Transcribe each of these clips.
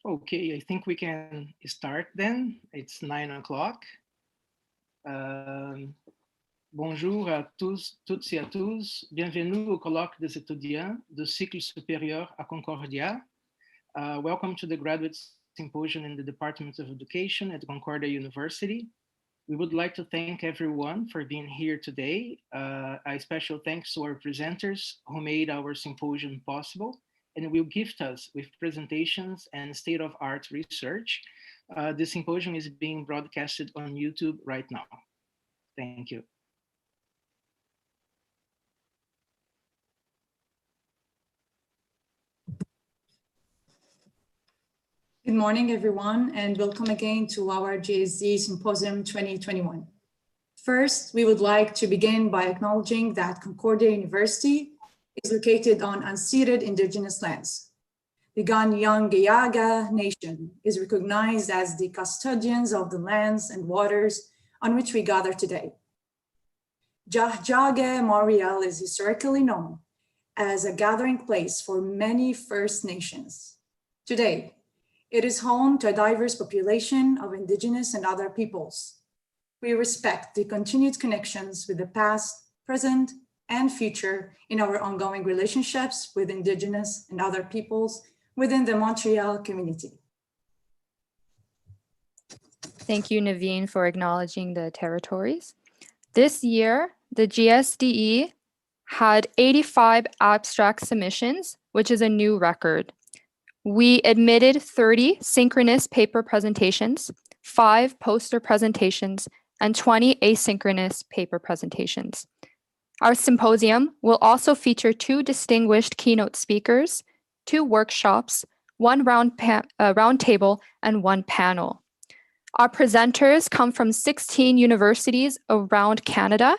Okay, I think we can start then. It's 9 o'clock. Bonjour à tous, toutes et à tous. Bienvenue au colloque des étudiants du cycle supérieur à Concordia. Welcome to the Graduate Symposium in the Department of Education at Concordia University. We would like to thank everyone for being here today. A special thanks to our presenters who made our symposium possible and will gift us with presentations and state-of-art research. The symposium is being broadcasted on YouTube right now. Thank you. Good morning, everyone, and welcome again to our GSDE Symposium 2021. First, we would like to begin by acknowledging that Concordia University is located on unceded Indigenous lands. The Ganyangayaga Nation is recognized as the custodians of the lands and waters on which we gather today. Jahjage Memorial is historically known as a gathering place for many First Nations. Today, it is home to a diverse population of Indigenous and other peoples. We respect the continued connections with the past, present, and future in our ongoing relationships with Indigenous and other peoples within the Montreal community. Thank you, Naveen, for acknowledging the territories. This year, the GSDE had 85 abstract submissions, which is a new record. We admitted 30 synchronous paper presentations, 5 poster presentations, and 20 asynchronous paper presentations. Our symposium will also feature 2 distinguished keynote speakers, 2 workshops, 1 round table, and 1 panel. Our presenters come from 16 universities around Canada,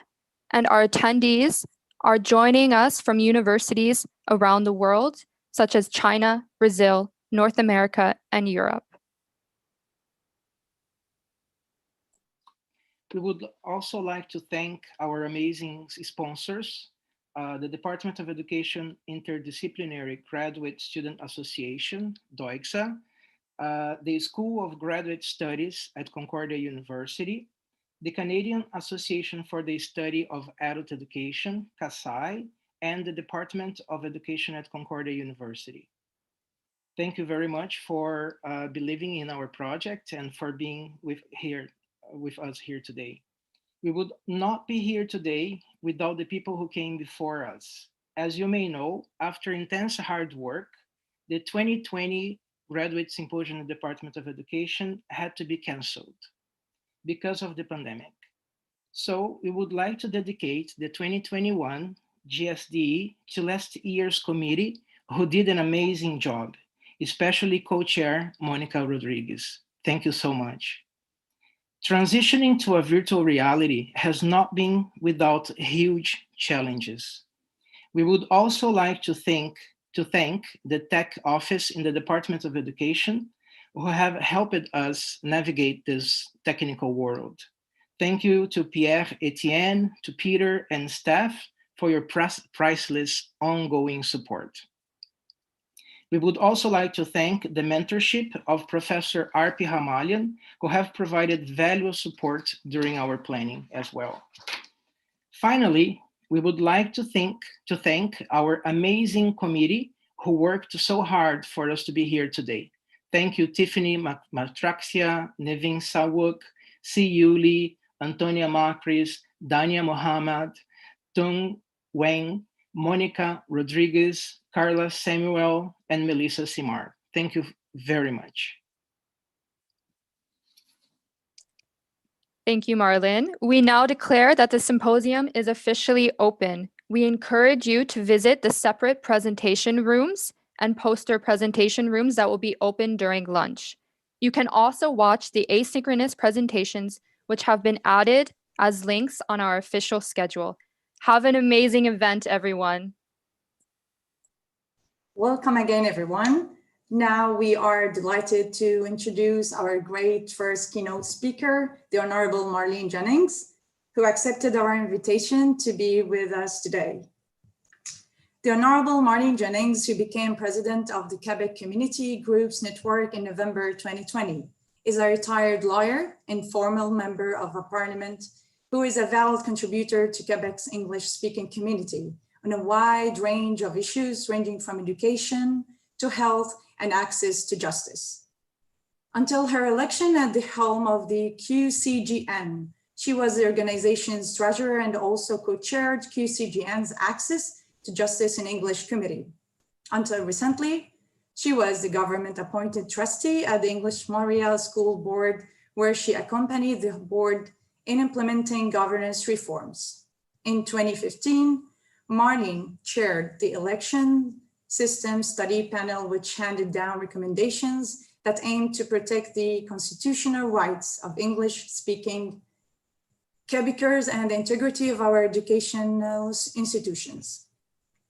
and our attendees are joining us from universities around the world, such as China, Brazil, North America, and Europe. We would also like to thank our amazing sponsors, the Department of Education Interdisciplinary Graduate Student Association, DOIGSA, the School of Graduate Studies at Concordia University, the Canadian Association for the Study of Adult Education, CASAI, and the Department of Education at Concordia University. Thank you very much for believing in our project and for being with us here today. We would not be here today without the people who came before us. As you may know, after intense hard work, the 2020 Graduate Symposium in the Department of Education had to be canceled because of the pandemic. So we would like to dedicate the 2021 GSDE to last year's committee who did an amazing job, especially co-chair Monica Rodriguez. Thank you so much. Transitioning to a virtual reality has not been without huge challenges. We would also like to thank the tech office in the Department of Education who have helped us navigate this technical world. Thank you to Pierre Etienne, to Peter and staff for your priceless ongoing support. We would also like to thank the mentorship of Professor Arpi Hamalian, who have provided valuable support during our planning as well. Finally, we would like to thank our amazing committee who worked so hard for us to be here today. Thank you, Tiffany Matraxia, Nevin Sawuk, C. Yuli, Antonia Macris, Dania Mohammed, Tung Wang, Monica Rodriguez, Carla Samuel, and Melissa Simar. Thank you very much. Thank you, Marlene. We now declare that the symposium is officially open. We encourage you to visit the separate presentation rooms and poster presentation rooms that will be open during lunch. You can also watch the asynchronous presentations, which have been added as links on our official schedule. Have an amazing event, everyone. Welcome again, everyone. Now we are delighted to introduce our great first keynote speaker, the Honorable Marlene Jennings, who accepted our invitation to be with us today. The Honourable Marlene Jennings, who became president of the Quebec Community Groups Network in November 2020, is a retired lawyer, informal member of a parliament, who is a valued contributor to Quebec's English-speaking community on a wide range of issues ranging from education to health and access to justice. Until her election at the helm of the QCGN, she was the organization's treasurer and also co-chaired QCGN's Access to Justice in English Committee. Until recently, she was the government-appointed trustee at the English Montreal School Board, where she accompanied the board in implementing governance reforms. In 2015, Marlene chaired the election system study panel, which handed down recommendations that aimed to protect the constitutional rights of English-speaking Quebecers and the integrity of our educational institutions.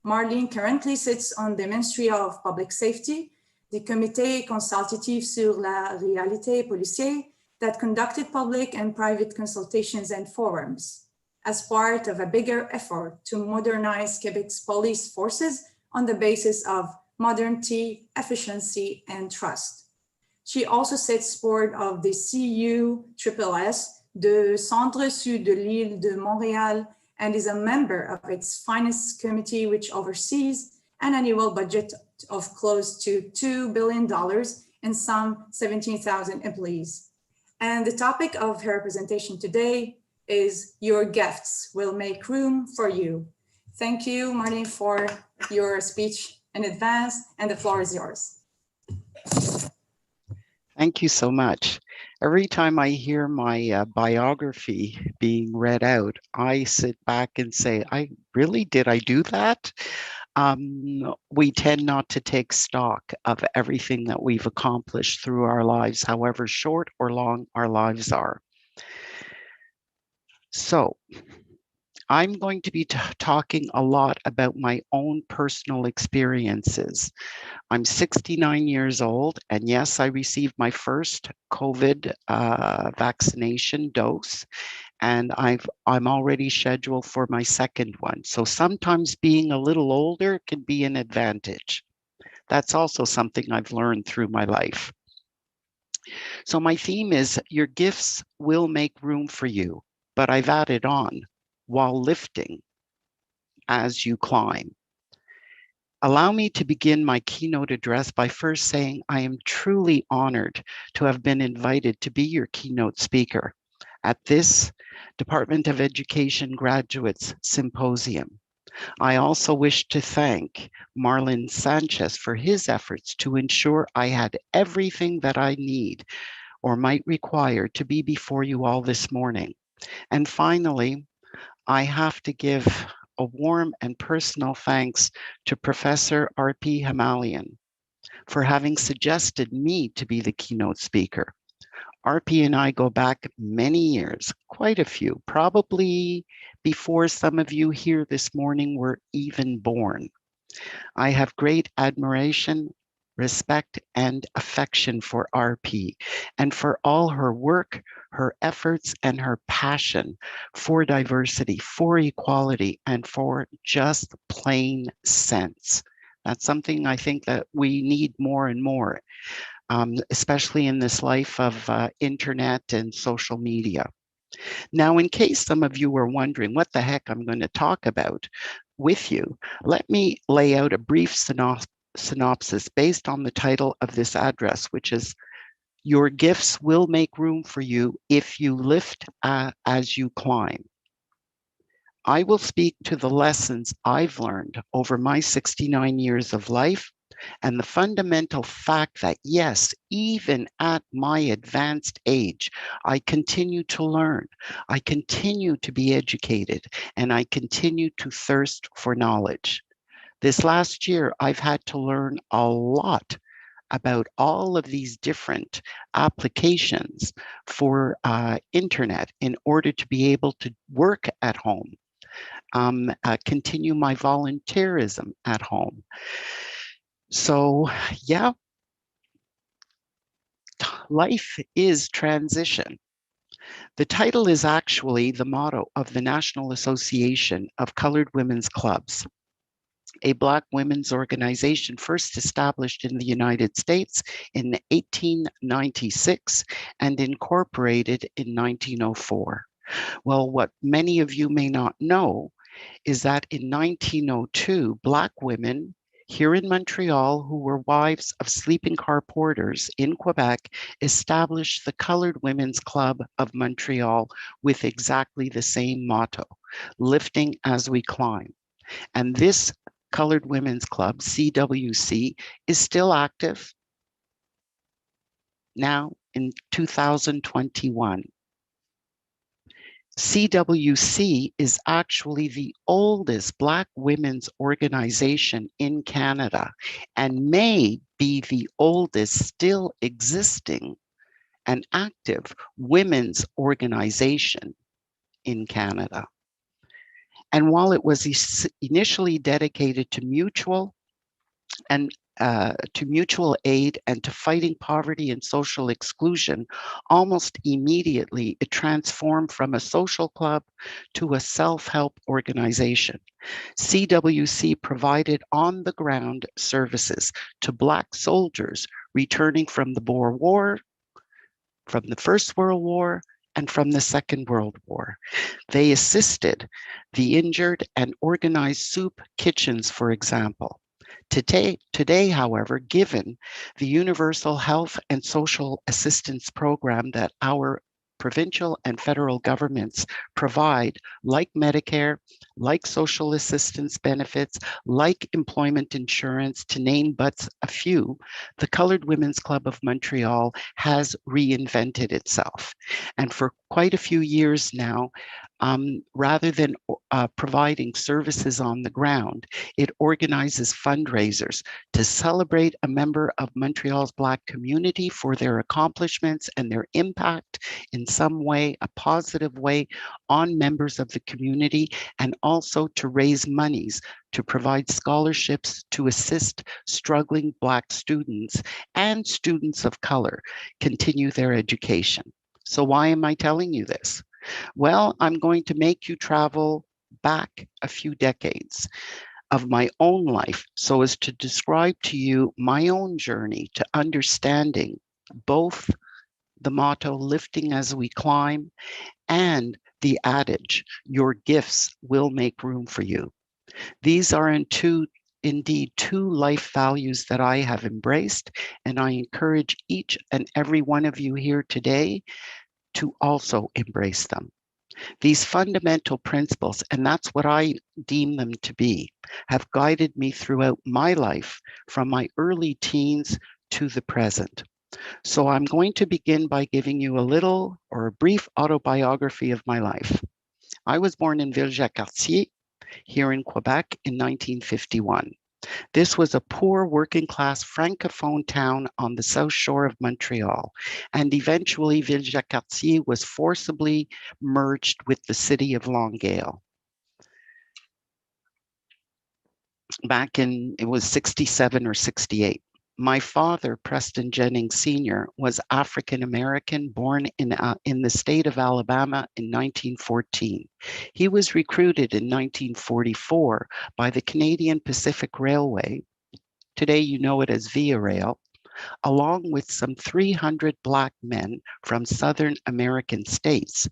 Marlene currently sits on the Ministry of Public Safety, the Comité consultatif sur la réalité policière that conducted public and private consultations and forums as part of a bigger effort to modernize Quebec's police forces on the basis of modernity, efficiency, and trust. She also sits board of the CUSSS, the Centre Sud de l'Île de Montréal, and is a member of its finance committee, which oversees an annual budget of close to $2 billion and some 17,000 employees. And the topic of her presentation today is Your Gifts Will Make Room for You. Thank you, Marlene, for your speech in advance, and the floor is yours. Thank you so much. Every time I hear my biography being read out, I sit back and say, did I do that? We tend not to take stock of everything that we've accomplished through our lives, however short or long our lives are. So I'm going to be talking a lot about my own personal experiences. I'm 69 years old, and yes, I received my first COVID vaccination dose, and I'm already scheduled for my second one. So sometimes being a little older can be an advantage. That's also something I've learned through my life. So my theme is your gifts will make room for you, but I've added on while lifting as you climb. Allow me to begin my keynote address by first saying I am truly honored to have been invited to be your keynote speaker at this Department of Education Graduates Symposium. I also wish to thank Marlon Sanchez for his efforts to ensure I had everything that I need or might require to be before you all this morning. And finally, I have to give a warm and personal thanks to Professor R.P. Hamalian for having suggested me to be the keynote speaker. R.P. and I go back many years, quite a few, probably before some of you here this morning were even born. I have great admiration, respect, and affection for RP and for all her work, her efforts, and her passion for diversity, for equality, and for just plain sense. That's something I think that we need more and more, especially in this life of internet and social media. Now, in case some of you are wondering what the heck I'm going to talk about with you, let me lay out a brief synopsis based on the title of this address, which is Your Gifts Will Make Room for You If You Lift as You Climb. I will speak to the lessons I've learned over my 69 years of life and the fundamental fact that, yes, even at my advanced age, I continue to learn, I continue to be educated, and I continue to thirst for knowledge. This last year, I've had to learn a lot about all of these different applications for internet in order to be able to work at home, continue my volunteerism at home. So yeah, life is transition. The title is actually the motto of the National Association of Colored Women's Clubs. a Black women's organization first established in the United States in 1896 and incorporated in 1904. Well, what many of you may not know is that in 1902, Black women here in Montreal, who were wives of sleeping car porters in Quebec, established the Colored Women's Club of Montreal with exactly the same motto, lifting as we climb. And this Colored Women's Club, CWC, is still active now in 2021. CWC is actually the oldest Black women's organization in Canada and may be the oldest still existing and active women's organization in Canada. And while it was initially dedicated to mutual aid and to fighting poverty and social exclusion, almost immediately it transformed from a social club to a self-help organization. CWC provided on-the-ground services to Black soldiers returning from the Boer War, from the First World War, and from the Second World War. They assisted the injured and organized soup kitchens, for example. Today, however, given the universal health and social assistance program that our provincial and federal governments provide, like Medicare, like social assistance benefits, like employment insurance, to name but a few, the Colored Women's Club of Montreal has reinvented itself. And for quite a few years now, rather than providing services on the ground, it organizes fundraisers to celebrate a member of Montreal's Black community for their accomplishments and their impact in some way, a positive way, on members of the community, and also to raise monies to provide scholarships to assist struggling Black students and students of color continue their education. So why am I telling you this? Well, I'm going to make you travel back a few decades of my own life so as to describe to you my own journey to understanding both the motto, lifting as we climb, and the adage, your gifts will make room for you. These are indeed two life values that I have embraced, and I encourage each and every one of you here today to also embrace them. These fundamental principles, and that's what I deem them to be, have guided me throughout my life from my early teens to the present. So I'm going to begin by giving you a little or a brief autobiography of my life. I was born in Ville-Jacques-Cartier here in Quebec in 1951. This was a poor working class francophone town on the south shore of Montreal, and eventually Ville-Jacques-Cartier was forcibly merged with the city of Longueuil. Back in, it was 67 or 68. My father, Preston Jennings Sr., was African-American, born in the state of Alabama in 1914. He was recruited in 1944 by the Canadian Pacific Railway, today you know it as Via Rail, along with some 300 Black men from Southern American states,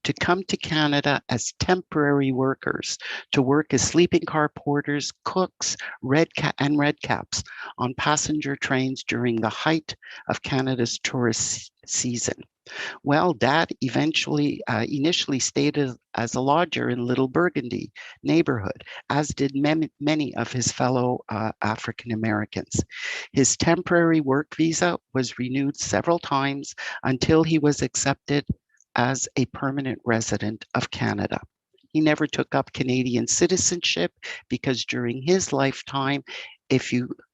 to come to Canada as temporary workers, to work as sleeping car porters, cooks, red caps on passenger trains during the height of Canada's tourist season. Well, Dad initially stayed as a lodger in Little Burgundy neighborhood, as did many of his fellow African Americans. His temporary work visa was renewed several times until he was accepted as a permanent resident of Canada. He never took up Canadian citizenship because during his lifetime,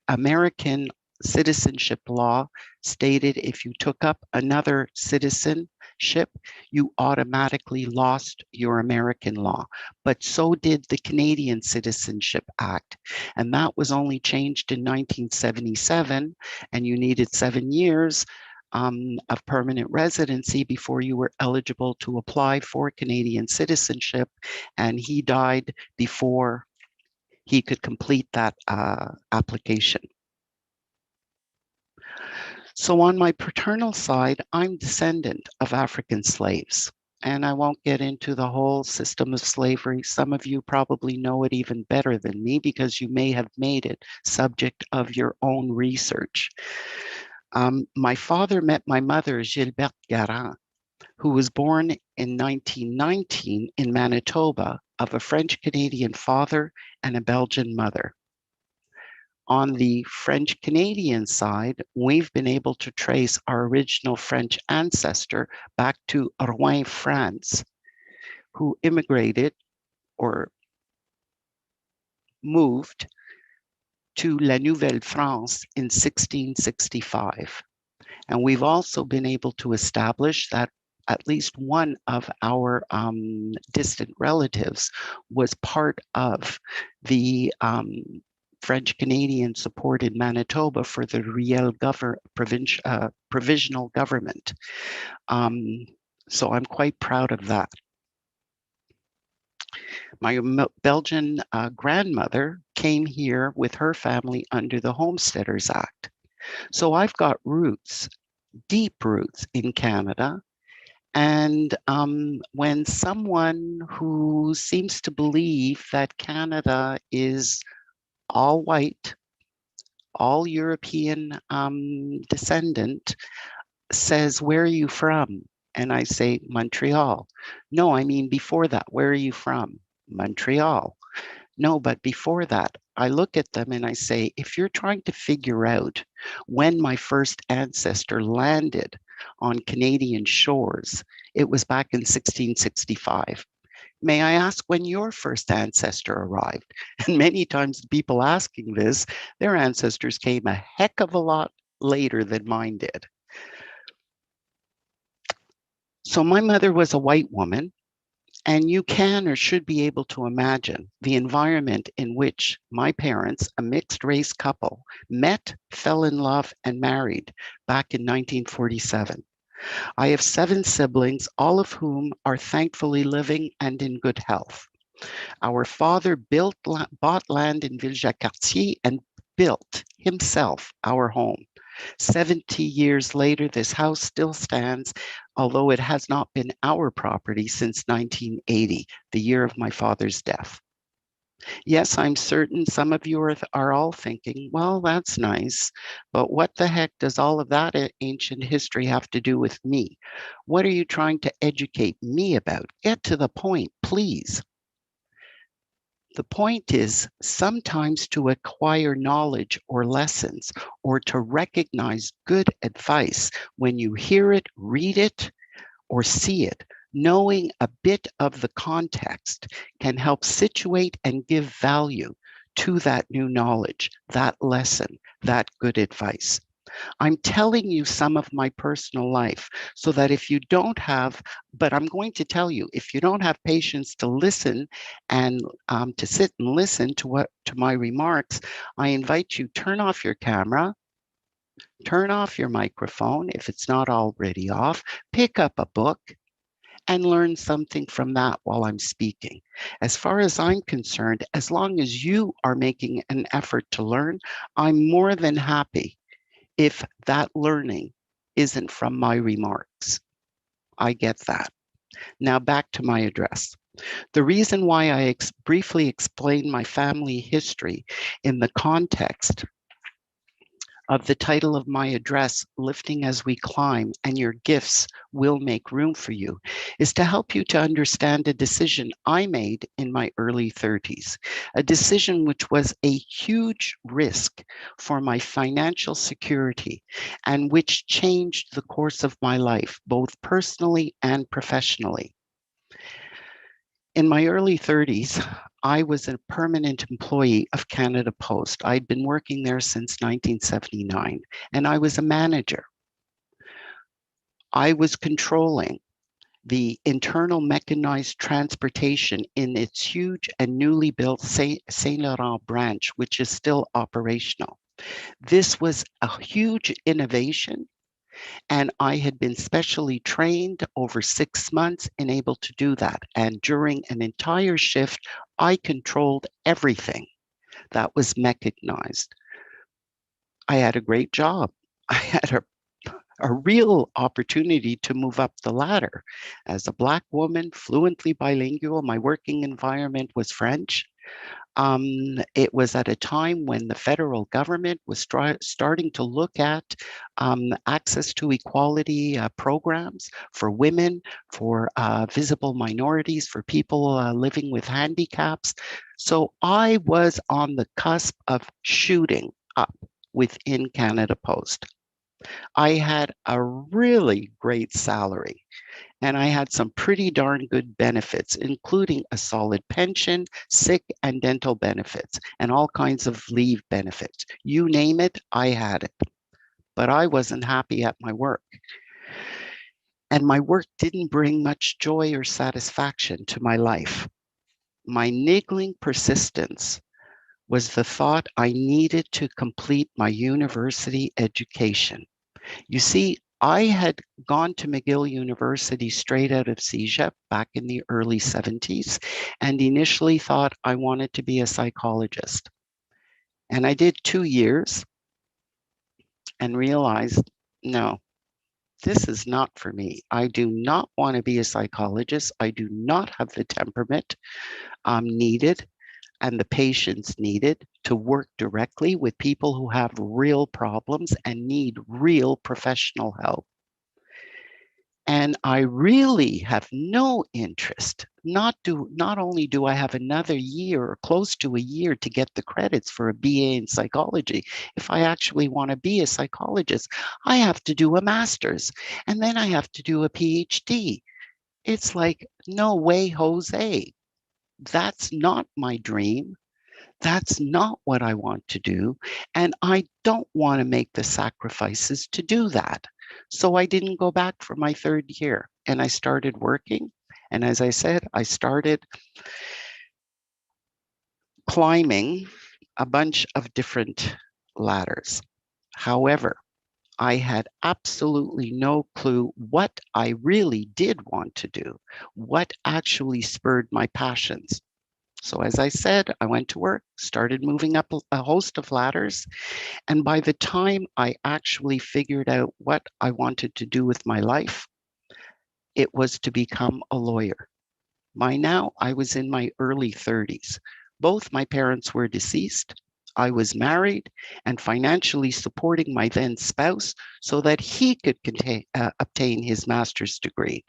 American citizenship law stated if you took up another citizenship, you automatically lost your American law. But so did the Canadian Citizenship Act. And that was only changed in 1977, and you needed 7 years of permanent residency before you were eligible to apply for Canadian citizenship, and he died before he could complete that application. So on my paternal side, I'm descendant of African slaves. And I won't get into the whole system of slavery. Some of you probably know it even better than me because you may have made it subject of your own research. My father met my mother, Gilberte Garin, who was born in 1919 in Manitoba of a French-Canadian father and a Belgian mother. On the French-Canadian side, we've been able to trace our original French ancestor back to Rouen, France, who immigrated or moved to La Nouvelle France in 1665. And we've also been able to establish that at least one of our distant relatives was part of the French-Canadian support in Manitoba for the Riel provisional government. So I'm quite proud of that. My Belgian grandmother came here with her family under the Homesteaders Act. So I've got roots, deep roots in Canada. And when someone who seems to believe that Canada is all white, all European descendant says, "Where are you from?" And I say, "Montreal." "No, I mean before that, where are you from?" "Montreal." "No, but before that." I look at them and I say, if you're trying to figure out when my first ancestor landed on Canadian shores, it was back in 1665. May I ask when your first ancestor arrived? And many times the people asking this, their ancestors came a heck of a lot later than mine did. So my mother was a white woman, and you can or should be able to imagine the environment in which my parents, a mixed race couple, met, fell in love, and married back in 1947. I have 7 siblings, all of whom are thankfully living and in good health. Our father bought land in Ville-Jacques-Cartier and built himself our home. 70 years later, this house still stands, although it has not been our property since 1980, the year of my father's death. Yes, I'm certain some of you are all thinking, well, that's nice, but what the heck does all of that ancient history have to do with me? What are you trying to educate me about? Get to the point, please. The point is sometimes to acquire knowledge or lessons or to recognize good advice when you hear it, read it, or see it. Knowing a bit of the context can help situate and give value to that new knowledge, that lesson, that good advice. I'm telling you some of my personal life so that if you don't have, but I'm going to tell you, if you don't have patience to listen and to sit and listen to my remarks, I invite you, turn off your camera, turn off your microphone if it's not already off, pick up a book, and learn something from that while I'm speaking. As far as I'm concerned, as long as you are making an effort to learn, I'm more than happy if that learning isn't from my remarks. I get that. Now back to my address. The reason why I briefly explain my family history in the context of the title of my address, Lifting as We Climb, and Your Gifts Will Make Room for You, is to help you to understand a decision I made in my early 30s, a decision which was a huge risk for my financial security and which changed the course of my life, both personally and professionally. In my early 30s, I was a permanent employee of Canada Post. I'd been working there since 1979, and I was a manager. I was controlling the internal mechanized transportation in its huge and newly built Saint Laurent branch, which is still operational. This was a huge innovation, and I had been specially trained over 6 months and able to do that. And during an entire shift, I controlled everything. that was mechanized. I had a great job. I had a real opportunity to move up the ladder. As a Black woman, fluently bilingual, my working environment was French. It was at a time when the federal government was starting to look at access to equality programs for women, for visible minorities, for people living with handicaps. So I was on the cusp of shooting up within Canada Post. I had a really great salary. And I had some pretty darn good benefits, including a solid pension, sick and dental benefits, and all kinds of leave benefits. You name it, I had it. But I wasn't happy at my work. And my work didn't bring much joy or satisfaction to my life. My niggling persistence was the thought I needed to complete my university education. You see, I had gone to McGill University straight out of CEGEP back in the early 70s and initially thought I wanted to be a psychologist. And I did 2 years and realized, no, this is not for me. I do not want to be a psychologist. I do not have the temperament needed and the patience needed to work directly with people who have real problems and need real professional help. And I really have no interest. Not only do I have another year or close to a year to get the credits for a BA in psychology, if I actually want to be a psychologist, I have to do a master's and then I have to do a PhD. It's like, no way, Jose. That's not my dream. That's not what I want to do. And I don't want to make the sacrifices to do that. So I didn't go back for my 3rd year and I started working. And as I said, I started climbing a bunch of different ladders. However, I had absolutely no clue what I really did want to do, what actually spurred my passions. So as I said, I went to work, started moving up a host of ladders. And by the time I actually figured out what I wanted to do with my life, it was to become a lawyer. By now, I was in my early 30s. Both my parents were deceased. I was married and financially supporting my then spouse so that he could obtain his master's degree.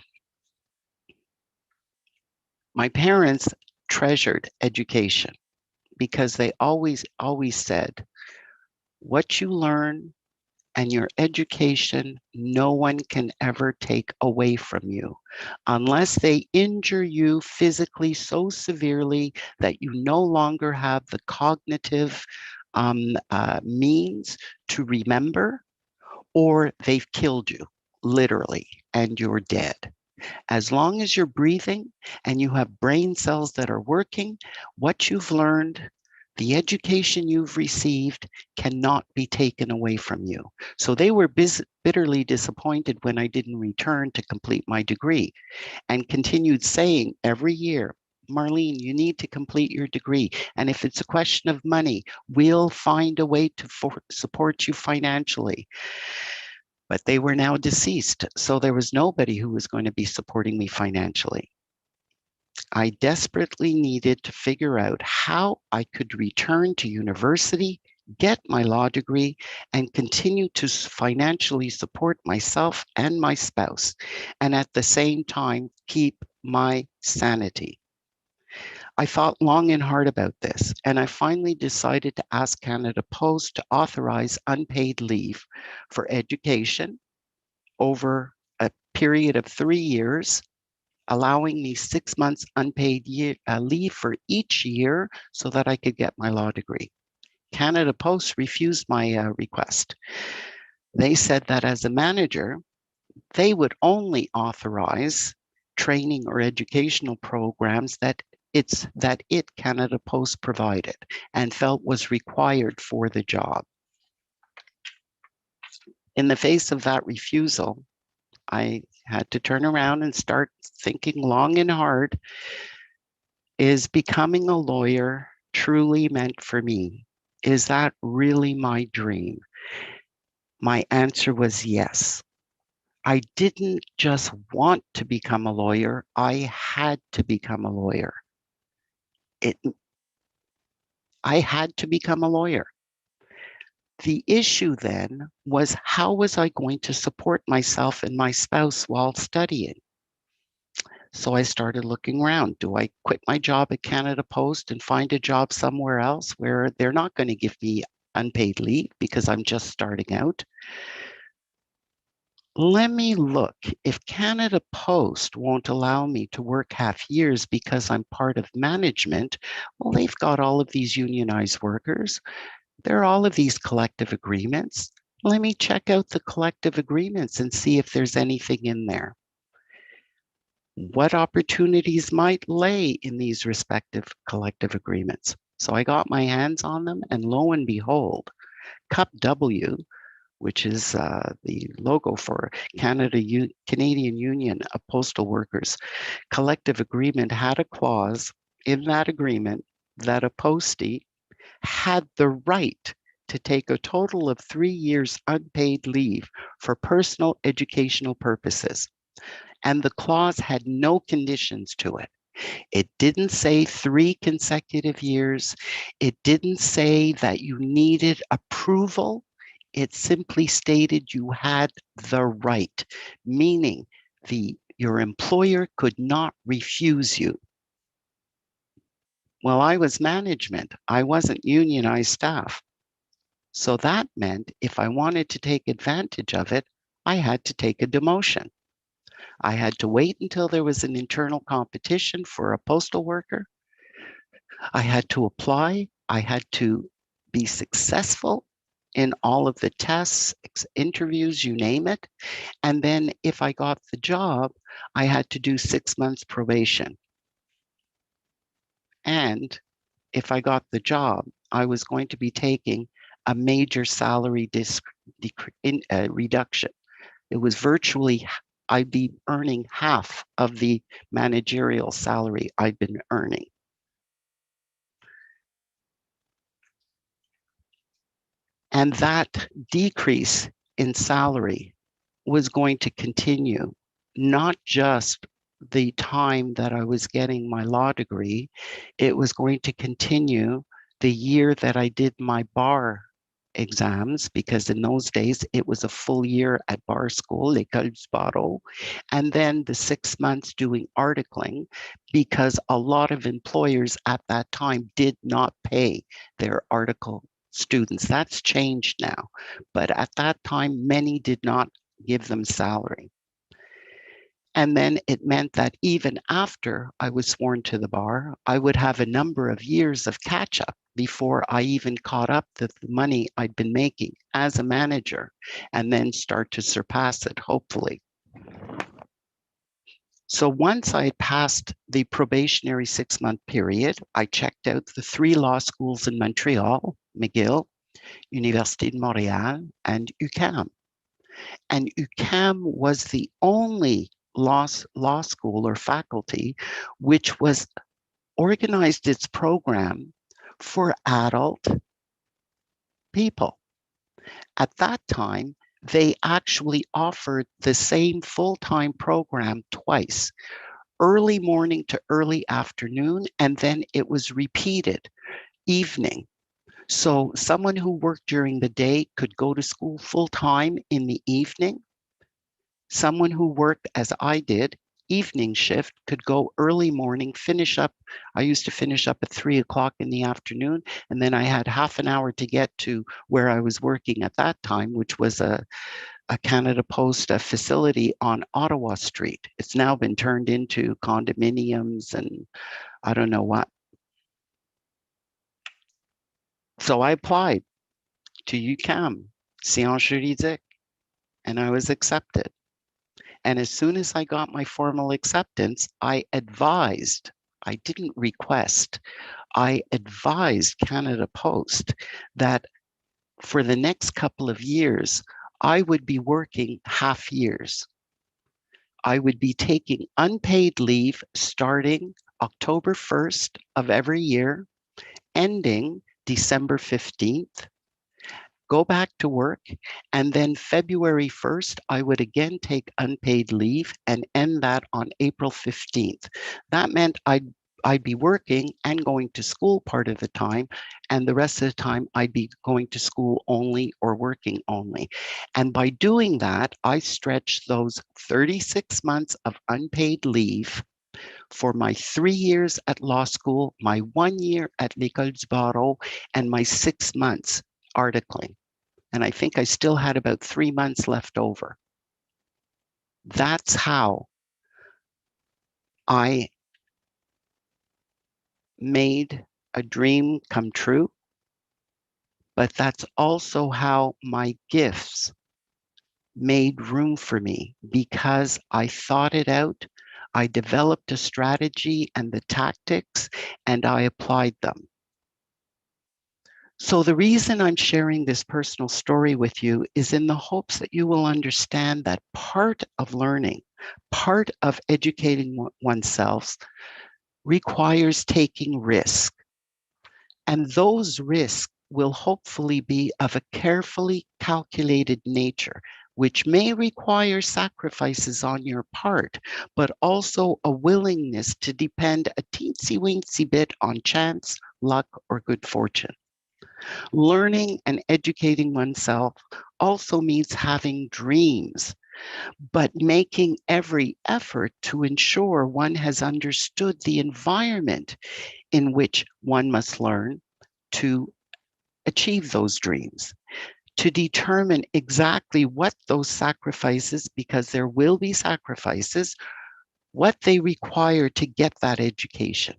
My parents treasured education because they always said, what you learn and your education, no one can ever take away from you unless they injure you physically so severely that you no longer have the cognitive means to remember, or they've killed you literally and you're dead. As long as you're breathing and you have brain cells that are working, what you've learned, the education you've received cannot be taken away from you. So they were bitterly disappointed when I didn't return to complete my degree and continued saying every year, Marlene, you need to complete your degree. And if it's a question of money, we'll find a way to support you financially. But they were now deceased, so there was nobody who was going to be supporting me financially. I desperately needed to figure out how I could return to university, get my law degree, and continue to financially support myself and my spouse, and at the same time, keep my sanity. I thought long and hard about this, and I finally decided to ask Canada Post to authorize unpaid leave for education over a period of 3 years, allowing me 6 months unpaid leave for each year so that I could get my law degree. Canada Post refused my request. They said that as a manager, they would only authorize training or educational programs that Canada Post provided and felt was required for the job. In the face of that refusal, I had to turn around and start thinking long and hard. Is becoming a lawyer truly meant for me? Is that really my dream? My answer was yes. I didn't just want to become a lawyer, I had to become a lawyer. It, I had to become a lawyer. The issue then was, how was I going to support myself and my spouse while studying? So I started looking around. Do I quit my job at Canada Post and find a job somewhere else where they're not going to give me unpaid leave because I'm just starting out? Let me look. If Canada Post won't allow me to work half years because I'm part of management, well, they've got all of these unionized workers. There are all of these collective agreements. Let me check out the collective agreements and see if there's anything in there. What opportunities might lay in these respective collective agreements? So I got my hands on them, and lo and behold, CUP-W, which is the logo for Canadian Union of Postal Workers collective agreement, had a clause in that agreement that a postie had the right to take a total of 3 years unpaid leave for personal educational purposes. And the clause had no conditions to it. It didn't say 3 consecutive years. It didn't say that you needed approval. It simply stated you had the right, meaning your employer could not refuse you. Well, I was management. I wasn't unionized staff. So that meant if I wanted to take advantage of it, I had to take a demotion. I had to wait until there was an internal competition for a postal worker. I had to apply. I had to be successful in all of the tests, interviews, you name it. And then if I got the job, I had to do 6 months probation. And if I got the job, I was going to be taking a major salary reduction. It was virtually, I'd be earning half of the managerial salary I'd been earning. And that decrease in salary was going to continue, not just the time that I was getting my law degree, it was going to continue the year that I did my bar exams, because in those days it was a full year at bar school, L'École du Barreau, and then the 6 months doing articling, because a lot of employers at that time did not pay their article students. That's changed now, but at that time, many did not give them salary. And then it meant that even after I was sworn to the bar, I would have a number of years of catch up before I even caught up to the money I'd been making as a manager, and then start to surpass it, hopefully. So once I passed the probationary 6-month period, I checked out the 3 law schools in Montreal, McGill, Université de Montréal, and UQAM. And UQAM was the only law school or faculty which was organized its program for adult people. At that time, they actually offered the same full-time program twice, early morning to early afternoon, and then it was repeated evening. So someone who worked during the day could go to school full-time in the evening. Someone who worked, as I did, evening shift could go early morning, finish up. I used to finish up at 3 o'clock in the afternoon, and then I had half an hour to get to where I was working at that time, which was a Canada Post facility on Ottawa Street. It's now been turned into condominiums and I don't know what. So I applied to UQAM, Sciences Juridiques, and I was accepted. And as soon as I got my formal acceptance, I advised, I didn't request, I advised Canada Post that for the next couple of years, I would be working half years. I would be taking unpaid leave starting October 1st of every year ending December 15th, go back to work, and then February 1st, I would again take unpaid leave and end that on April 15th. That meant I'd be working and going to school part of the time, and the rest of the time I'd be going to school only or working only. And by doing that, I stretched those 36 months of unpaid leave for my 3 years at law school, my 1 year at l'École du Barreau, and my 6 months articling. And I think I still had about 3 months left over. That's how I made a dream come true, but that's also how my gifts made room for me because I thought it out. I developed a strategy and the tactics, and I applied them. So the reason I'm sharing this personal story with you is in the hopes that you will understand that part of learning, part of educating oneself requires taking risk. And those risks will hopefully be of a carefully calculated nature, which may require sacrifices on your part, but also a willingness to depend a teensy-weensy bit on chance, luck, or good fortune. Learning and educating oneself also means having dreams, but making every effort to ensure one has understood the environment in which one must learn to achieve those dreams, to determine exactly what those sacrifices, because there will be sacrifices, what they require to get that education,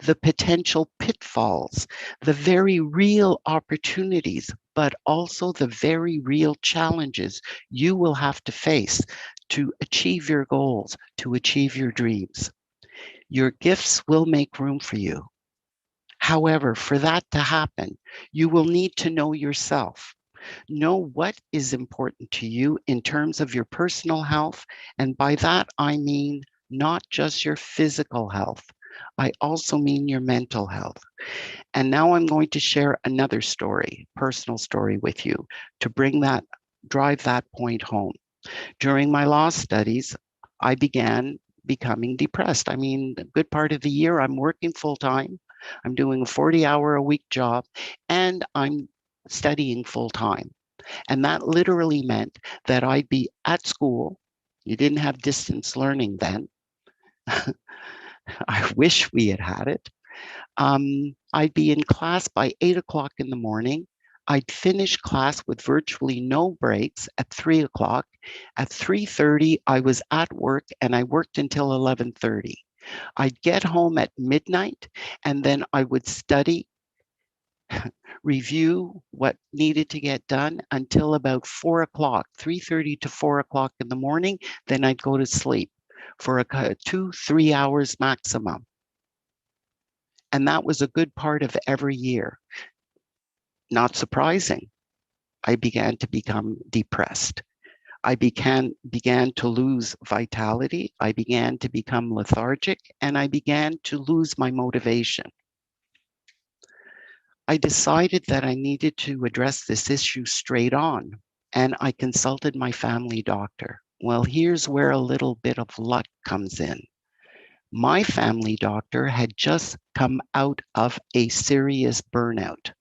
the potential pitfalls, the very real opportunities, but also the very real challenges you will have to face to achieve your goals, to achieve your dreams. Your gifts will make room for you. However, for that to happen, you will need to know yourself. Know what is important to you in terms of your personal health. And by that, I mean not just your physical health. I also mean your mental health. And now I'm going to share another story, personal story with you to drive that point home. During my law studies, I began becoming depressed. I mean, a good part of the year, I'm working full time. I'm doing a 40-hour-a-week job, and I'm studying full time. And that literally meant that I'd be at school. You didn't have distance learning then. I wish we had had it. I'd be in class by 8 o'clock in the morning. I'd finish class with virtually no breaks at 3 o'clock. At 3:30, I was at work and I worked until 11:30. I'd get home at midnight and then I would study, review what needed to get done until about 4 o'clock, 3:30 to 4 o'clock in the morning. Then I'd go to sleep for 2-3 hours maximum. And that was a good part of every year. Not surprising, I began to become depressed. I began to lose vitality. I began to become lethargic, and I began to lose my motivation. I decided that I needed to address this issue straight on, and I consulted my family doctor. Well, here's where a little bit of luck comes in. My family doctor had just come out of a serious burnout.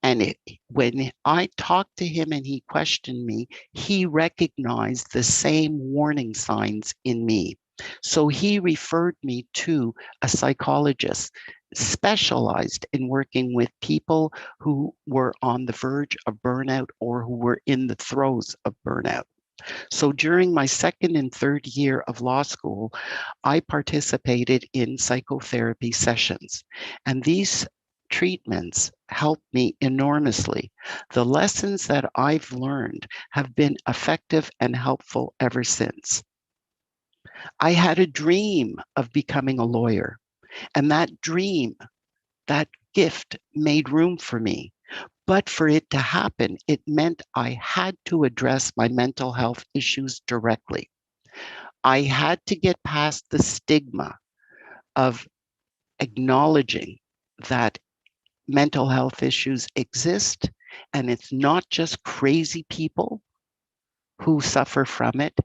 And when I talked to him and he questioned me, he recognized the same warning signs in me. So he referred me to a psychologist specialized in working with people who were on the verge of burnout or who were in the throes of burnout. So during my second and third year of law school, I participated in psychotherapy sessions. And these treatments helped me enormously. The lessons that I've learned have been effective and helpful ever since. I had a dream of becoming a lawyer, and that dream, that gift made room for me. But for it to happen, it meant I had to address my mental health issues directly. I had to get past the stigma of acknowledging that mental health issues exist, and it's not just crazy people who suffer from it.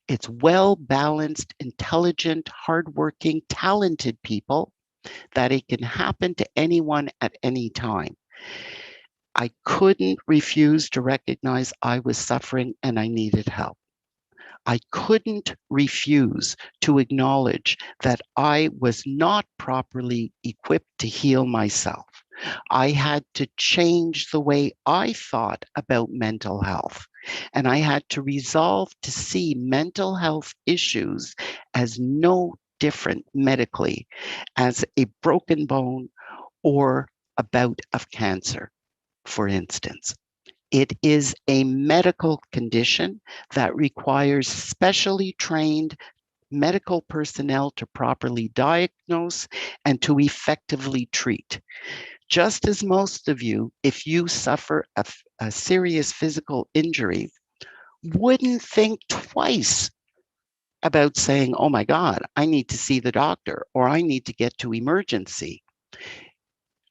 It's well-balanced, intelligent, hardworking, talented people that it can happen to anyone at any time. I couldn't refuse to recognize I was suffering and I needed help. I couldn't refuse to acknowledge that I was not properly equipped to heal myself. I had to change the way I thought about mental health. And I had to resolve to see mental health issues as no different medically as a broken bone or a bout of cancer, for instance. It is a medical condition that requires specially trained medical personnel to properly diagnose and to effectively treat. Just as most of you, if you suffer a serious physical injury, wouldn't think twice about saying, oh my God, I need to see the doctor or I need to get to emergency.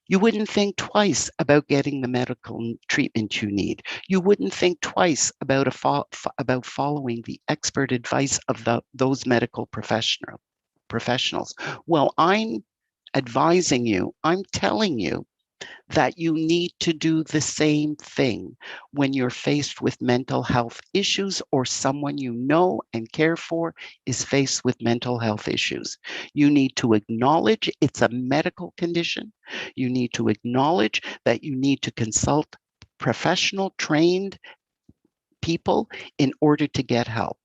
You wouldn't think twice about getting the medical treatment you need. You wouldn't think twice about about following the expert advice of those medical professionals. Well, I'm advising you, I'm telling you that you need to do the same thing when you're faced with mental health issues or someone you know and care for is faced with mental health issues. You need to acknowledge it's a medical condition. You need to acknowledge that you need to consult professional trained people in order to get help.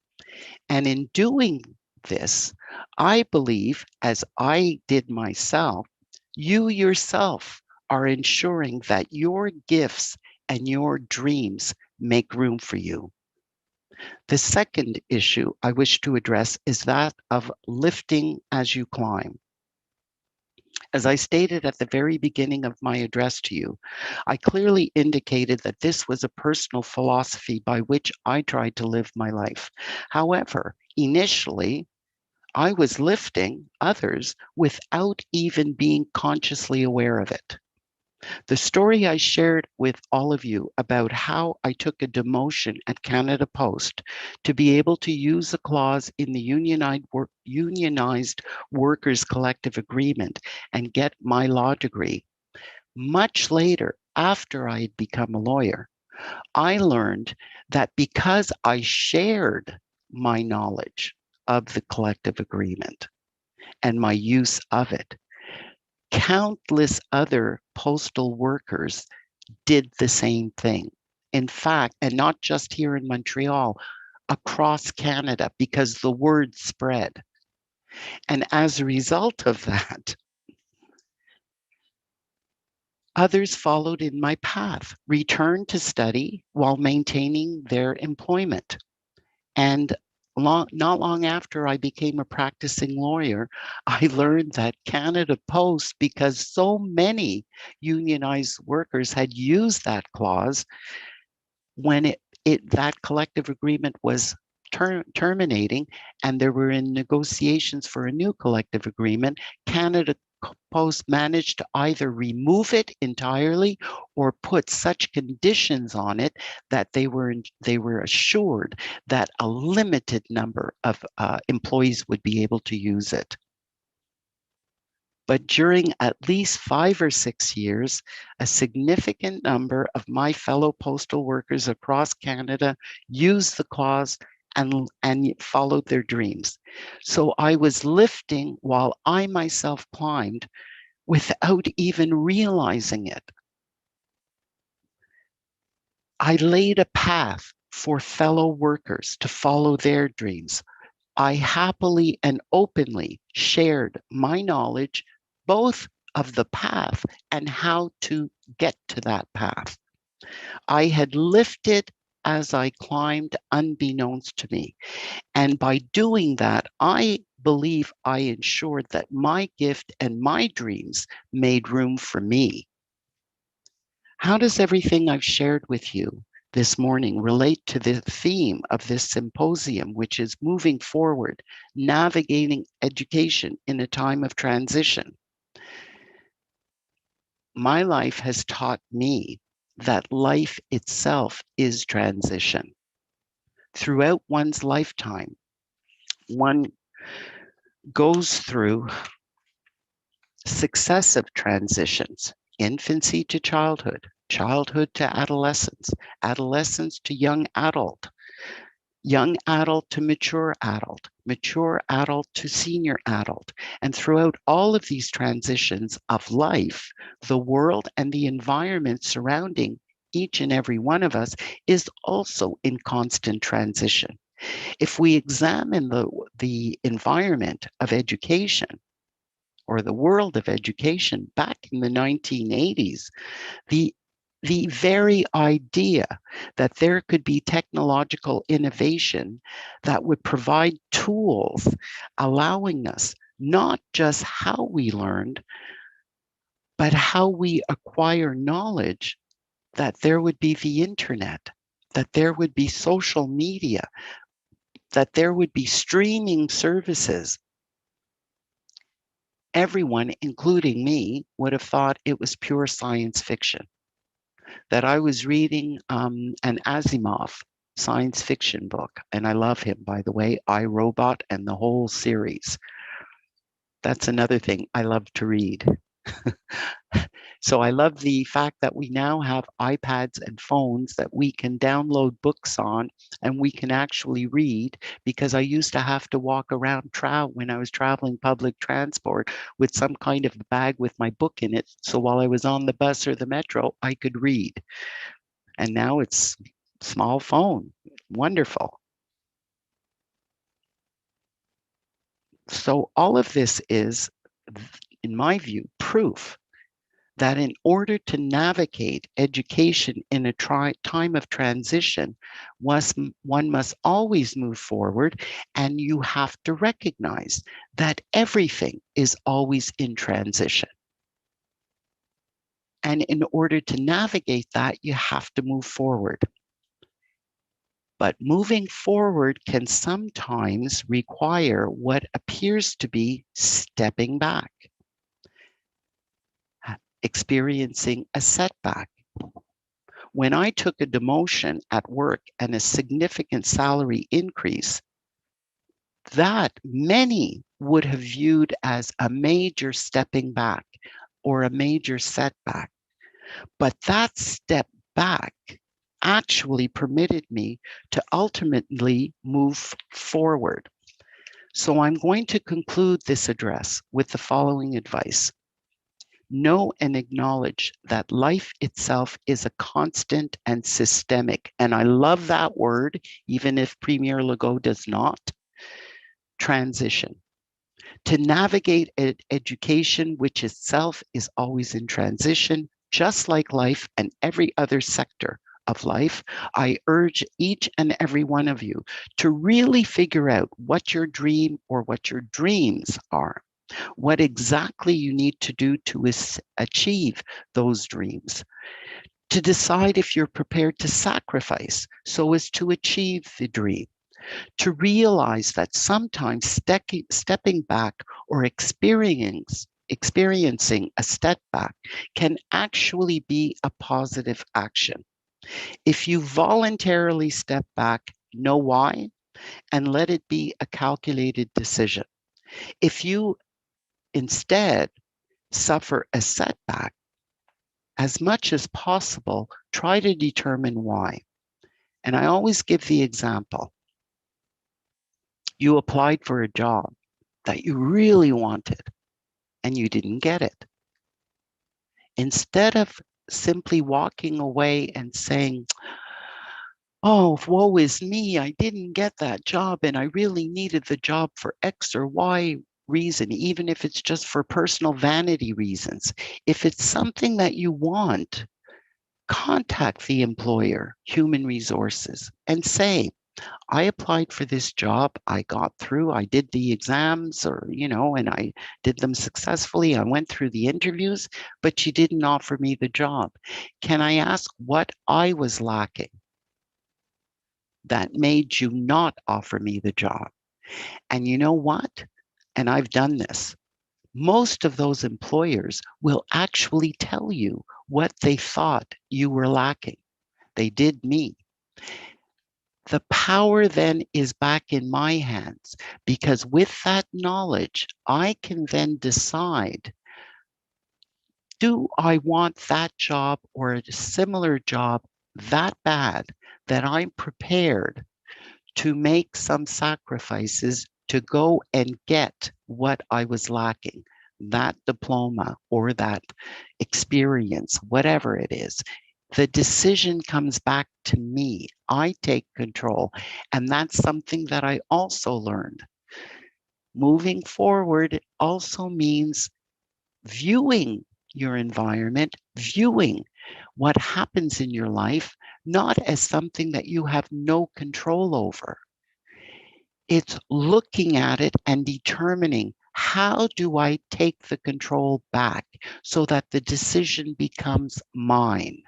And in doing this, I believe, as I did myself, you yourself are ensuring that your gifts and your dreams make room for you. The second issue I wish to address is that of lifting as you climb. As I stated at the very beginning of my address to you, I clearly indicated that this was a personal philosophy by which I tried to live my life. However, initially, I was lifting others without even being consciously aware of it. The story I shared with all of you about how I took a demotion at Canada Post to be able to use a clause in the unionized workers collective agreement and get my law degree. Much later, after I had become a lawyer, I learned that because I shared my knowledge of the collective agreement and my use of it, countless other postal workers did the same thing. In fact, and not just here in Montreal, across Canada, because the word spread. And as a result of that, others followed in my path, returned to study while maintaining their employment. And not long after I became a practicing lawyer, I learned that Canada Post, because so many unionized workers had used that clause, when that collective agreement was terminating and there were in negotiations for a new collective agreement, Canada Post managed to either remove it entirely or put such conditions on it that they were assured that a limited number of employees would be able to use it. But during at least 5 or 6 years, a significant number of my fellow postal workers across Canada used the clause and followed their dreams. So I was lifting while I myself climbed without even realizing it. I laid a path for fellow workers to follow their dreams. I happily and openly shared my knowledge, both of the path and how to get to that path. I had lifted as I climbed unbeknownst to me. And by doing that, I believe I ensured that my gift and my dreams made room for me. How does everything I've shared with you this morning relate to the theme of this symposium, which is moving forward, navigating education in a time of transition? My life has taught me that life itself is transition. Throughout one's lifetime, one goes through successive transitions: infancy to childhood, childhood to adolescence, adolescence to young adult to mature adult to senior adult. And throughout all of these transitions of life, the world and the environment surrounding each and every one of us is also in constant transition. If we examine the environment of education, or the world of education back in the 1980s, the the very idea that there could be technological innovation that would provide tools allowing us not just how we learned, but how we acquire knowledge, that there would be the internet, that there would be social media, that there would be streaming services. Everyone, including me, would have thought it was pure science fiction. That I was reading an Asimov science fiction book, and I love him, by the way, I, Robot and the whole series. That's another thing I love to read. So I love the fact that we now have iPads and phones that we can download books on and we can actually read, because I used to have to walk around when I was traveling public transport with some kind of bag with my book in it. So while I was on the bus or the metro, I could read. And now it's small phone. Wonderful. So all of this is, in my view, proof that in order to navigate education in a time of transition, one must always move forward, and you have to recognize that everything is always in transition. And in order to navigate that, you have to move forward. But moving forward can sometimes require what appears to be stepping back, experiencing a setback. When I took a demotion at work and a significant salary increase, that many would have viewed as a major stepping back or a major setback. But that step back actually permitted me to ultimately move forward. So I'm going to conclude this address with the following advice. Know and acknowledge that life itself is a constant and systemic, and I love that word, even if Premier Legault does not, transition. To navigate education, which itself is always in transition, just like life and every other sector of life, I urge each and every one of you to really figure out what your dream or what your dreams are, what exactly you need to do to achieve those dreams, to decide if you're prepared to sacrifice so as to achieve the dream, to realize that sometimes stepping back or experiencing a step back can actually be a positive action. If you voluntarily step back, know why, and let it be a calculated decision. If you instead suffer a setback, as much as possible, try to determine why. And I always give the example. You applied for a job that you really wanted and you didn't get it. Instead of simply walking away and saying, oh, woe is me, I didn't get that job and I really needed the job for X or Y reason, even if it's just for personal vanity reasons. If it's something that you want, contact the employer, human resources, and say, I applied for this job. I got through, I did the exams and I did them successfully. I went through the interviews, but you didn't offer me the job. Can I ask what I was lacking that made you not offer me the job? And you know what? And I've done this. most of those employers will actually tell you what they thought you were lacking. They did me. The power then is back in my hands, because with that knowledge, I can then decide, do I want that job or a similar job that bad that I'm prepared to make some sacrifices to go and get what I was lacking, that diploma or that experience, whatever it is. The decision comes back to me. I take control. And that's something that I also learned. Moving forward also means viewing your environment, viewing what happens in your life, not as something that you have no control over. It's looking at it and determining, how do I take the control back so that the decision becomes mine?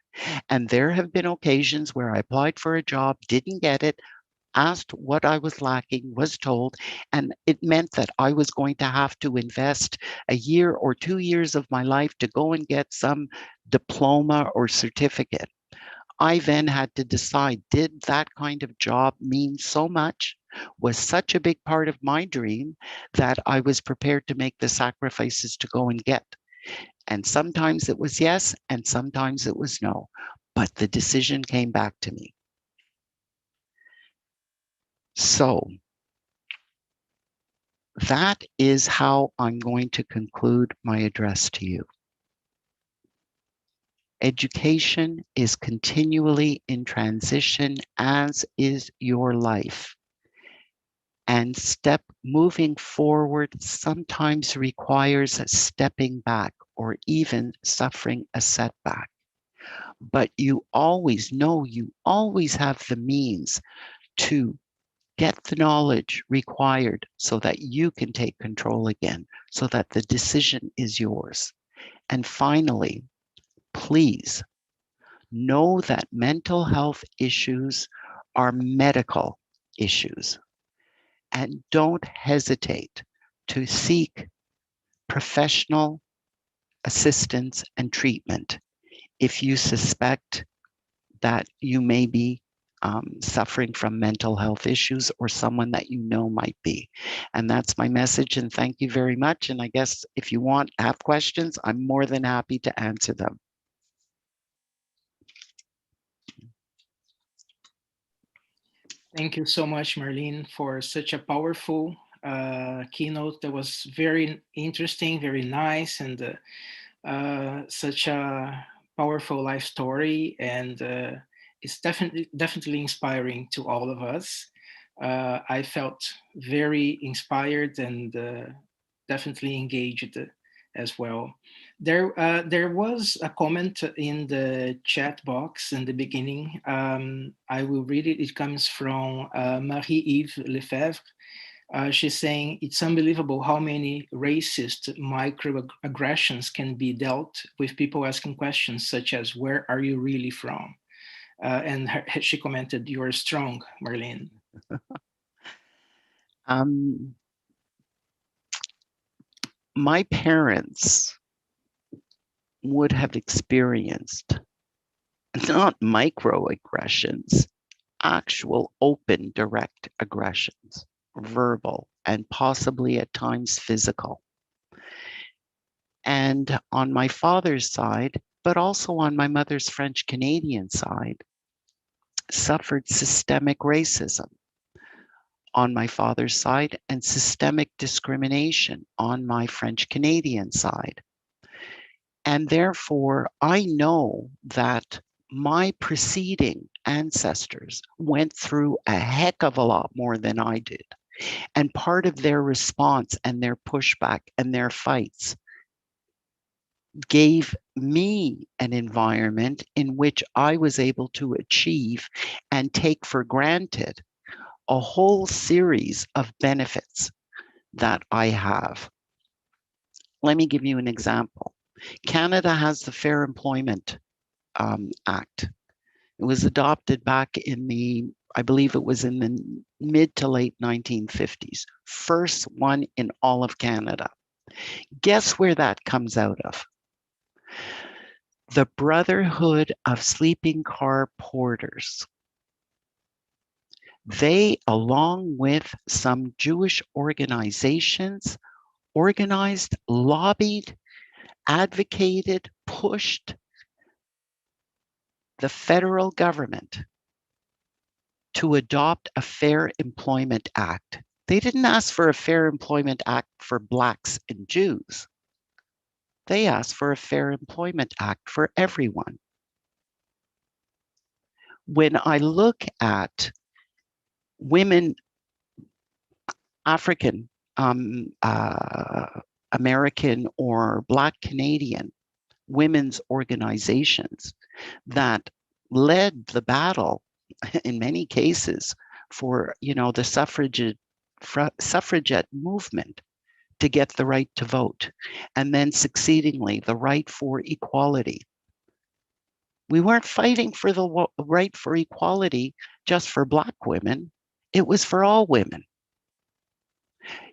And there have been occasions where I applied for a job, didn't get it, asked what I was lacking, was told, and it meant that I was going to have to invest a year or 2 years of my life to go and get some diploma or certificate. I then had to decide, did that kind of job mean so much, was such a big part of my dream, that I was prepared to make the sacrifices to go and get? And sometimes it was yes, and sometimes it was no. But the decision came back to me. So that is how I'm going to conclude my address to you. Education is continually in transition, as is your life. And moving forward sometimes requires stepping back or even suffering a setback. But you always know, you always have the means to get the knowledge required so that you can take control again, so that the decision is yours. And finally, please know that mental health issues are medical issues, and don't hesitate to seek professional assistance and treatment if you suspect that you may be suffering from mental health issues, or someone that you know might be. And that's my message, and thank you very much. And I guess if you have questions, I'm more than happy to answer them. Thank you so much, Marlene, for such a powerful keynote that was very interesting, very nice, and such a powerful life story. And it's definitely inspiring to all of us. I felt very inspired and definitely engaged as well. There was a comment in the chat box in the beginning. I will read it. It comes from Marie-Yves Lefebvre. She's saying, it's unbelievable how many racist microaggressions can be dealt with people asking questions such as, where are you really from? And she commented, you are strong, Marlene. My parents would have experienced not microaggressions, actual open, direct aggressions, verbal, and possibly at times physical. And on my father's side, but also on my mother's French Canadian side, suffered systemic racism on my father's side and systemic discrimination on my French Canadian side. And therefore, I know that my preceding ancestors went through a heck of a lot more than I did. And part of their response and their pushback and their fights gave me an environment in which I was able to achieve and take for granted a whole series of benefits that I have. Let me give you an example. Canada has the Fair Employment Act. It was adopted back in I believe it was in the mid to late 1950s. First one in all of Canada. Guess where that comes out of? The Brotherhood of Sleeping Car Porters. They, along with some Jewish organizations, organized, lobbied, advocated, pushed the federal government to adopt a Fair Employment Act. They didn't ask for a Fair Employment Act for Blacks and Jews. They asked for a Fair Employment Act for everyone. When I look at women, African, American, or Black Canadian women's organizations that led the battle in many cases for, the suffragette movement to get the right to vote, and then succeedingly the right for equality. We weren't fighting for the right for equality just for Black women. It was for all women.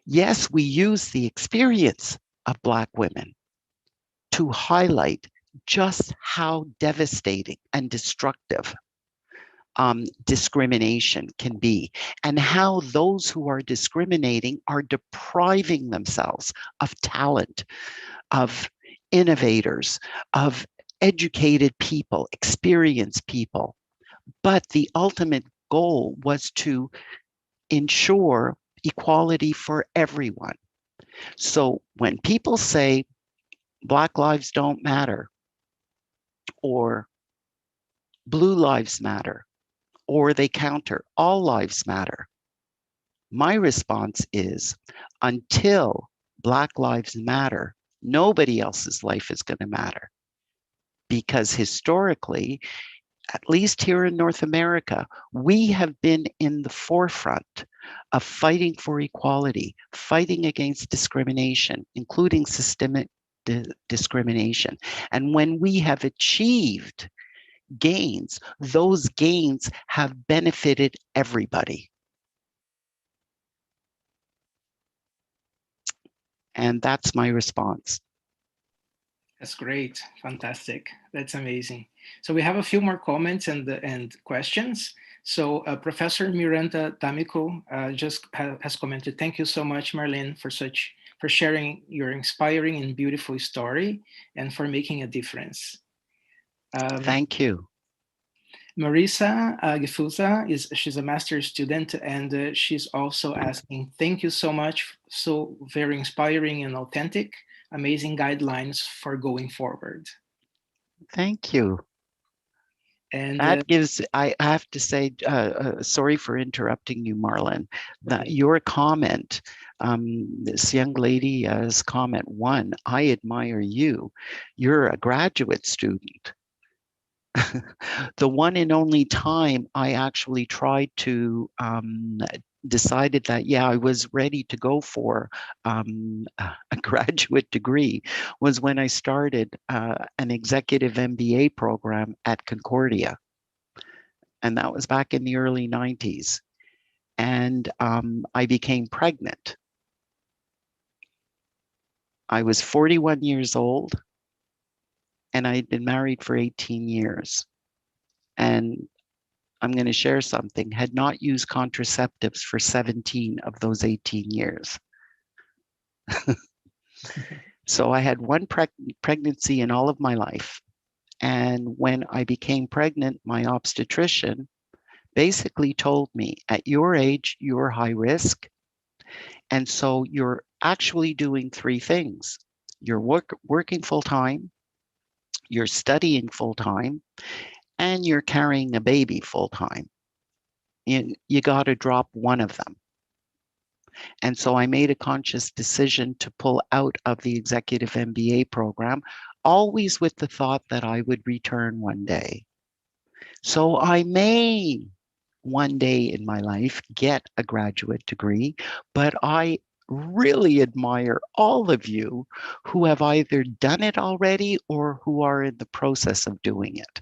Yes, we use the experience of Black women to highlight just how devastating and destructive discrimination can be, and how those who are discriminating are depriving themselves of talent, of innovators, of educated people, experienced people. But the ultimate goal was to ensure equality for everyone. So when people say Black lives don't matter, or blue lives matter, or they counter all lives matter, my response is, until Black lives matter, nobody else's life is going to matter. Because historically, at least here in North America, we have been in the forefront of fighting for equality, fighting against discrimination, including systemic discrimination. And when we have achieved gains, those gains have benefited everybody. And that's my response. That's great. Fantastic. That's amazing. So we have a few more comments and questions. So Professor Miranda D'Amico just has commented, "Thank you so much, Marlene, for sharing your inspiring and beautiful story and for making a difference." Thank you. Marisa Gefusa, she's a master's student, and she's also asking, "Thank you so much. So very inspiring and authentic. Amazing guidelines for going forward." Thank you. And that gives, I have to say, sorry for interrupting you, Marlene, that your comment, this young lady's comment one, "I admire you. You're a graduate student." The one and only time I actually tried to decided that, yeah, I was ready to go for a graduate degree was when I started an executive MBA program at Concordia. And that was back in the early 90s. And I became pregnant. I was 41 years old and I'd been married for 18 years. And I'm going to share something, had not used contraceptives for 17 of those 18 years. So I had one pregnancy in all of my life. And when I became pregnant, my obstetrician basically told me, at your age, you're high risk. And so you're actually doing three things. You're working full time, you're studying full time, and you're carrying a baby full time. You got to drop one of them. And so I made a conscious decision to pull out of the executive MBA program, always with the thought that I would return one day. So I may one day in my life get a graduate degree, but I really admire all of you who have either done it already or who are in the process of doing it.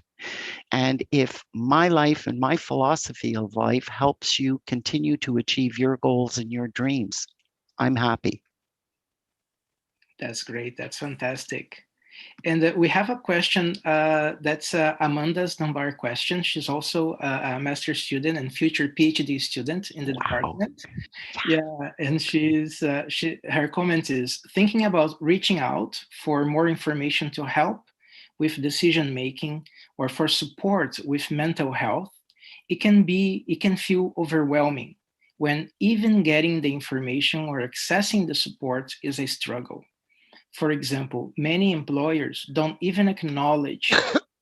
And if my life and my philosophy of life helps you continue to achieve your goals and your dreams, I'm happy. That's great. That's fantastic. And we have a question that's Amanda's Dunbar question. She's also a master's student and future PhD student in the Wow. department. Yeah, and her comment is thinking about reaching out for more information to help with decision making or for support with mental health. It can feel overwhelming when even getting the information or accessing the support is a struggle. For example, many employers don't even acknowledge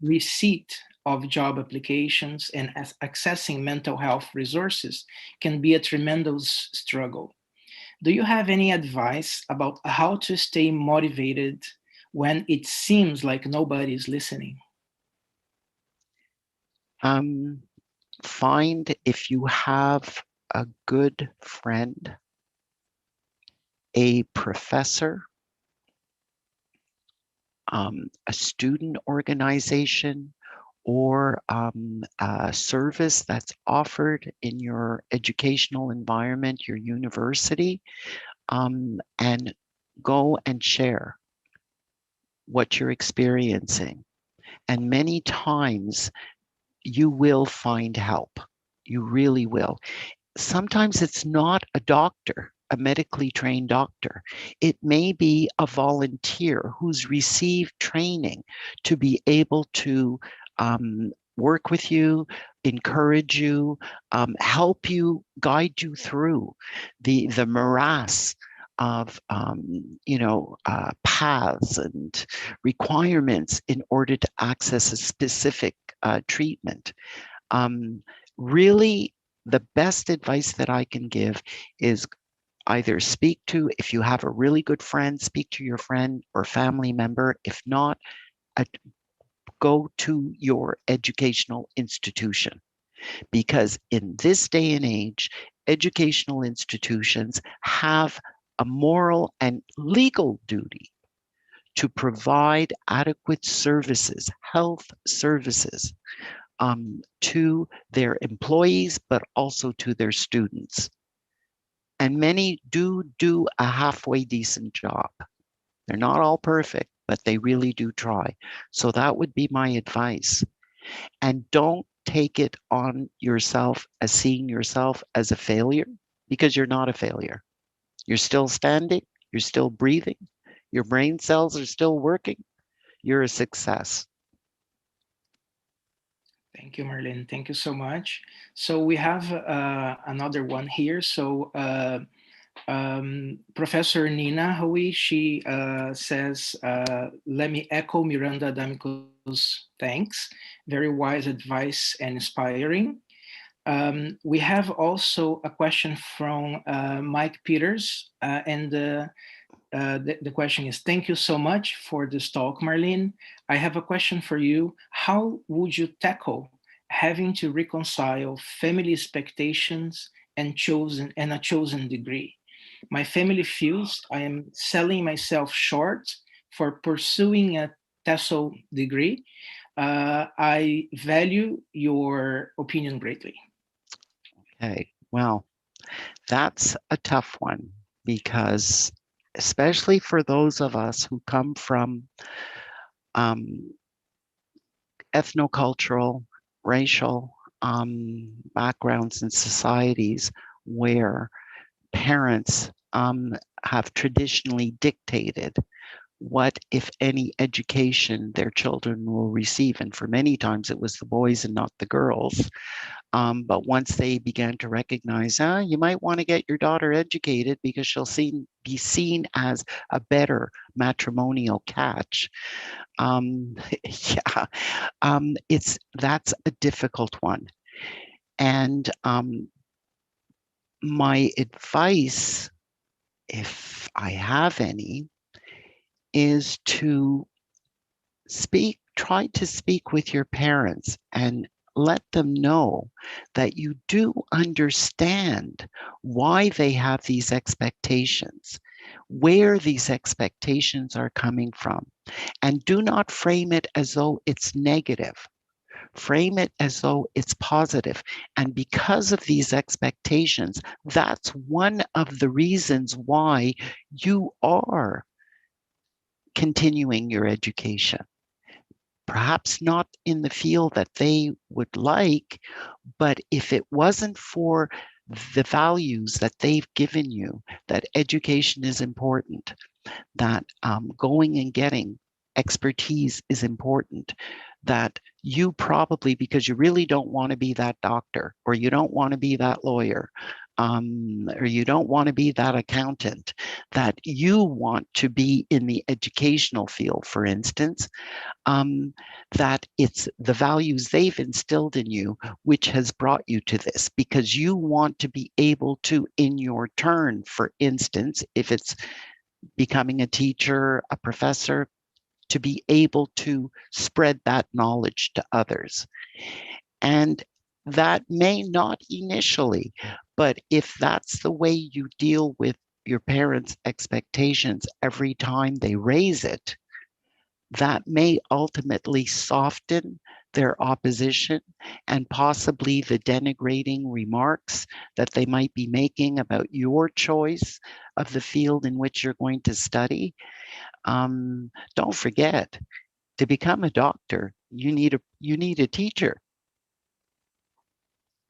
receipt of job applications, and accessing mental health resources can be a tremendous struggle. Do you have any advice about how to stay motivated when it seems like nobody is listening? Um, Find if you have a good friend, a professor, a student organization, or a service that's offered in your educational environment, your university, and go and share what you're experiencing. And many times you will find help. You really will. Sometimes it's not a doctor, a medically trained doctor. It may be a volunteer who's received training to be able to work with you, encourage you, help you, guide you through the morass of paths and requirements in order to access a specific treatment. Um, Really, the best advice that I can give is either speak to, if you have a really good friend, speak to your friend or family member. If not, uh, go to your educational institution. Because in this day and age, educational institutions have a moral and legal duty to provide adequate services, health services, to their employees, but also to their students. And many do a halfway decent job. They're not all perfect, but they really do try. So that would be my advice. And don't take it on yourself as seeing yourself as a failure, because you're not a failure. You're still standing, you're still breathing, your brain cells are still working, you're a success. Thank you, Marlene. Thank you so much. So we have another one here. So Professor Nina Hoey, she says, let me echo Miranda D'Amico's thanks. Very wise advice and inspiring. We have also a question from Mike Peters, and the question is, thank you so much for this talk, Marlene. I have a question for you. How would you tackle having to reconcile family expectations and a chosen degree? My family feels I am selling myself short for pursuing a TESOL degree. I value your opinion greatly. Okay, well, that's a tough one because, especially for those of us who come from um, ethnocultural, racial backgrounds and societies where parents have traditionally dictated what, if any, education their children will receive. And for many times it was the boys and not the girls. But once they began to recognize, you might want to get your daughter educated because she'll be seen as a better matrimonial catch. Yeah, that's a difficult one. And my advice, if I have any, is to try to speak with your parents and let them know that you do understand why they have these expectations, where these expectations are coming from, and do not frame it as though it's negative. Frame it as though it's positive. And because of these expectations, that's one of the reasons why you are continuing your education. Perhaps not in the field that they would like, but if it wasn't for the values that they've given you, that education is important, that going and getting expertise is important, that you probably, because you really don't want to be that doctor, or you don't want to be that lawyer, or you don't want to be that accountant, that you want to be in the educational field, for instance, that it's the values they've instilled in you which has brought you to this, because you want to be able to, in your turn, for instance, if it's becoming a teacher, a professor, to be able to spread that knowledge to others. And that may not initially, but if that's the way you deal with your parents' expectations every time they raise it, that may ultimately soften their opposition and possibly the denigrating remarks that they might be making about your choice of the field in which you're going to study. Don't forget, to become a doctor, you need a teacher.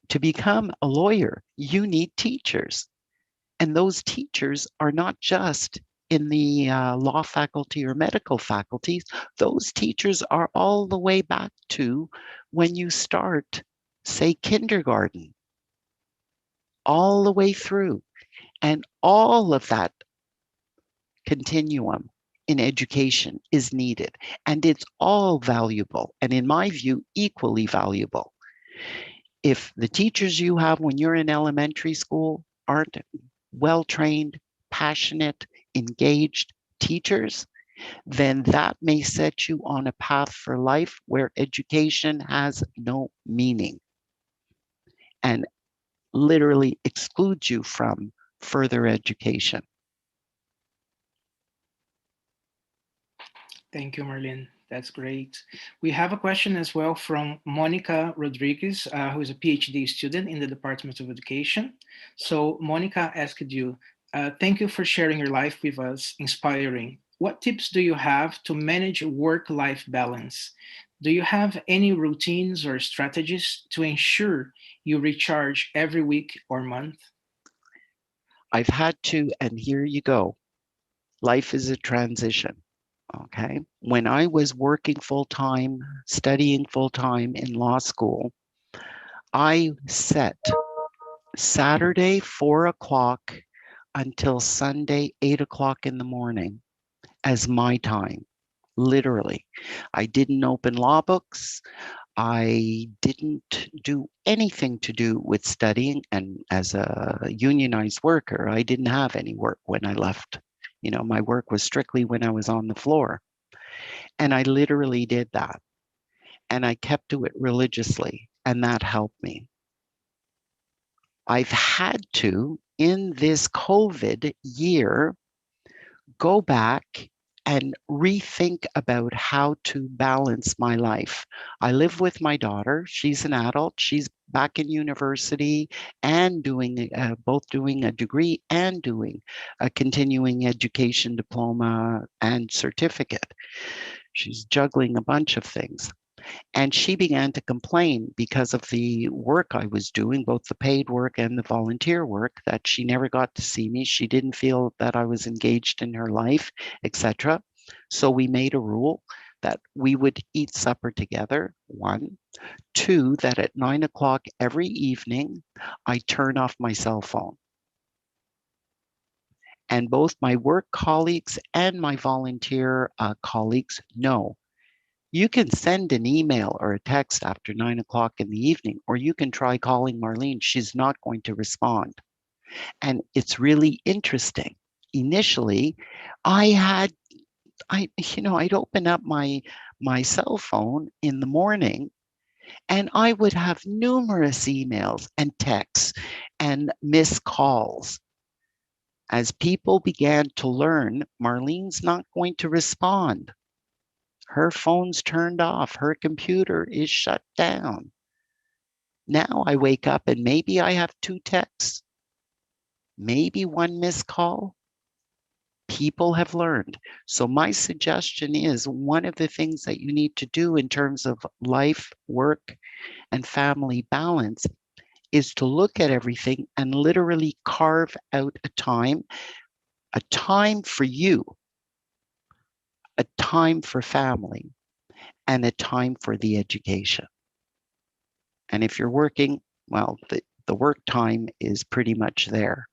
To become a lawyer, you need teachers. And those teachers are not just in the law faculty or medical faculties. Those teachers are all the way back to when you start, say, kindergarten, all the way through. And all of that continuum in education is needed. And it's all valuable. And in my view, equally valuable. If the teachers you have when you're in elementary school aren't well-trained, passionate, engaged teachers, then that may set you on a path for life where education has no meaning and literally excludes you from further education. Thank you, Marlene. That's great. We have a question as well from Monica Rodriguez, who is a PhD student in the Department of Education. So Monica asked you, thank you for sharing your life with us, inspiring. What tips do you have to manage work-life balance? Do you have any routines or strategies to ensure you recharge every week or month? I've had to, and here you go. Life is a transition. Okay. When I was working full-time, studying full-time in law school, I set Saturday 4 o'clock until Sunday 8 o'clock in the morning as my time. Literally. I didn't open law books. I didn't do anything to do with studying. And as a unionized worker, I didn't have any work when I left. You know, my work was strictly when I was on the floor. And I literally did that. And I kept to it religiously. And that helped me. I've had to, in this COVID year, go back and rethink about how to balance my life. I live with my daughter. She's an adult. She's back in university and doing both doing a degree and doing a continuing education diploma and certificate. She's juggling a bunch of things. And she began to complain because of the work I was doing, both the paid work and the volunteer work, that she never got to see me. She didn't feel that I was engaged in her life, etc. So we made a rule that we would eat supper together, one. Two, that at 9 o'clock every evening, I turn off my cell phone. And both my work colleagues and my volunteer colleagues know. You can send an email or a text after 9 o'clock in the evening, or you can try calling Marlene. She's not going to respond. And it's really interesting. Initially, I'd open up my cell phone in the morning and I would have numerous emails and texts and missed calls. As people began to learn, Marlene's not going to respond. Her phone's turned off. Her computer is shut down. Now I wake up and maybe I have 2 texts, maybe 1 missed call. People have learned. So my suggestion is one of the things that you need to do in terms of life, work, and family balance is to look at everything and literally carve out a time for you, a time for family, and a time for the education. And if you're working, well, the work time is pretty much there.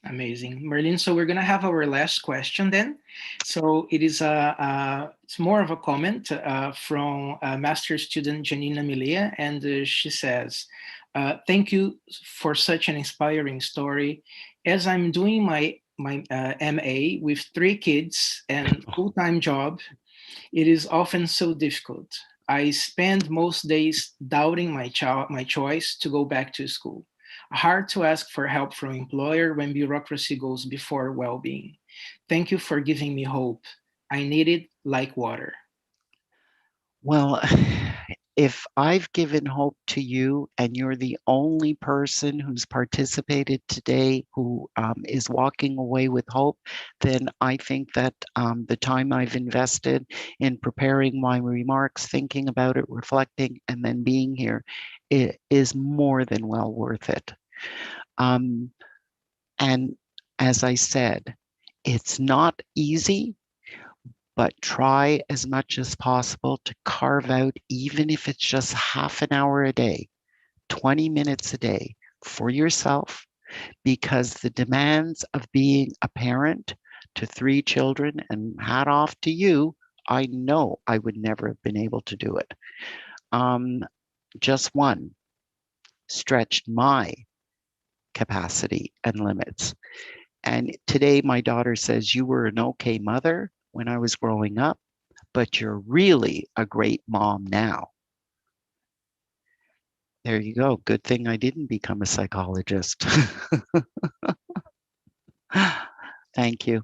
Amazing, Marlene. So we're gonna have our last question then. So it is it's more of a comment from master student Janina Milea, and she says, "Thank you for such an inspiring story. As I'm doing my MA with 3 kids and full-time job, it is often so difficult. I spend most days doubting my choice to go back to school. Hard to ask for help from employer when bureaucracy goes before well-being. Thank you for giving me hope. I need it like water." Well, if I've given hope to you and you're the only person who's participated today who is walking away with hope, then I think that the time I've invested in preparing my remarks, thinking about it, reflecting, and then being here, it is more than well worth it. And as I said, it's not easy, but try as much as possible to carve out, even if it's just half an hour a day, 20 minutes a day for yourself, because the demands of being a parent to 3 children, and hat off to you, I know I would never have been able to do it. Just one stretched my capacity and limits. And today my daughter says, "You were an okay mother when I was growing up, but you're really a great mom now." There you go. Good thing I didn't become a psychologist. Thank you.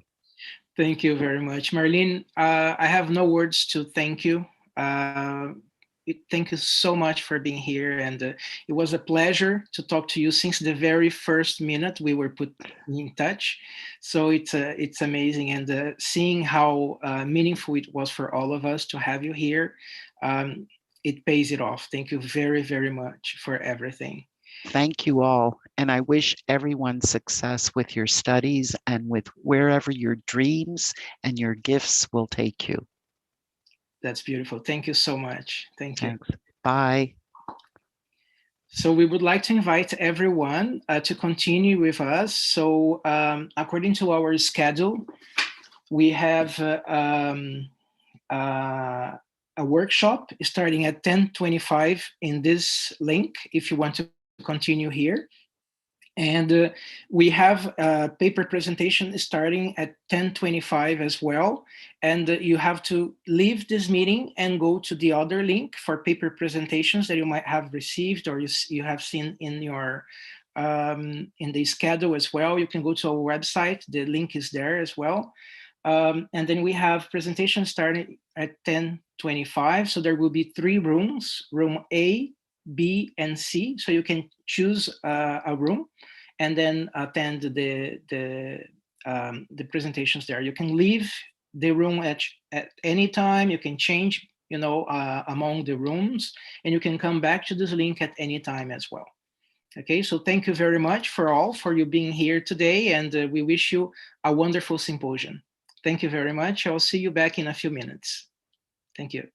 Thank you very much, Marlene. I have no words to thank you. Thank you so much for being here, and it was a pleasure to talk to you since the very first minute we were put in touch. So it's amazing, and seeing how meaningful it was for all of us to have you here, it pays it off. Thank you very, very much for everything. Thank you all. And I wish everyone success with your studies and with wherever your dreams and your gifts will take you. That's beautiful. Thank you so much. Thank you. Thanks. Bye. So we would like to invite everyone to continue with us. So according to our schedule, we have a workshop starting at 10:25 in this link if you want to continue here. And we have a paper presentation starting at 10:25 as well. And you have to leave this meeting and go to the other link for paper presentations that you might have received or you have seen in your in the schedule as well. You can go to our website. The link is there as well. And then we have presentations starting at 10:25. So there will be 3 rooms, room A, B, and C. So you can choose a room and then attend the presentations there. You can leave the room at any time. You can change, among the rooms, and you can come back to this link at any time as well. Okay, so thank you very much for you being here today, and we wish you a wonderful symposium. Thank you very much. I'll see you back in a few minutes. Thank you.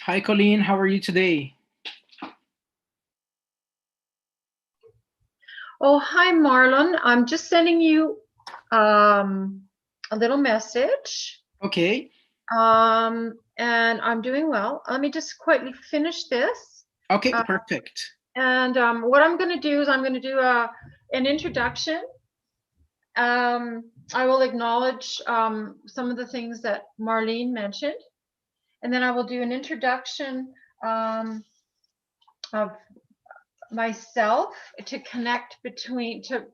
Hi, Colleen. How are you today? Oh, hi, Marlon. I'm just sending you a little message. Okay. And I'm doing well. Let me just quickly finish this. Okay, perfect. And what I'm going to do is I'm going to do an introduction. I will acknowledge some of the things that Marlene mentioned. And then I will do an introduction of myself to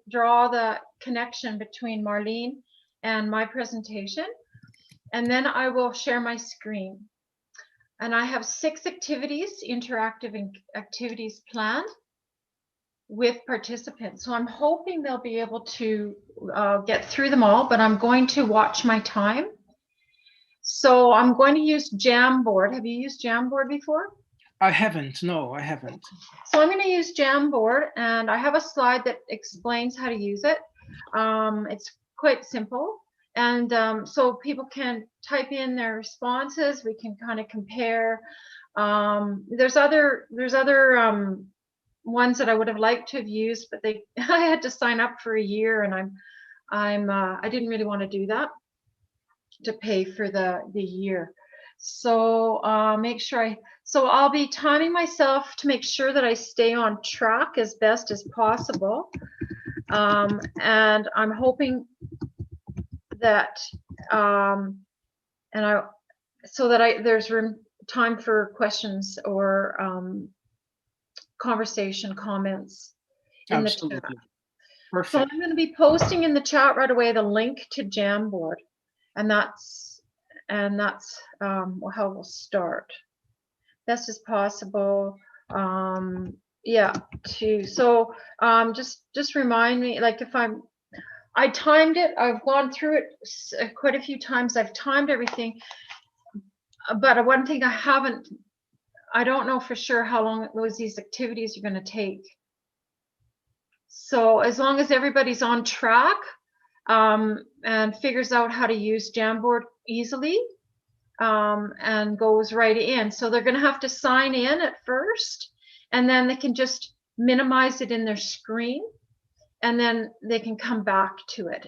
draw the connection between Marlene and my presentation. And then I will share my screen. And I have 6 activities, interactive activities planned with participants. So I'm hoping they'll be able to get through them all, but I'm going to watch my time. So I'm going to use Jamboard. Have you used Jamboard before? I haven't. No, I haven't. So I'm going to use Jamboard, and I have a slide that explains how to use it. It's quite simple. And so people can type in their responses. We can kind of compare. There's other ones that I would have liked to have used, but I had to sign up for a year, and I didn't really want to do that, to pay for the year. So so I'll be timing myself to make sure that I stay on track as best as possible. And I'm hoping that there's time for questions or conversation comments in Absolutely. the chat. Perfect. So I'm going to be posting in the chat right away the link to Jamboard, and that's how we'll start best as possible. Just remind me, like, I timed it. I've gone through it quite a few times. I've timed everything, but one thing I don't know for sure how long these activities are going to take. So as long as everybody's on track and figures out how to use Jamboard easily, and goes right in. So they're going to have to sign in at first, and then they can just minimize it in their screen, and then they can come back to it.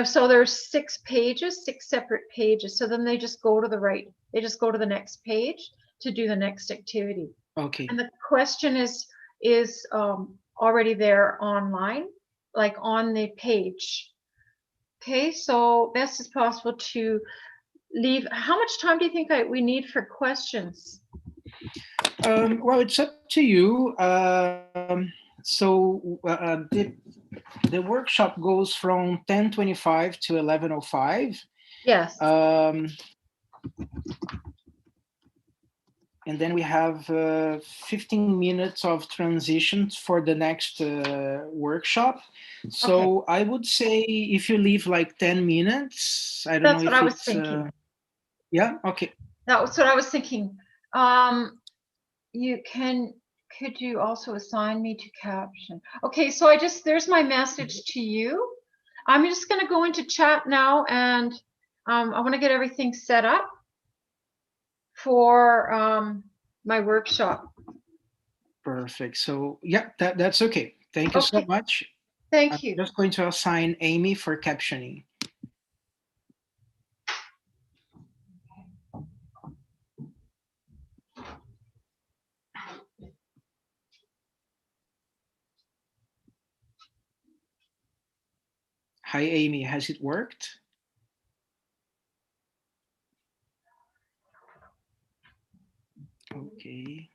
So there's 6 pages, 6 separate pages. So then they just go to the next page to do the next activity. Okay. And the question is already there online, like on the page. Okay, so best as possible to leave. How much time do you think we need for questions? Well, it's up to you. The workshop goes from 10:25 to 11:05. Yes. And then we have 15 minutes of transition for the next workshop. So okay. I would say if you leave like 10 minutes, I don't know if That's what I was thinking. Yeah, okay. That's what I was thinking. Could you also assign me to caption? Okay, so there's my message to you. I'm just going to go into chat now, and I want to get everything set up for my workshop. Perfect. So yeah, that's okay. Thank you so much. Thank you. I'm just going to assign Amy for captioning. Hi, Amy. Has it worked? Okay.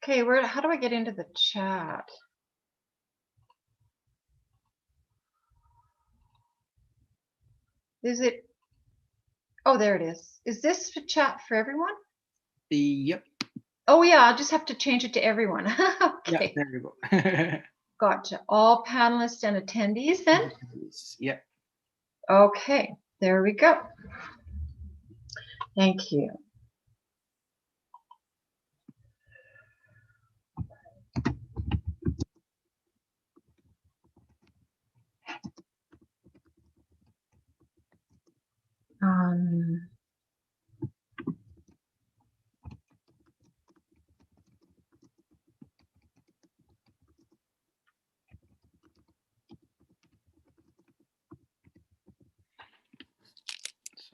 Okay, how do I get into the chat? Is it? Oh, there it is. Is this the chat for everyone? Yep. Oh yeah, I'll just have to change it to everyone. Yeah, Okay. there you go. Gotcha. All panelists and attendees then? Yeah. Okay, there we go. Thank you. So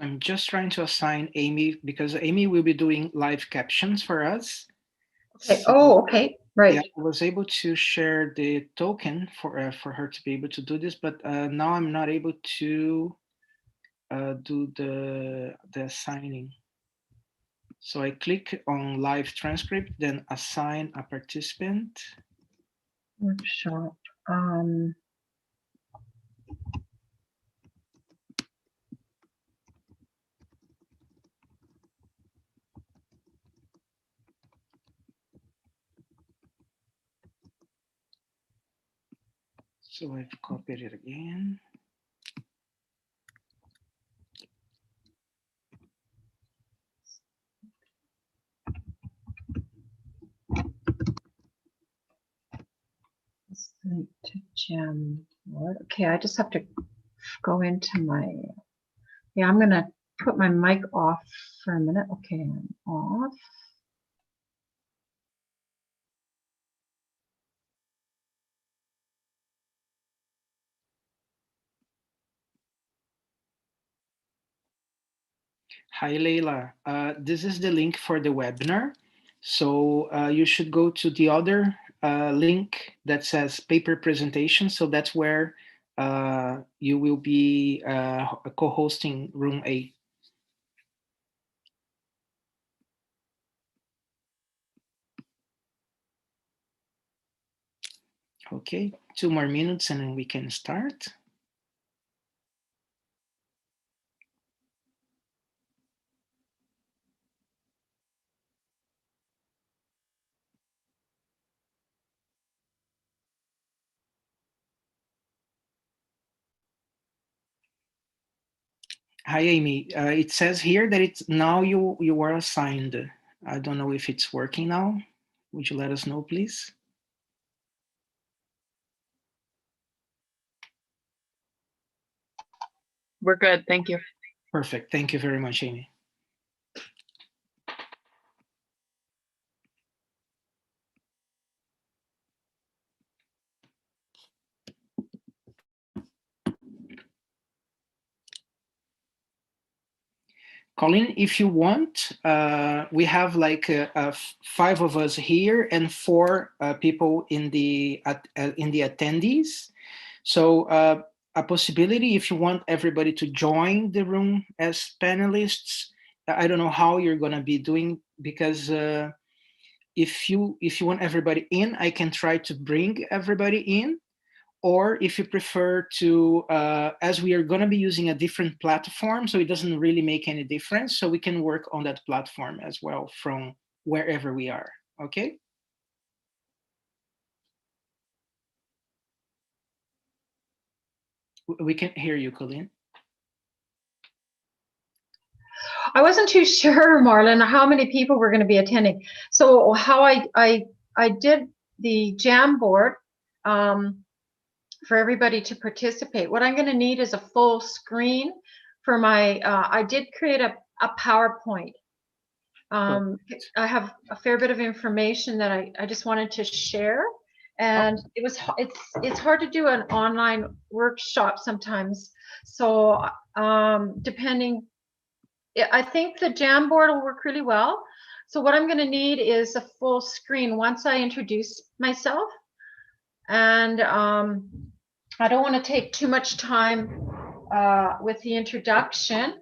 I'm just trying to assign Amy because Amy will be doing live captions for us. Okay. So, Oh, okay. Right. yeah, I was able to share the token for her to be able to do this, but now I'm not able to do the assigning. So I click on live transcript, then assign a participant. Workshop. So I've copied it again. Link to Jamboard. Okay, I just have to go into my. Yeah, I'm gonna put my mic off for a minute. Okay, I'm off. Hi, Leila. This is the link for the webinar. So you should go to the other link that says paper presentation. So that's where you will be co-hosting room A. Okay, 2 more minutes and then we can start. Hi, Amy. It says here that it's now you are assigned. I don't know if it's working now. Would you let us know, please? We're good. Thank you. Perfect. Thank you very much, Amy. Colleen, if you want, we have like 5 of us here and 4 people in the attendees. So a possibility, if you want everybody to join the room as panelists, I don't know how you're going to be doing, because if you want everybody in, I can try to bring everybody in. Or if you prefer to, as we are going to be using a different platform, so it doesn't really make any difference. So we can work on that platform as well from wherever we are. Okay. We can hear you, Colleen. I wasn't too sure, Marlene, how many people were going to be attending. So how I did the Jamboard for everybody to participate. What I'm going to need is a full screen for my. I did create a PowerPoint. I have a fair bit of information that I just wanted to share, and it's hard to do an online workshop sometimes. So depending. I think the Jamboard will work really well. So what I'm going to need is a full screen once I introduce myself. And I don't want to take too much time with the introduction.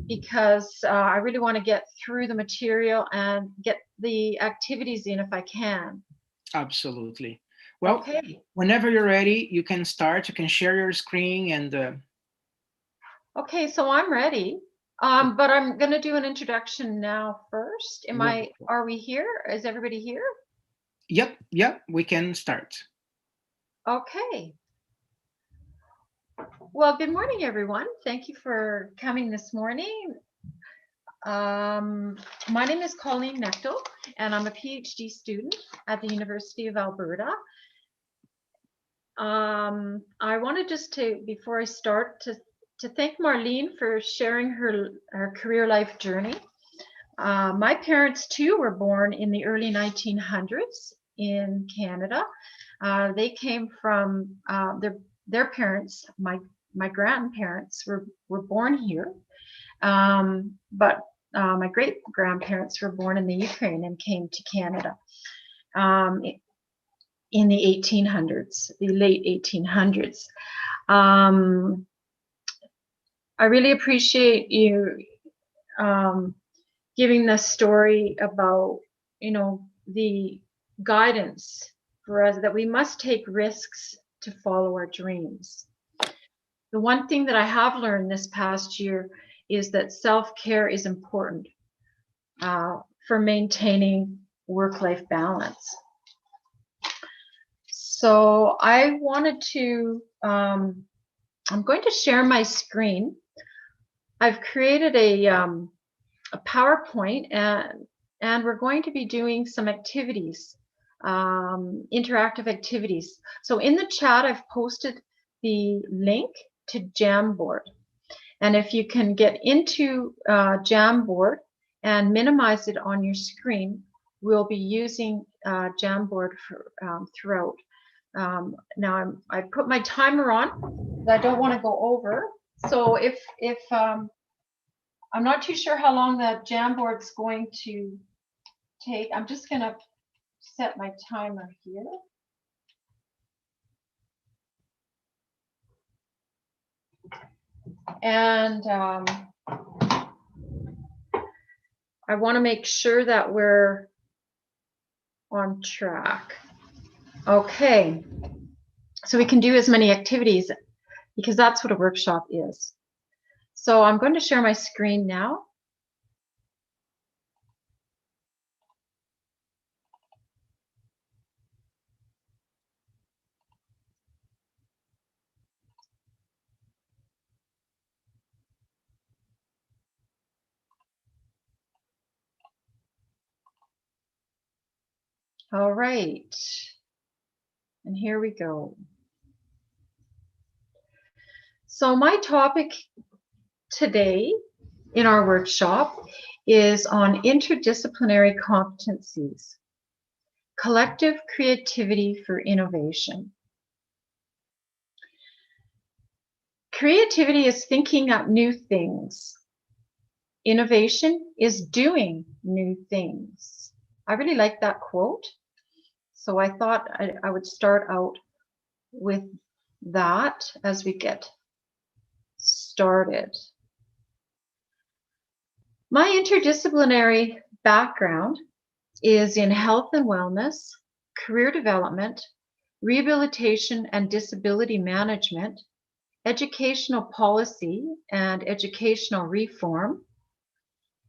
because I really want to get through the material and get the activities in if I can. Absolutely. Well, Okay. whenever you're ready, you can start. You can share your screen and. Okay, so I'm ready. But I'm going to do an introduction now first. Wonderful. Are we here? Is everybody here? Yep, we can start. Okay. Well, good morning, everyone. Thank you for coming this morning. My name is Colleen Nectal, and I'm a PhD student at the University of Alberta. I wanted just to, before I start, to thank Marlene for sharing her career life journey. My parents too were born in the early 1900s in Canada. They came from their parents. My grandparents were born here, but my great grandparents were born in the Ukraine and came to Canada in the 1800s, the late 1800s. I really appreciate you giving the story about, the guidance for us that we must take risks to follow our dreams. The one thing that I have learned this past year is that self-care is important for maintaining work-life balance. So I wanted to, I'm going to share my screen. I've created a PowerPoint and we're going to be doing some activities, interactive activities. So in the chat, I've posted the link to Jamboard. And if you can get into Jamboard and minimize it on your screen, we'll be using Jamboard throughout. Now I put my timer on, but I don't want to go over. So if I'm not too sure how long that Jamboard's going to take, I'm just going to set my timer here. And I want to make sure that we're on track. Okay, so we can do as many activities because that's what a workshop is. So I'm going to share my screen now. All right, and here we go. So my topic today in our workshop is on interdisciplinary competencies, collective creativity for innovation. Creativity is thinking up new things. Innovation is doing new things. I really like that quote. So I thought I would start out with that as we get started. My interdisciplinary background is in health and wellness, career development, rehabilitation and disability management, educational policy and educational reform,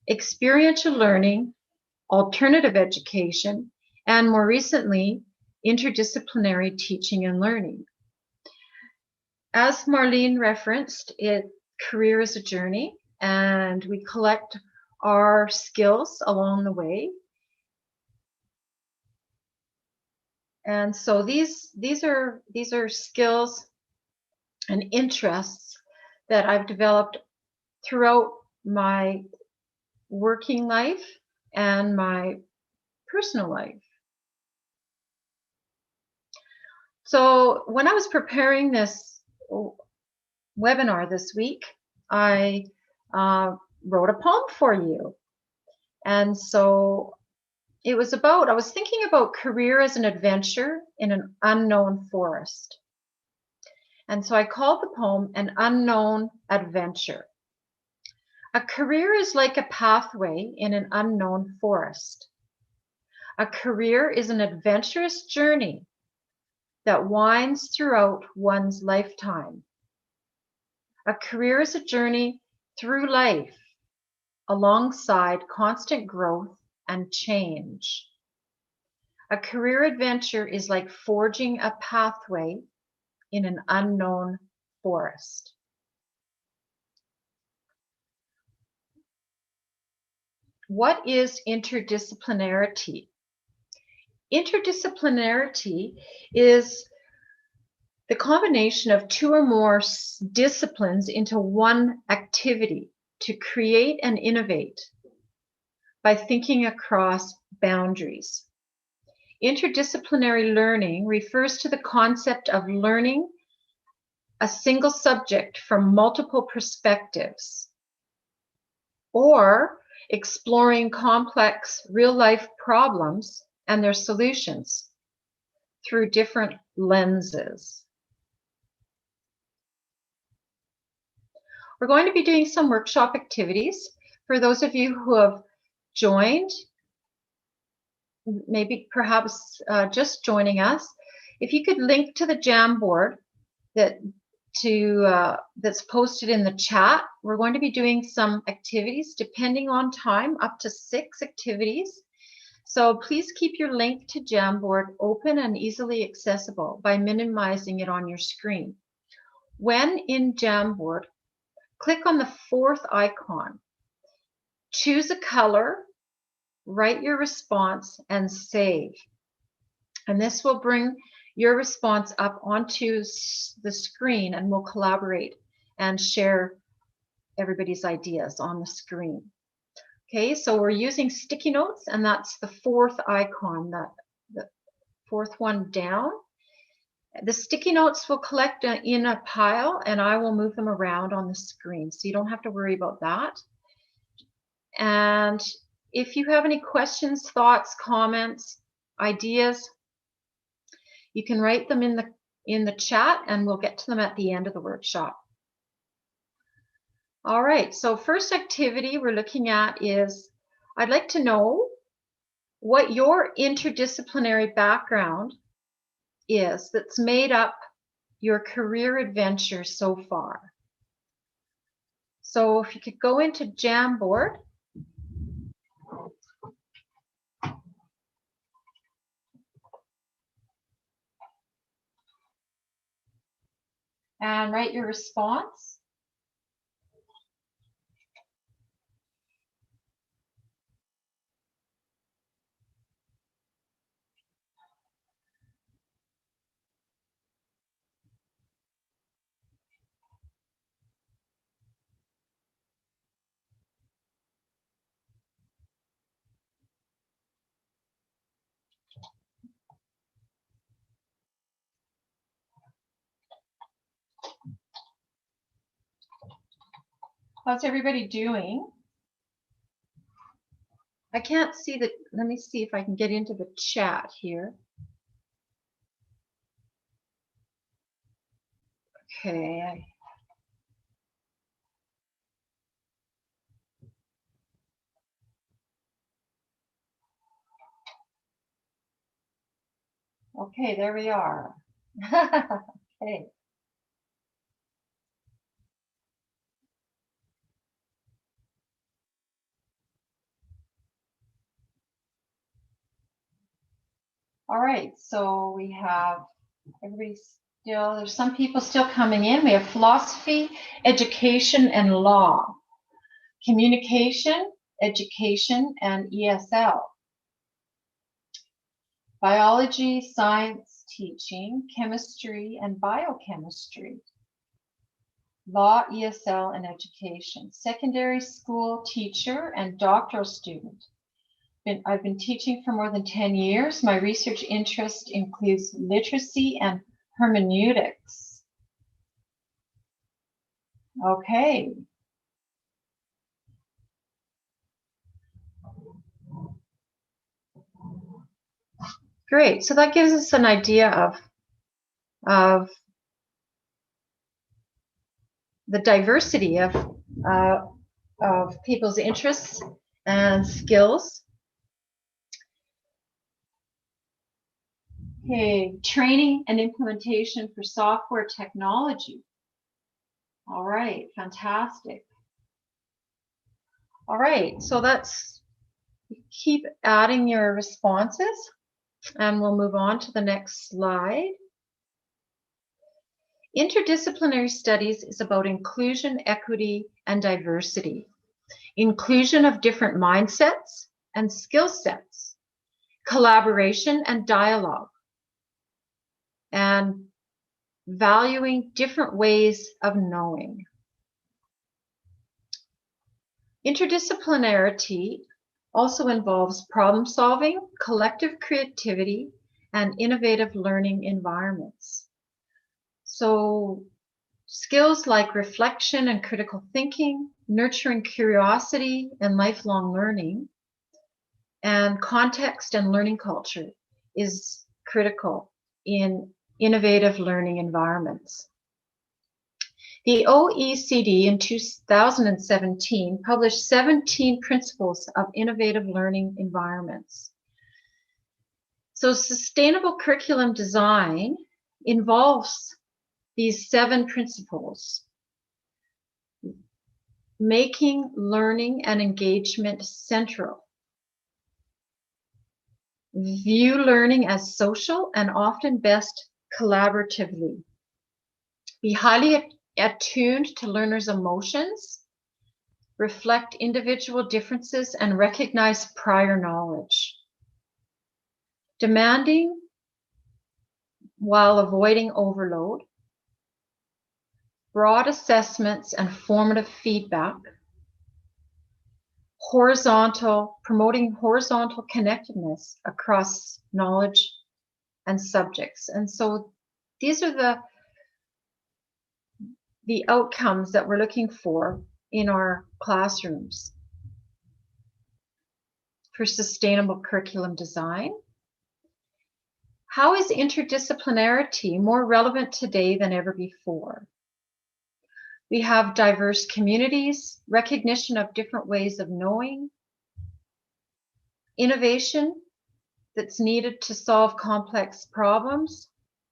experiential learning, alternative education, and more recently, interdisciplinary teaching and learning. As Marlene referenced, career is a journey, and we collect our skills along the way. And so these are skills and interests that I've developed throughout my working life and my personal life. So when I was preparing this webinar this week, I wrote a poem for you. And so I was thinking about career as an adventure in an unknown forest. And so I called the poem An Unknown Adventure. A career is like a pathway in an unknown forest. A career is an adventurous journey that winds throughout one's lifetime. A career is a journey through life alongside constant growth and change. A career adventure is like forging a pathway in an unknown forest. What is interdisciplinarity? Interdisciplinarity is the combination of two or more disciplines into one activity to create and innovate by thinking across boundaries. Interdisciplinary learning refers to the concept of learning a single subject from multiple perspectives, or exploring complex real-life problems and their solutions through different lenses. We're going to be doing some workshop activities. For those of you who have joined, maybe perhaps just joining us, if you could link to the Jamboard that's posted in the chat. We're going to be doing some activities depending on time, up to 6 activities. So please keep your link to Jamboard open and easily accessible by minimizing it on your screen. When in Jamboard, click on the 4th icon. Choose a color, write your response, and save. And this will bring your response up onto the screen, and we'll collaborate and share everybody's ideas on the screen. Okay, so we're using sticky notes, and that's the 4th icon, the 4th one down. The sticky notes will collect in a pile, and I will move them around on the screen, so you don't have to worry about that. And if you have any questions, thoughts, comments, ideas, you can write them in the chat, and we'll get to them at the end of the workshop. All right, so first activity we're looking at is, I'd like to know what your interdisciplinary background is that's made up your career adventure so far. So if you could go into Jamboard. And write your response. How's everybody doing? I can't see the, let me see if I can get into the chat here. Okay. Okay, there we are. Okay. All right, so we have everybody still, there's some people still coming in. We have philosophy, education, and law, communication, education, and ESL, biology, science, teaching, chemistry, and biochemistry, law, ESL, and education, secondary school teacher, and doctoral student. I've been teaching for more than 10 years. My research interest includes literacy and hermeneutics. Okay. Great. So that gives us an idea of the diversity of of people's interests and skills. Okay, training and implementation for software technology. All right, fantastic. All right, so let's keep adding your responses and we'll move on to the next slide. Interdisciplinary studies is about inclusion, equity, and diversity. Inclusion of different mindsets and skill sets, collaboration and dialogue, and valuing different ways of knowing. Interdisciplinarity also involves problem solving, collective creativity, and innovative learning environments. So skills like reflection and critical thinking, nurturing curiosity and lifelong learning, and context and learning culture is critical in innovative learning environments. The OECD in 2017 published 17 principles of innovative learning environments. So sustainable curriculum design involves these 7 principles, making learning and engagement central. View learning as social and often best collaboratively. Be highly attuned to learners' emotions, reflect individual differences, and recognize prior knowledge. Demanding while avoiding overload. Broad assessments and formative feedback. Promoting horizontal connectedness across knowledge and subjects. And so these are the outcomes that we're looking for in our classrooms for sustainable curriculum design. How is interdisciplinarity more relevant today than ever before? We have diverse communities, recognition of different ways of knowing, innovation that's needed to solve complex problems.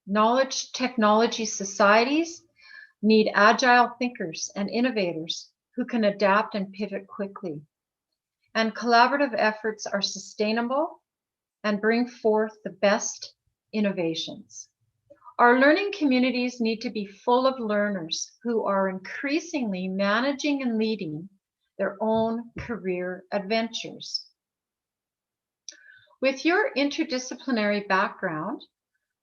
Knowledge technology societies need agile thinkers and innovators who can adapt and pivot quickly. And collaborative efforts are sustainable and bring forth the best innovations. Our learning communities need to be full of learners who are increasingly managing and leading their own career adventures. With your interdisciplinary background,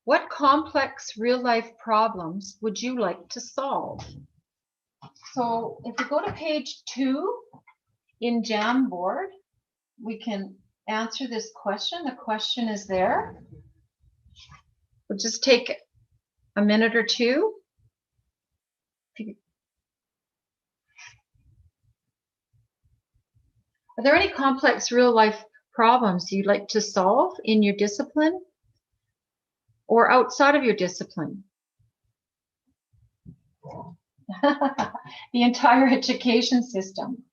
what complex real-life problems would you like to solve? So if we go to page 2 in Jamboard, we can answer this question. The question is there. We'll just take a minute or two. Are there any complex real-life problems you'd like to solve in your discipline or outside of your discipline? The entire education system.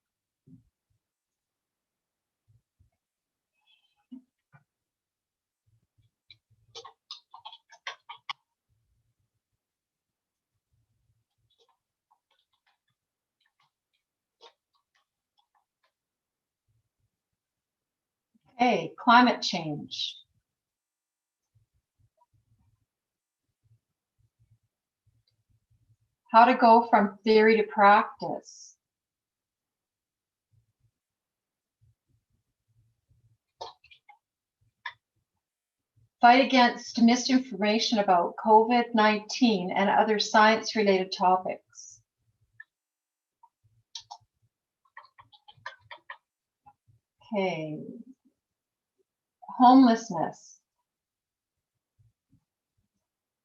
Okay, climate change. How to go from theory to practice. Fight against misinformation about COVID-19 and other science-related topics. Okay. Homelessness.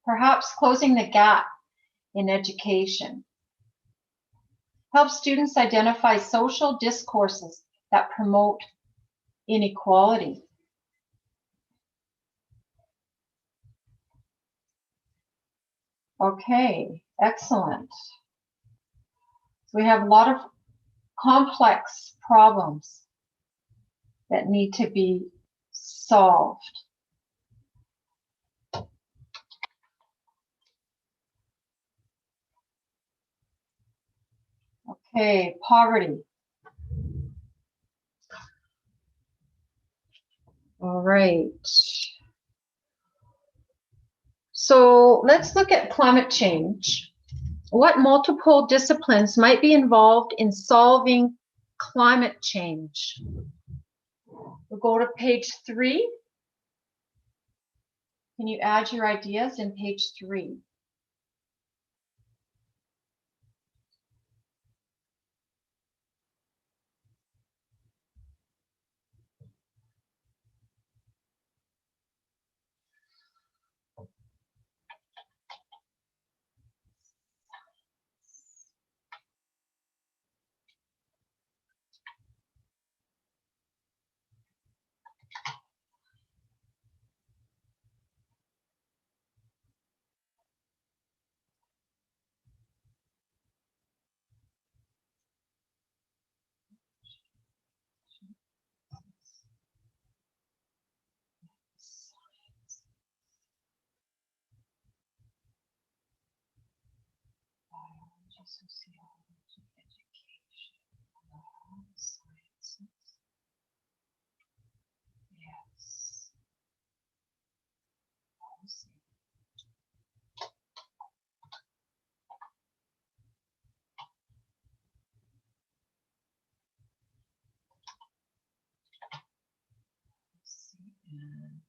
Perhaps closing the gap in education. Help students identify social discourses that promote inequality. Okay, excellent. So we have a lot of complex problems that need to be solved. Okay, poverty. All right. So let's look at climate change. What multiple disciplines might be involved in solving climate change? We'll go to page 3. Can you add your ideas in page 3? Sociology, education, law, sciences. Yes. Policy. And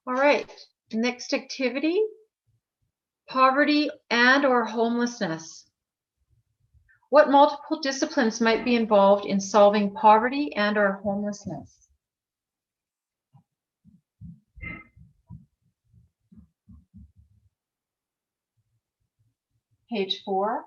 all right, next activity, poverty and or homelessness. What multiple disciplines might be involved in solving poverty and or homelessness? Page 4.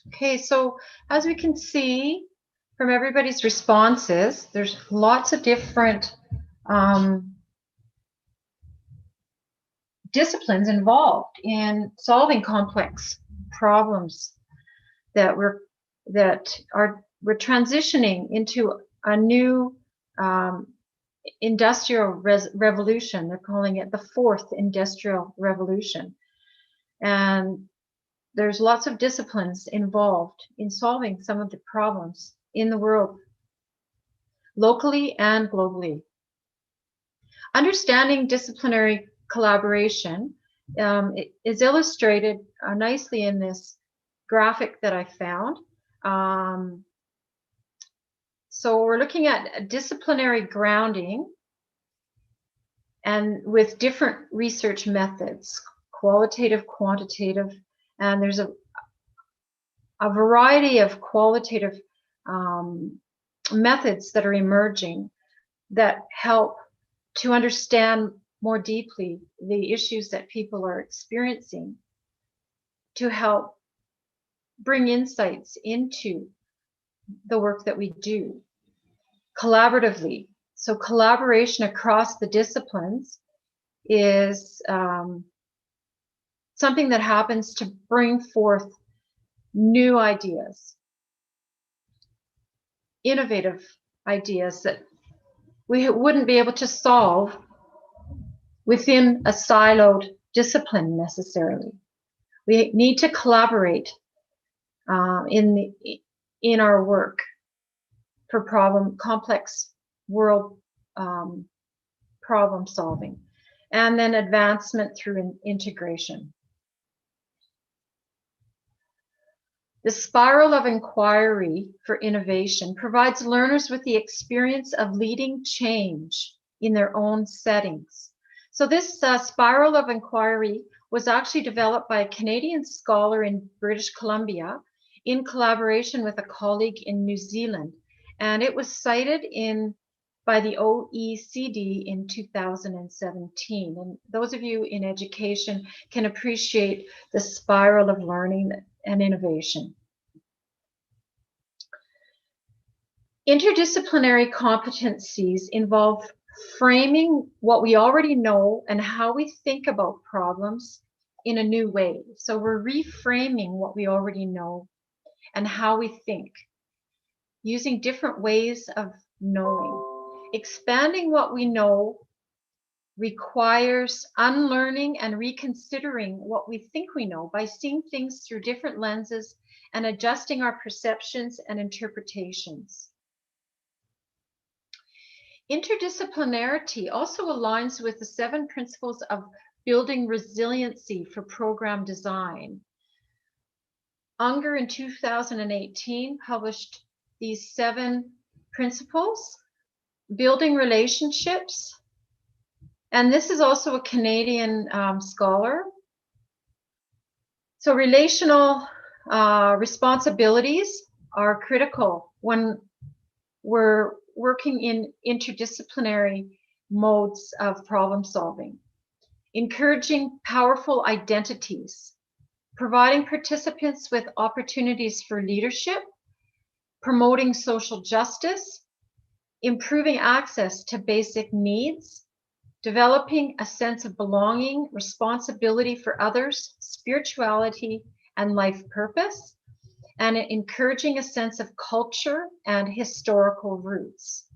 Okay, so as we can see from everybody's responses, there's lots of different disciplines involved in solving complex problems that we're transitioning into a new industrial revolution. They're calling it the 4th industrial revolution. And there's lots of disciplines involved in solving some of the problems in the world, locally and globally. Understanding disciplinary collaboration is illustrated nicely in this graphic that I found. So we're looking at disciplinary grounding and with different research methods, qualitative, quantitative, and there's a variety of qualitative methods that are emerging that help to understand more deeply the issues that people are experiencing, to help bring insights into the work that we do collaboratively. So collaboration across the disciplines is something that happens to bring forth new ideas, innovative ideas that we wouldn't be able to solve within a siloed discipline necessarily. We need to collaborate in our work for complex world problem solving, and then advancement through integration. The spiral of inquiry for innovation provides learners with the experience of leading change in their own settings. So this spiral of inquiry was actually developed by a Canadian scholar in British Columbia in collaboration with a colleague in New Zealand. And it was cited by the OECD in 2017. And those of you in education can appreciate the spiral of learning and innovation. Interdisciplinary competencies involve framing what we already know and how we think about problems in a new way. So we're reframing what we already know and how we think, using different ways of knowing. Expanding what we know requires unlearning and reconsidering what we think we know by seeing things through different lenses and adjusting our perceptions and interpretations. Interdisciplinarity also aligns with the 7 principles of building resiliency for program design. Unger in 2018 published these 7 principles: building relationships, and this is also a Canadian scholar. So relational responsibilities are critical when we're working in interdisciplinary modes of problem solving. Encouraging powerful identities, providing participants with opportunities for leadership, promoting social justice, improving access to basic needs, developing a sense of belonging, responsibility for others, spirituality, and life purpose, and encouraging a sense of culture and historical roots.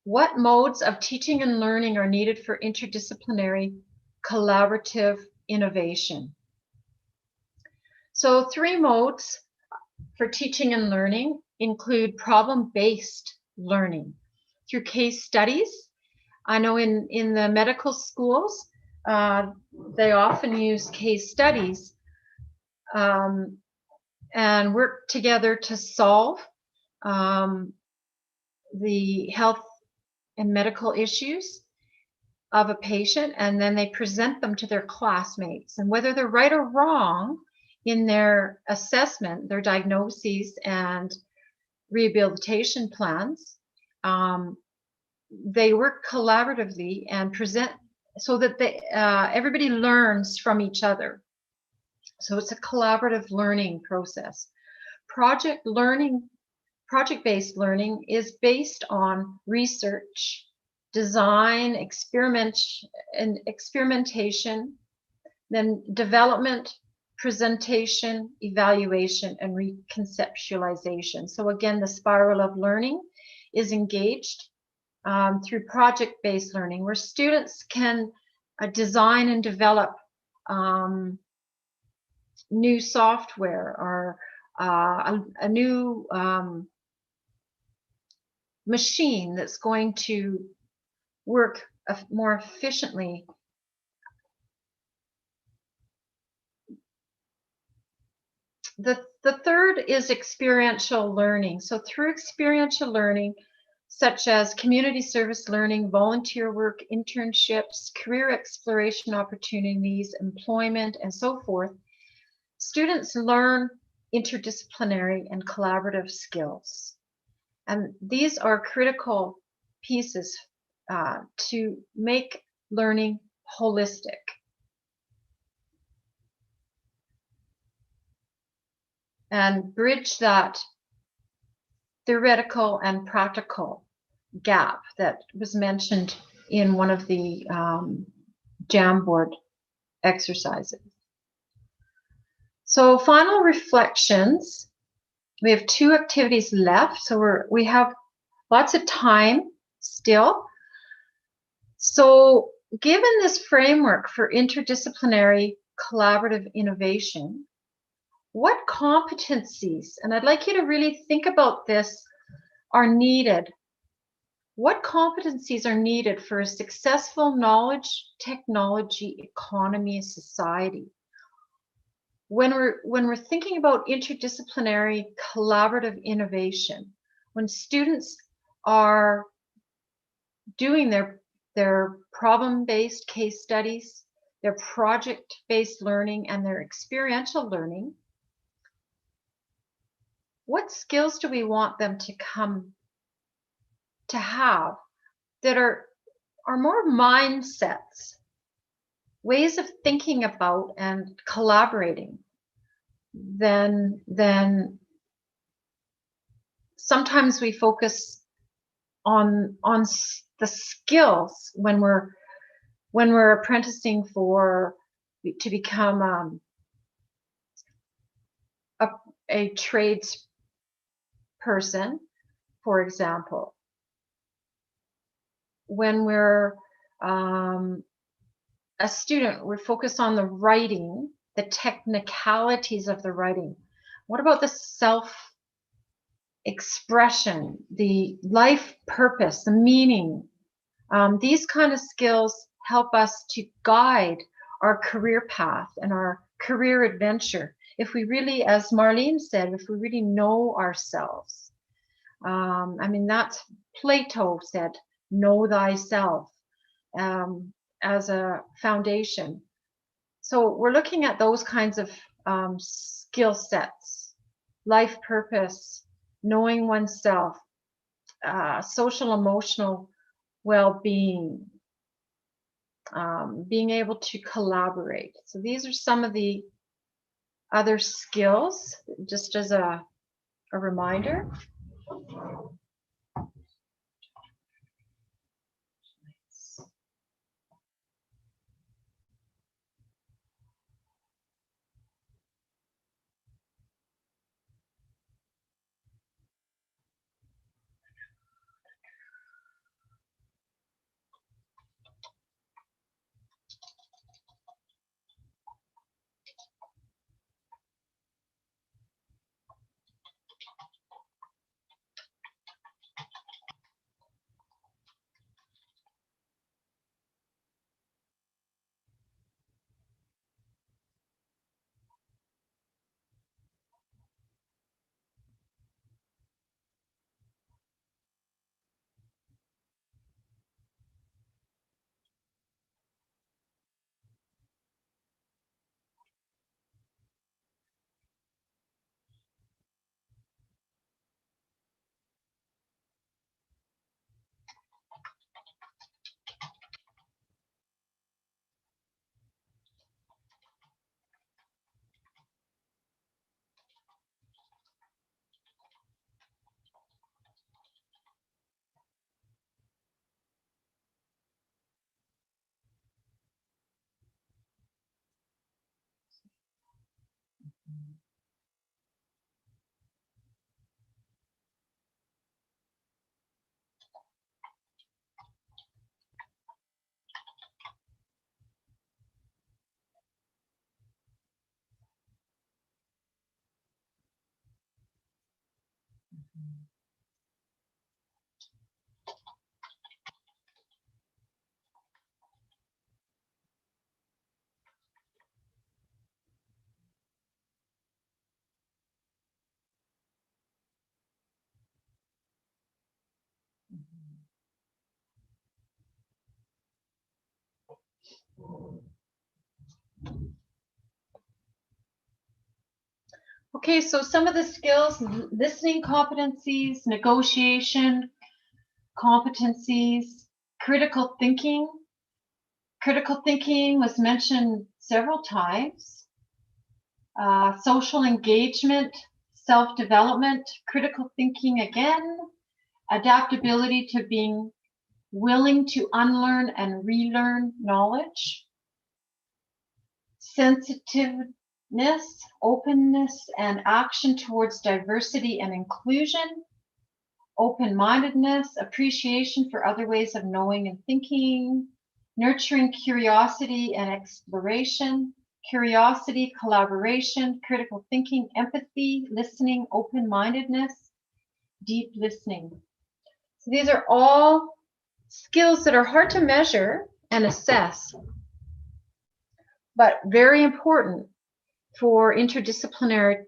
What modes of teaching and learning are needed for interdisciplinary collaborative innovation? So 3 modes for teaching and learning include problem-based learning through case studies. I know in the medical schools, they often use case studies and work together to solve the health and medical issues of a patient, and then they present them to their classmates. And whether they're right or wrong in their assessment, their diagnoses and rehabilitation plans, they work collaboratively and present so that everybody learns from each other. So it's a collaborative learning process. Project-based learning is based on research, design, experimentation, then development, presentation, evaluation, and reconceptualization. So again, the spiral of learning is engaged through project-based learning, where students can design and develop new software or a new machine that's going to work more efficiently The third is experiential learning. So through experiential learning, such as community service learning, volunteer work, internships, career exploration opportunities, employment, and so forth, students learn interdisciplinary and collaborative skills. And these are critical pieces to make learning holistic. And bridge that theoretical and practical gap that was mentioned in one of the Jamboard exercises. So final reflections. We have 2 activities left, so we have lots of time still. So given this framework for interdisciplinary collaborative innovation, what competencies, and I'd like you to really think about this, are needed? What competencies are needed for a successful knowledge technology economy society? When we're thinking about interdisciplinary collaborative innovation, when students are doing their problem-based case studies, their project-based learning, and their experiential learning, what skills do we want them to come to have that are more mindsets, ways of thinking about and collaborating than sometimes we focus on the skills when we're apprenticing to become a trades person, for example. When we're a student, we're focused on the writing, the technicalities of the writing. What about the self-expression, the life purpose, the meaning? These kind of skills help us to guide our career path and our career adventure. If we really, as Marlene said, if we really know ourselves. I mean, that's Plato said, know thyself, as a foundation. So we're looking at those kinds of skill sets, life purpose, knowing oneself, social emotional well-being, being able to collaborate. So these are some of the other skills, just as a reminder. Okay, so some of the skills: listening competencies, negotiation competencies, critical thinking. Critical thinking was mentioned several times. Social engagement, self-development, critical thinking again, adaptability to being willing to unlearn and relearn knowledge, sensitiveness, openness, and action towards diversity and inclusion, open-mindedness, appreciation for other ways of knowing and thinking, nurturing curiosity and exploration, curiosity, collaboration, critical thinking, empathy, listening, open-mindedness, deep listening. So these are all skills that are hard to measure and assess, but very important for interdisciplinary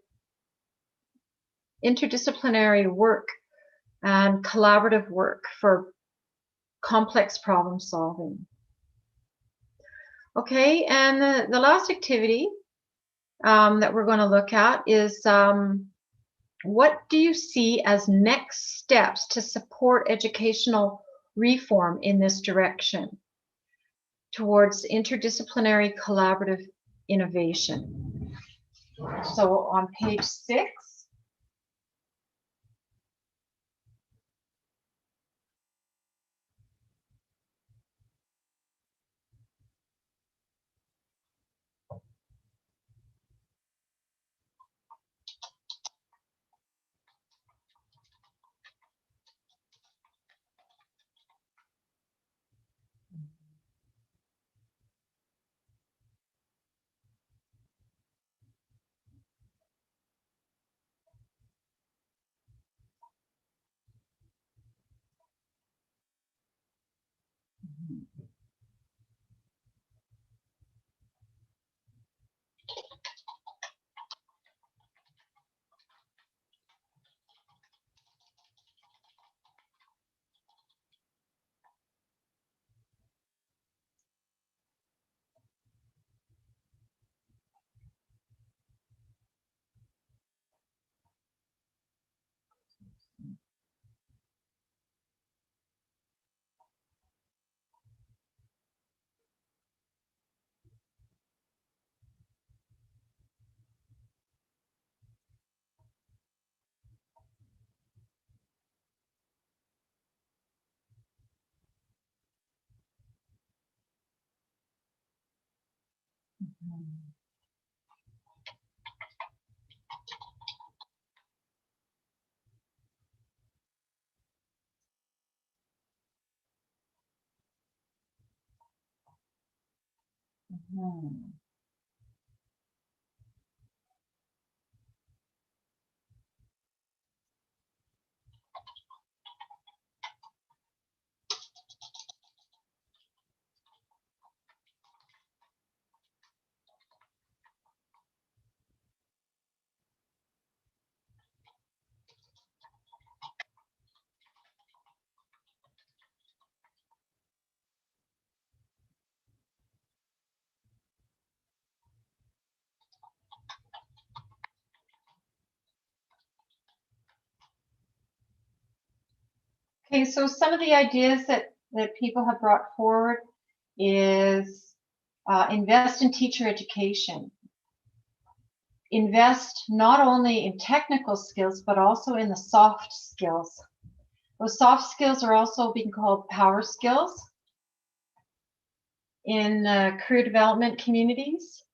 work and collaborative work for complex problem solving. Okay, and the last activity that we're going to look at is what do you see as next steps to support educational reform in this direction towards interdisciplinary collaborative innovation? So on page 6. Okay, so some of the ideas that people have brought forward is invest in teacher education. Invest not only in technical skills, but also in the soft skills. Those soft skills are also being called power skills in career development communities.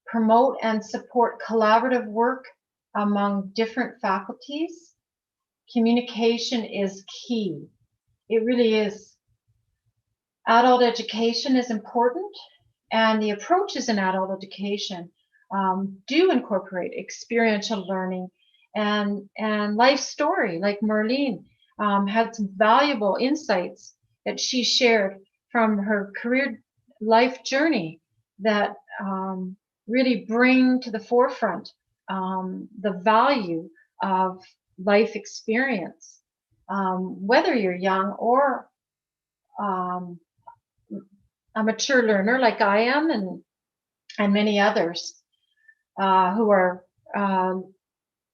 Promote and support collaborative work among different faculties. Communication is key. It really is. Adult education is important, and the approaches in adult education do incorporate experiential learning and life story. Like Marlene had some valuable insights that she shared from her career life journey that really bring to the forefront the value of life whether you're young or a mature learner like I am, and many others who are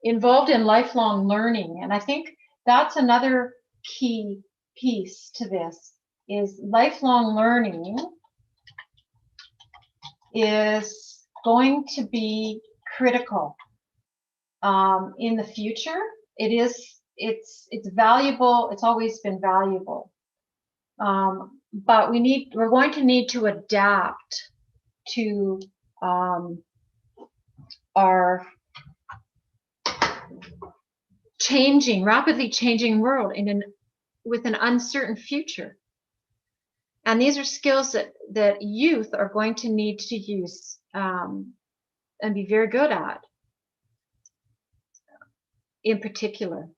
involved in lifelong learning. And I think that's another key piece to this, is lifelong learning is going to be critical in the future. It's valuable. It's always been valuable. But we're going to need to adapt to our rapidly changing world with an uncertain future. And these are skills that youth are going to need to use and be very good at, in particular.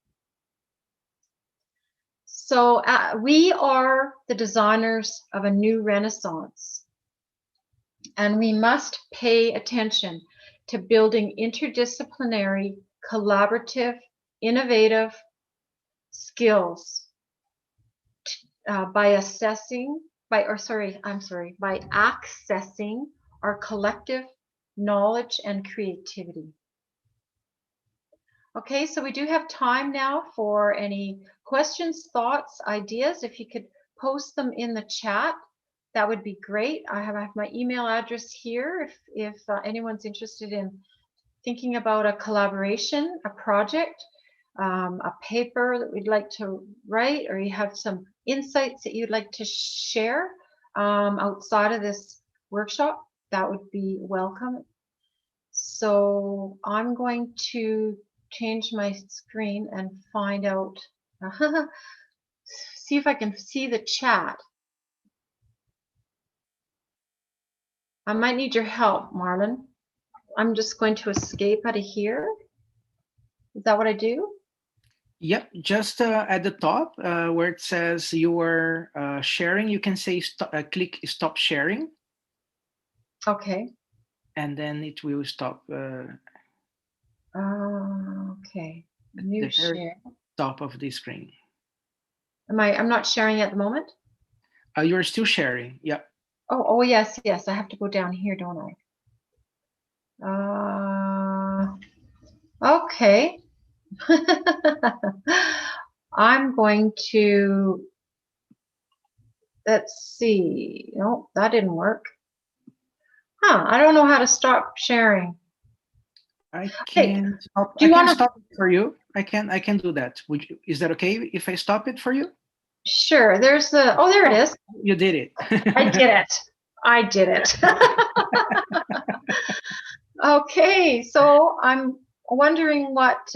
So we are the designers of a new renaissance, and we must pay attention to building interdisciplinary, collaborative, innovative skills by accessing our collective knowledge and creativity. Okay, so we do have time now for any questions, thoughts, ideas. If you could post them in the chat, that would be great. I have my email address here if anyone's interested in thinking about a collaboration, a project, a paper that we'd like to write, or you have some insights that you'd like to share outside of this workshop, that would be welcome. So I'm going to change my screen and find out, see if I can see the chat. I might need your help, Marlene. I'm just going to escape out of here. Is that what I do? Yep, just at the top where it says you are sharing, you can say click stop sharing. Okay. And then it will stop. Okay. New share. Top of the screen. I'm not sharing at the moment? You're still sharing. Yep. Oh yes. I have to go down here, don't I? Okay. I'm going to, let's see. No, that didn't work. I don't know how to stop sharing. I can stop. Do you want to stop it for you? I can do that. Is that okay if I stop it for you? Sure. There's the. Oh, there it is. You did it. I did it. Okay, so I'm wondering what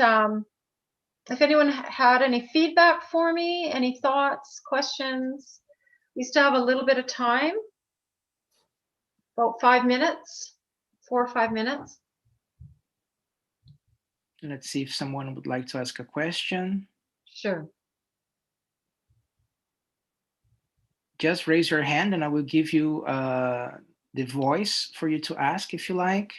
if anyone had any feedback for me, any thoughts, questions. We still have a little bit of time. About 5 minutes, 4 or 5 minutes. Let's see if someone would like to ask a question. Sure. Just raise your hand and I will give you the voice for you to ask if you like.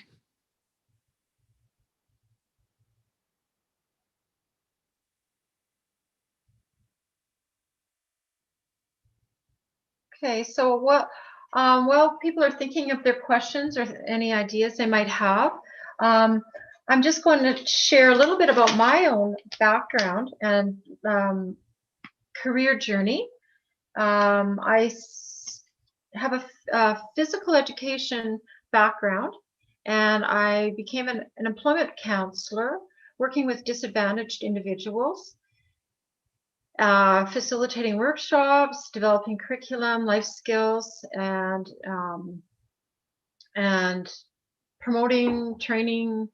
Okay, so what, well, people are thinking of their questions or any ideas they might have. I'm just going to share a little bit about my own background and career journey. I have a physical education background, and I became an employment counselor working with disadvantaged individuals, facilitating workshops, developing curriculum, life skills, and promoting, training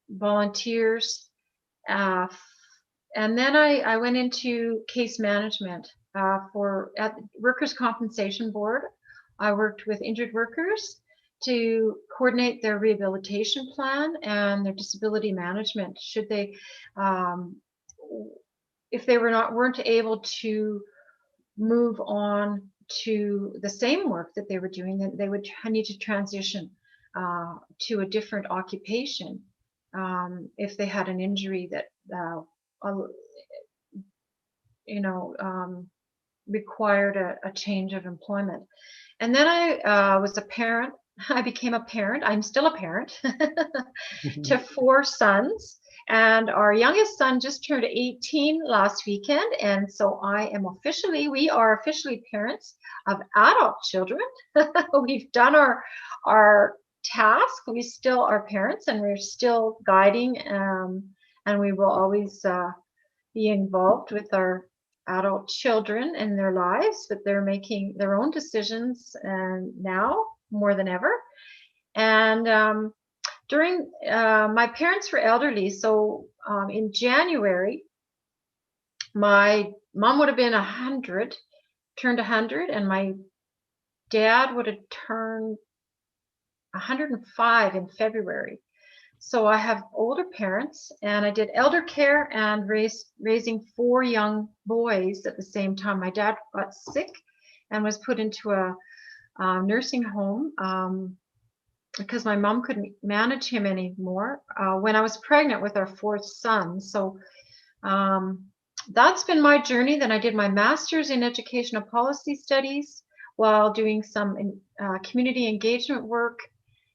volunteers. And then I went into case management at the Workers' Compensation Board. I worked with injured workers to coordinate their rehabilitation plan and their disability management. Should they, if they weren't able to move on to the same work that they were doing, then they would need to transition to a different occupation if they had an injury that required a change of employment. And then I was a parent. I became a parent. I'm still a parent to 4 sons. And our youngest son just turned 18 last weekend. And so we are officially parents of adult children. We've done our task. We still are parents and we're still guiding. And we will always be involved with our adult children in their lives, but they're making their own decisions and now more than ever. And during my parents were elderly, so in January, my mom would have been 100, turned 100, and my dad would have turned 105 in February. So I have older parents, and I did elder care and raising 4 young boys at the same time. My dad got sick and was put into a nursing home because my mom couldn't manage him anymore when I was pregnant with our 4th son. So that's been my journey. Then I did my master's in educational policy studies while doing some community engagement work.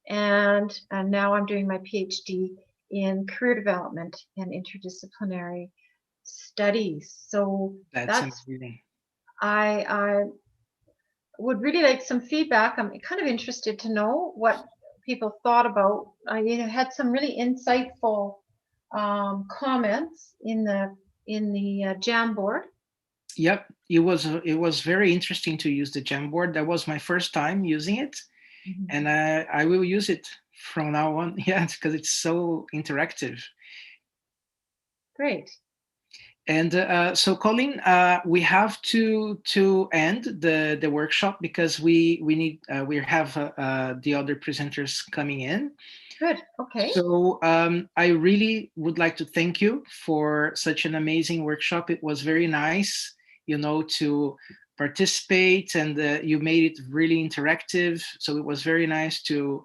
And now I'm doing my PhD in career development and interdisciplinary studies. So that's amazing. I would really like some feedback. I'm kind of interested to know what people thought about. I had some really insightful comments in the Jamboard. Yep, it was very interesting to use the Jamboard. That was my first time using it. And I will use it from now on. Yeah, because it's so interactive. Great. And so, Colleen, we have to end the workshop because we have the other presenters coming in. Good. Okay. So I really would like to thank you for such an amazing workshop. It was very nice, to participate, and you made it really interactive. So it was very nice to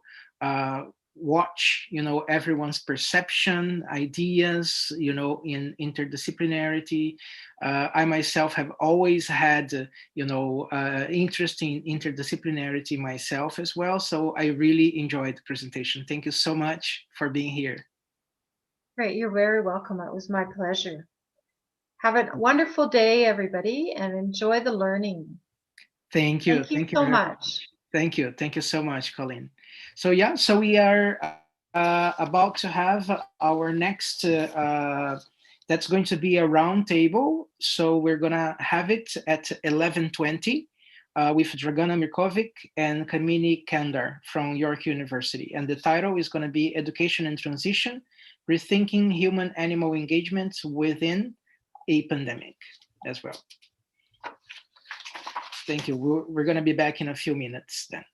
watch, everyone's perception, ideas, in interdisciplinarity. I myself have always had, interest in interdisciplinarity myself as well. So I really enjoyed the presentation. Thank you so much for being here. Great. You're very welcome. It was my pleasure. Have a wonderful day, everybody, and enjoy the learning. Thank you. Thank you so much. Thank you. Thank you so much, Colleen. So yeah, so we are about to have our next, that's going to be a round table. So we're gonna have it at 11:20 with Dragana, Mirkovic and Kamini, Kamdar from York University. And the title is gonna be Education and Transition, Rethinking Human-Animal Engagements Within a Pandemic as well. Thank you. We're going to be back in a few minutes then.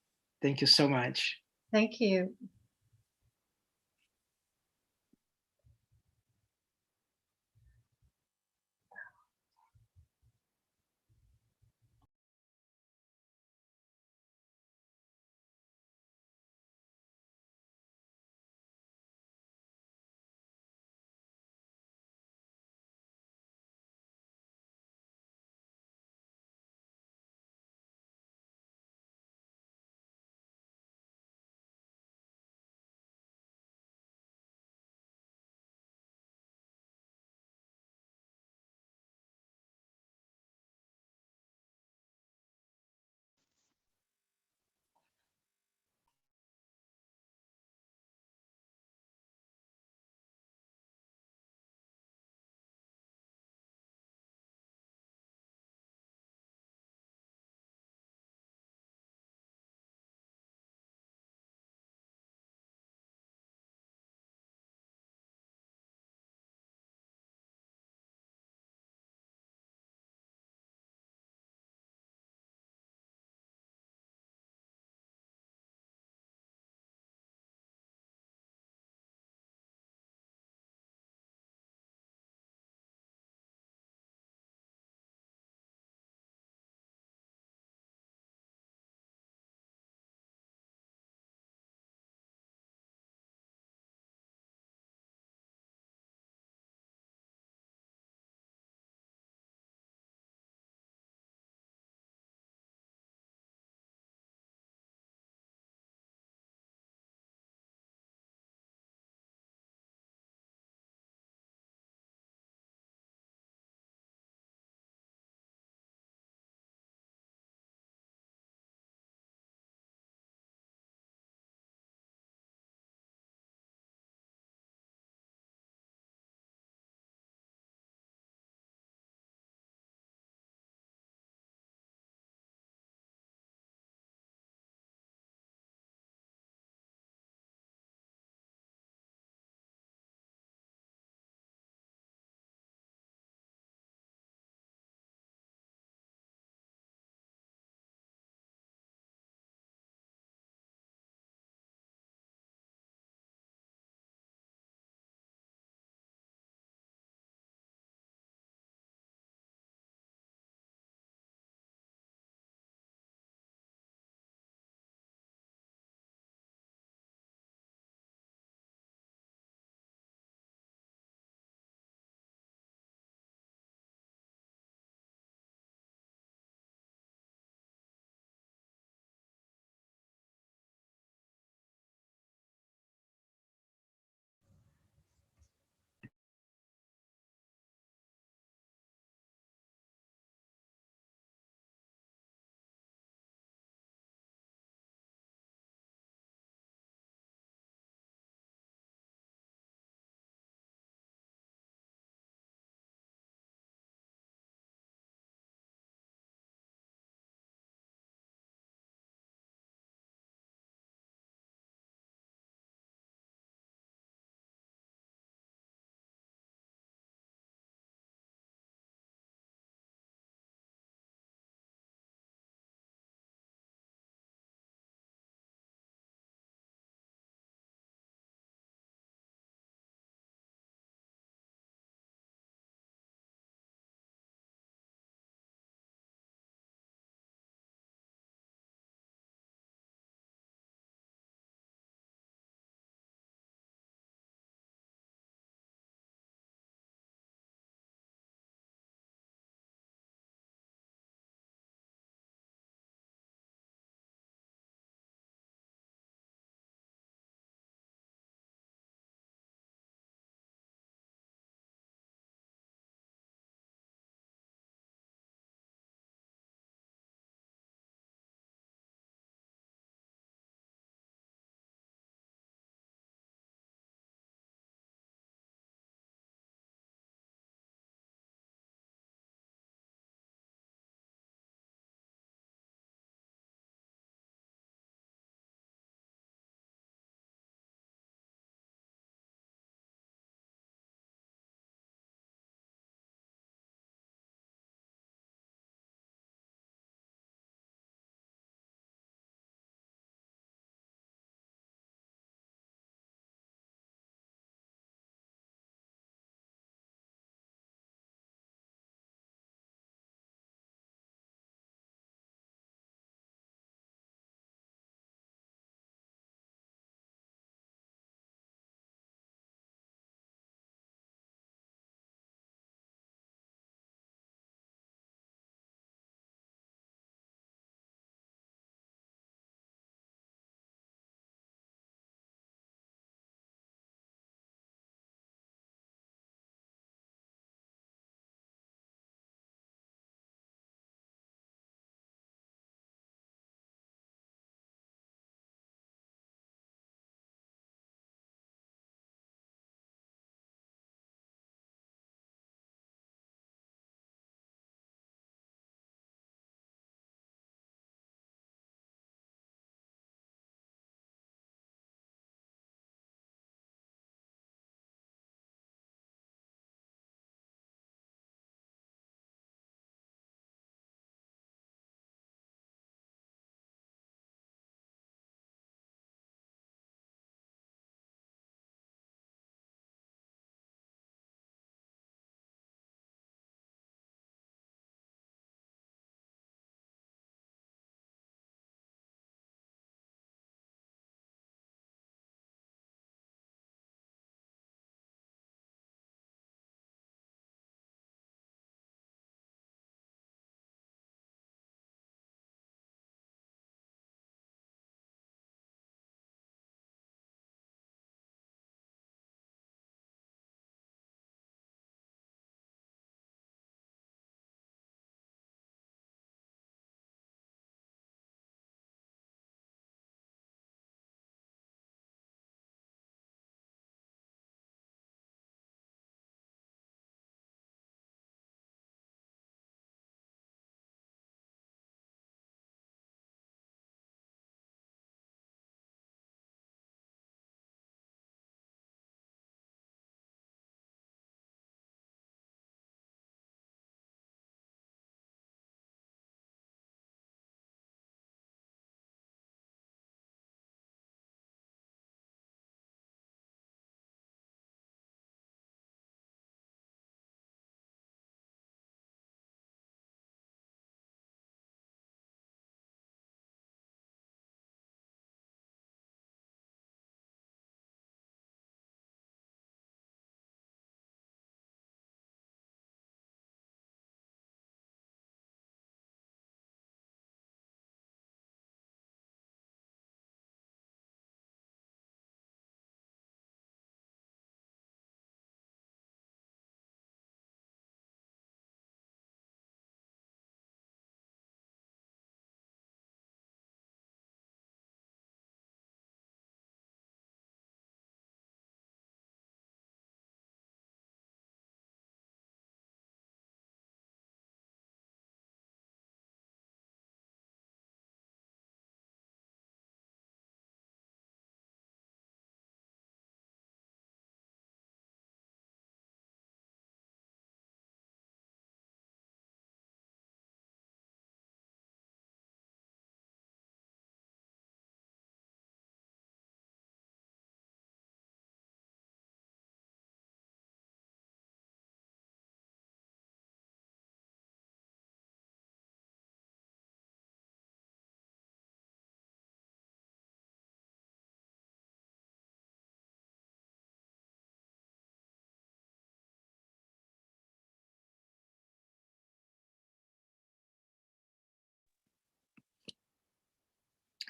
Thank you so much. Thank you.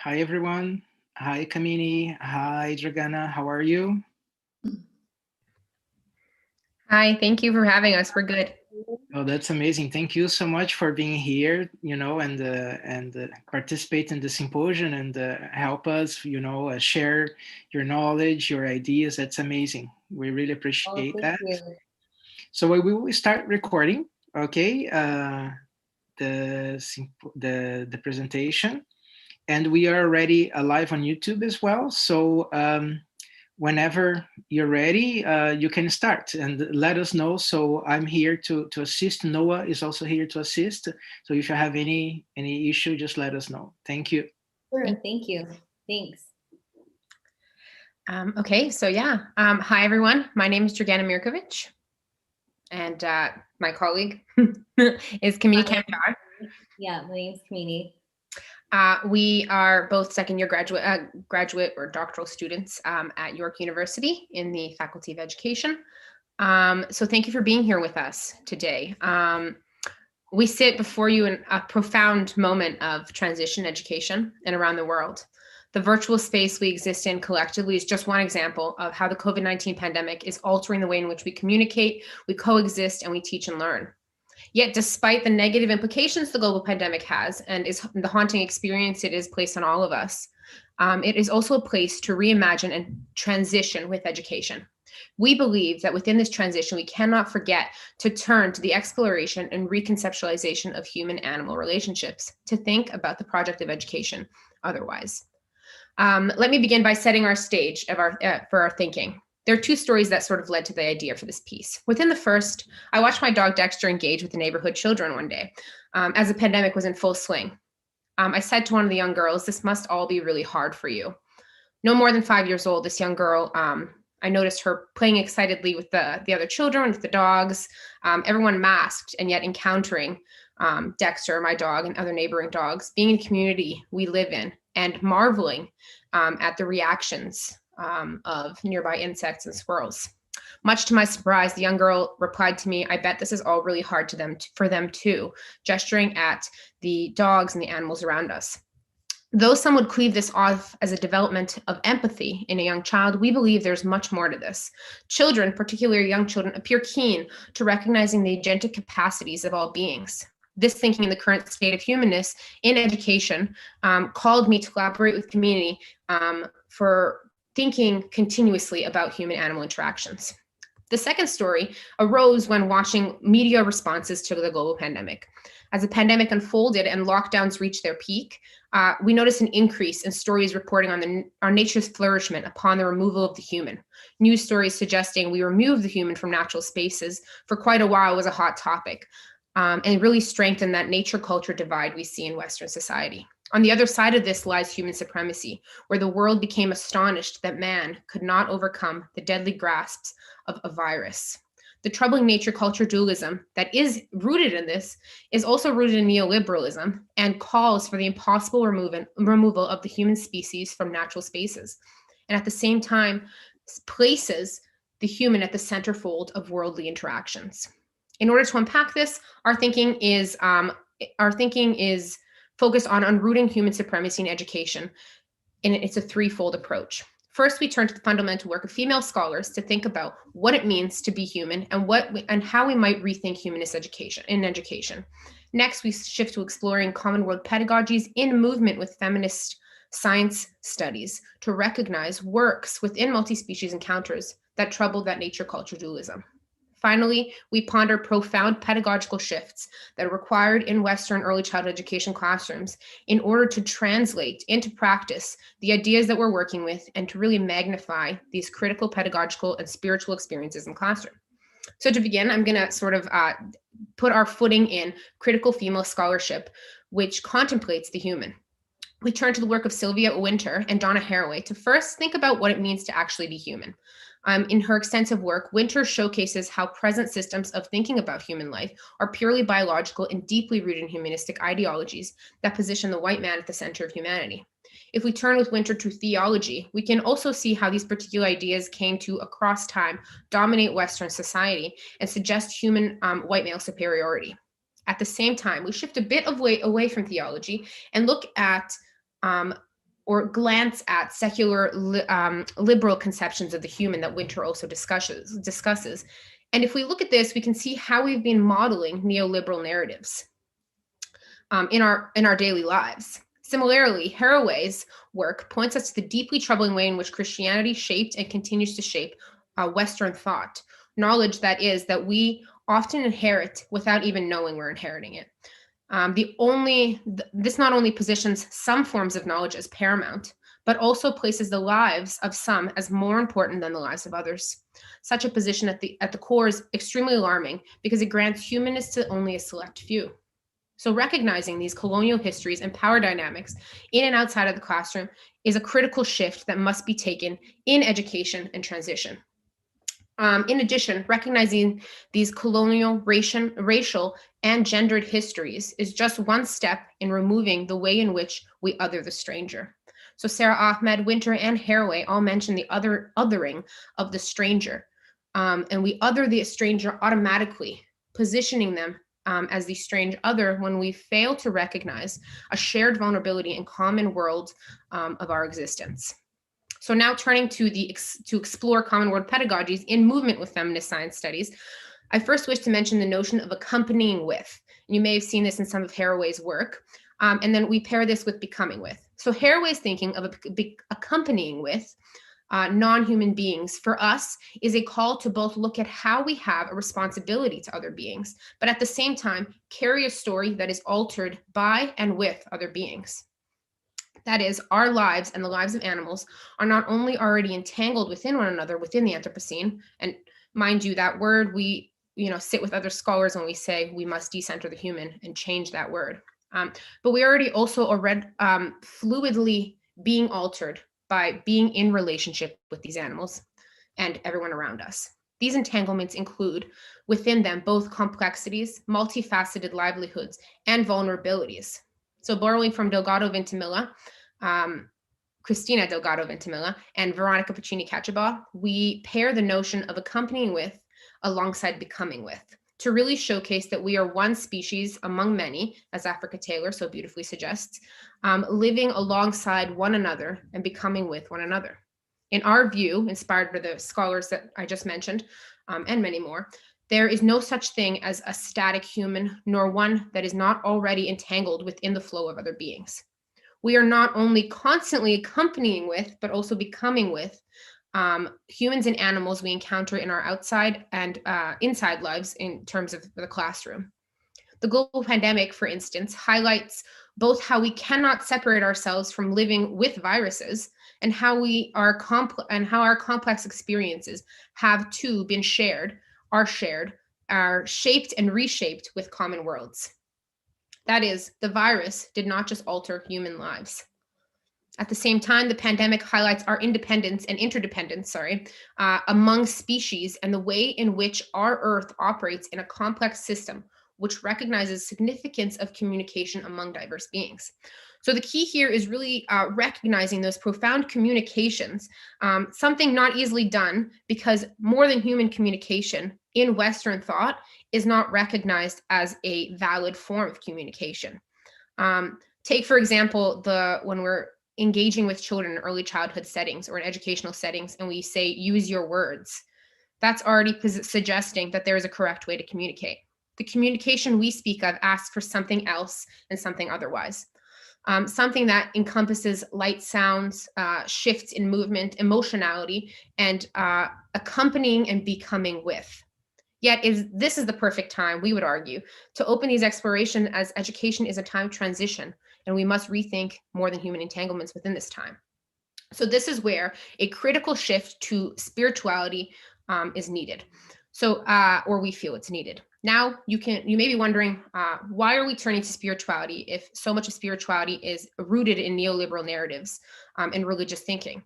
Hi, everyone. Hi, Kamini. Hi, Dragana. How are you? Hi, thank you for having us. We're good. Oh, that's amazing. Thank you so much for being here, and participate in the symposium and help us, share your knowledge, your ideas. That's amazing. We really appreciate that. So we will start recording, okay, the presentation. And we are already live on YouTube as well. So whenever you're ready, you can start and let us know. So I'm here to assist. Noah is also here to assist. So if you have any issue, just let us know. Thank you. Sure, thank you. Thanks. Okay, so yeah. Hi, everyone. My name is Dragana Mirkovic. And my colleague is Kamini Kamdar. Yeah, my name's Kamini. We are both second-year graduate or doctoral students at York University in the Faculty of Education. So thank you for being here with us today. We sit before you in a profound moment of transition education and around the world. The virtual space we exist in collectively is just one example of how the COVID-19 pandemic is altering the way in which we communicate, we coexist, and we teach and learn. Yet, despite the negative implications the global pandemic has and is the haunting experience it is placed on all of us, it is also a place to reimagine and transition with education. We believe that within this transition, we cannot forget to turn to the exploration and reconceptualization of human-animal relationships to think about the project of education otherwise. Let me begin by setting our stage for our thinking. There are two stories that sort of led to the idea for this piece. Within the first, I watched my dog Dexter engage with the neighborhood children one day as the pandemic was in full swing. I said to one of the young girls, "This must all be really hard for you." No more than 5 years old, this young girl, I noticed her playing excitedly with the other children, with the dogs, everyone masked and yet encountering Dexter, my dog, and other neighboring dogs, being in community we live in, and marveling at the reactions of nearby insects and squirrels. Much to my surprise, the young girl replied to me, "I bet this is all really hard for them too," gesturing at the dogs and the animals around us. Though some would cleave this off as a development of empathy in a young child, we believe there's much more to this. Children, particularly young children, appear keen to recognizing the agentic capacities of all beings. This thinking in the current state of humanness in education called me to collaborate with community for thinking continuously about human-animal interactions. The second story arose when watching media responses to the global pandemic. As the pandemic unfolded and lockdowns reached their peak, we noticed an increase in stories reporting on our nature's flourishment upon the removal of the human. News stories suggesting we removed the human from natural spaces for quite a while was a hot topic, and really strengthened that nature-culture divide we see in Western society. On the other side of this lies human supremacy, where the world became astonished that man could not overcome the deadly grasps of a virus. The troubling nature-culture dualism that is rooted in this is also rooted in neoliberalism and calls for the impossible removal of the human species from natural spaces, and at the same time places the human at the centerfold of worldly interactions. In order to unpack this, our thinking is focused on unrooting human supremacy in education, and it's a threefold approach. First, we turn to the fundamental work of female scholars to think about what it means to be human and how we might rethink humanist education. Next, we shift to exploring common world pedagogies in movement with feminist science studies to recognize works within multi-species encounters that trouble that nature-culture dualism. Finally, we ponder profound pedagogical shifts that are required in Western early childhood education classrooms in order to translate into practice the ideas that we're working with and to really magnify these critical pedagogical and spiritual experiences in classroom. So to begin, I'm going to sort of put our footing in critical female scholarship, which contemplates the human. We turn to the work of Sylvia Winter and Donna Haraway to first think about what it means to actually be human. In her extensive work, Winter showcases how present systems of thinking about human life are purely biological and deeply rooted in humanistic ideologies that position the white man at the center of humanity. If we turn with Winter to theology, we can also see how these particular ideas came to, across time, dominate Western society and suggest human white male superiority. At the same time, we shift a bit away from theology and look at or glance at secular liberal conceptions of the human that Winter also discusses. And if we look at this, we can see how we've been modeling neoliberal narratives in our daily lives. Similarly, Haraway's work points us to the deeply troubling way in which Christianity shaped and continues to shape Western thought, knowledge that is that we often inherit without even knowing we're inheriting it. This not only positions some forms of knowledge as paramount, but also places the lives of some as more important than the lives of others. Such a position at the core is extremely alarming because it grants humanness to only a select few. So recognizing these colonial histories and power dynamics in and outside of the classroom is a critical shift that must be taken in education and transition. In addition, recognizing these colonial, racial, and gendered histories is just one step in removing the way in which we other the stranger. So Sarah Ahmed, Winter, and Haraway all mention the othering of the stranger. And we other the stranger automatically, positioning them as the strange other when we fail to recognize a shared vulnerability and common world of our existence. So now turning to explore common world pedagogies in movement with feminist science studies, I first wish to mention the notion of accompanying with. You may have seen this in some of Haraway's work, and then we pair this with becoming with. So Haraway's thinking of accompanying with non-human beings for us is a call to both look at how we have a responsibility to other beings, but at the same time, carry a story that is altered by and with other beings. That is, our lives and the lives of animals are not only already entangled within one another within the Anthropocene, and mind you, that word we sit with other scholars when we say we must decenter the human and change that word. But we already fluidly being altered by being in relationship with these animals and everyone around us. These entanglements include within them both complexities, multifaceted livelihoods, and vulnerabilities. So borrowing from Delgado Ventimiglia, Cristina Delgado Ventimiglia, and Veronica Puccini Cacciabaugh, we pair the notion of accompanying with alongside becoming with to really showcase that we are one species among many, as Africa Taylor so beautifully suggests, living alongside one another and becoming with one another. In our view, inspired by the scholars that I just mentioned, and many more, there is no such thing as a static human, nor one that is not already entangled within the flow of other beings. We are not only constantly accompanying with, but also becoming with humans and animals we encounter in our outside and inside lives in terms of the classroom. The global pandemic, for instance, highlights both how we cannot separate ourselves from living with viruses and how our complex experiences have too been shared, are shaped and reshaped with common worlds. That is, the virus did not just alter human lives. At the same time, the pandemic highlights our independence and interdependence, among species and the way in which our Earth operates in a complex system, which recognizes significance of communication among diverse beings. So the key here is really recognizing those profound communications, something not easily done because more than human communication in Western thought is not recognized as a valid form of communication. Take, for example, when we're engaging with children in early childhood settings or in educational settings, and we say, use your words, that's already suggesting that there is a correct way to communicate. The communication we speak of asks for something else and something otherwise. Something that encompasses light sounds, shifts in movement, emotionality, and accompanying and becoming with. Yet this is the perfect time, we would argue, to open these explorations as education is a time of transition, and we must rethink more than human entanglements within this time. So this is where a critical shift to spirituality is needed. So, or we feel it's needed. Now you may be wondering, why are we turning to spirituality if so much of spirituality is rooted in neoliberal narratives and religious thinking?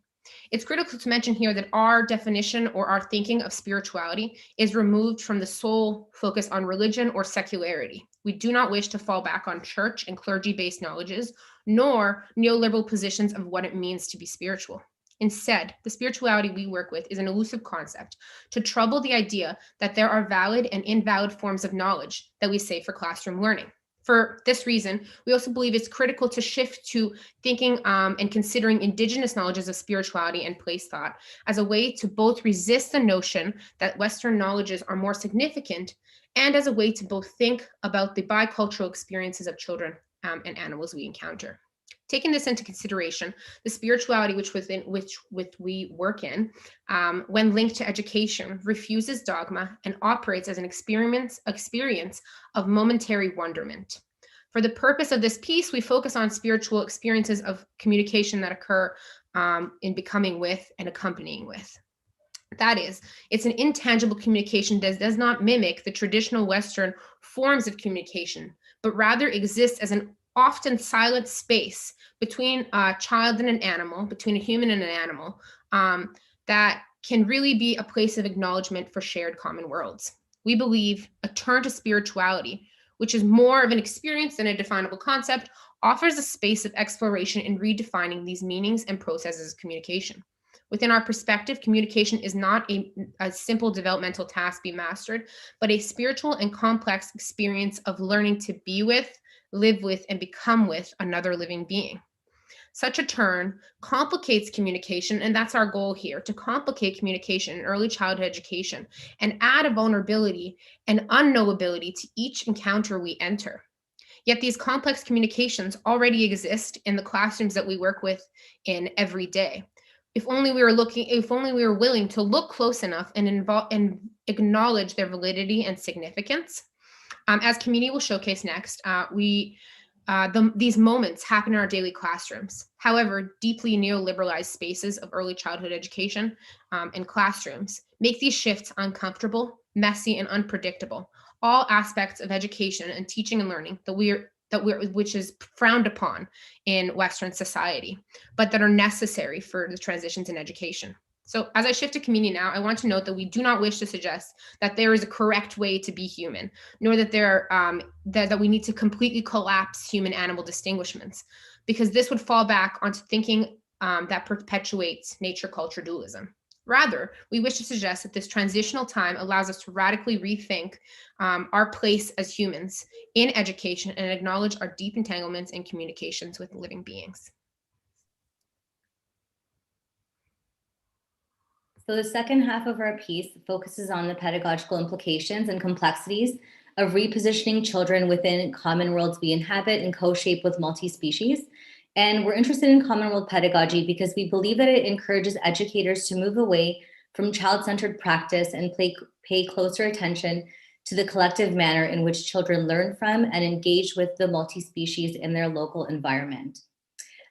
It's critical to mention here that our definition or our thinking of spirituality is removed from the sole focus on religion or secularity. We do not wish to fall back on church and clergy-based knowledges, nor neoliberal positions of what it means to be spiritual. Instead, the spirituality we work with is an elusive concept to trouble the idea that there are valid and invalid forms of knowledge that we say for classroom learning. For this reason, we also believe it's critical to shift to thinking and considering Indigenous knowledges of spirituality and place thought as a way to both resist the notion that Western knowledges are more significant, and as a way to both think about the bicultural experiences of children and animals we encounter. Taking this into consideration, the spirituality which we work in, when linked to education, refuses dogma and operates as an experience of momentary wonderment. For the purpose of this piece, we focus on spiritual experiences of communication that occur in becoming with and accompanying with. That is, it's an intangible communication that does not mimic the traditional Western forms of communication, but rather exists as an often silent space between a child and an animal, between a human and an animal, that can really be a place of acknowledgement for shared common worlds. We believe a turn to spirituality, which is more of an experience than a definable concept, offers a space of exploration in redefining these meanings and processes of communication. Within our perspective, communication is not a simple developmental task be mastered, but a spiritual and complex experience of learning to be with, live with, and become with another living being. Such a turn complicates communication, and that's our goal here, to complicate communication in early childhood education and add a vulnerability and unknowability to each encounter we enter. Yet these complex communications already exist in the classrooms that we work with in every day. If only we were willing to look close enough and acknowledge their validity and significance. As Kamini will showcase next, these moments happen in our daily classrooms. However, deeply neoliberalized spaces of early childhood education and classrooms make these shifts uncomfortable, messy, and unpredictable. All aspects of education and teaching and learning which is frowned upon in Western society, but that are necessary for the transitions in education. So as I shift to Kamini now, I want to note that we do not wish to suggest that there is a correct way to be human, nor that that we need to completely collapse human-animal distinguishments, because this would fall back onto thinking that perpetuates nature-culture dualism. Rather, we wish to suggest that this transitional time allows us to radically rethink our place as humans in education and acknowledge our deep entanglements and communications with living beings. So the second half of our piece focuses on the pedagogical implications and complexities of repositioning children within common worlds we inhabit and co-shape with multi-species. And we're interested in common world pedagogy because we believe that it encourages educators to move away from child-centered practice and pay closer attention to the collective manner in which children learn from and engage with the multi-species in their local environment.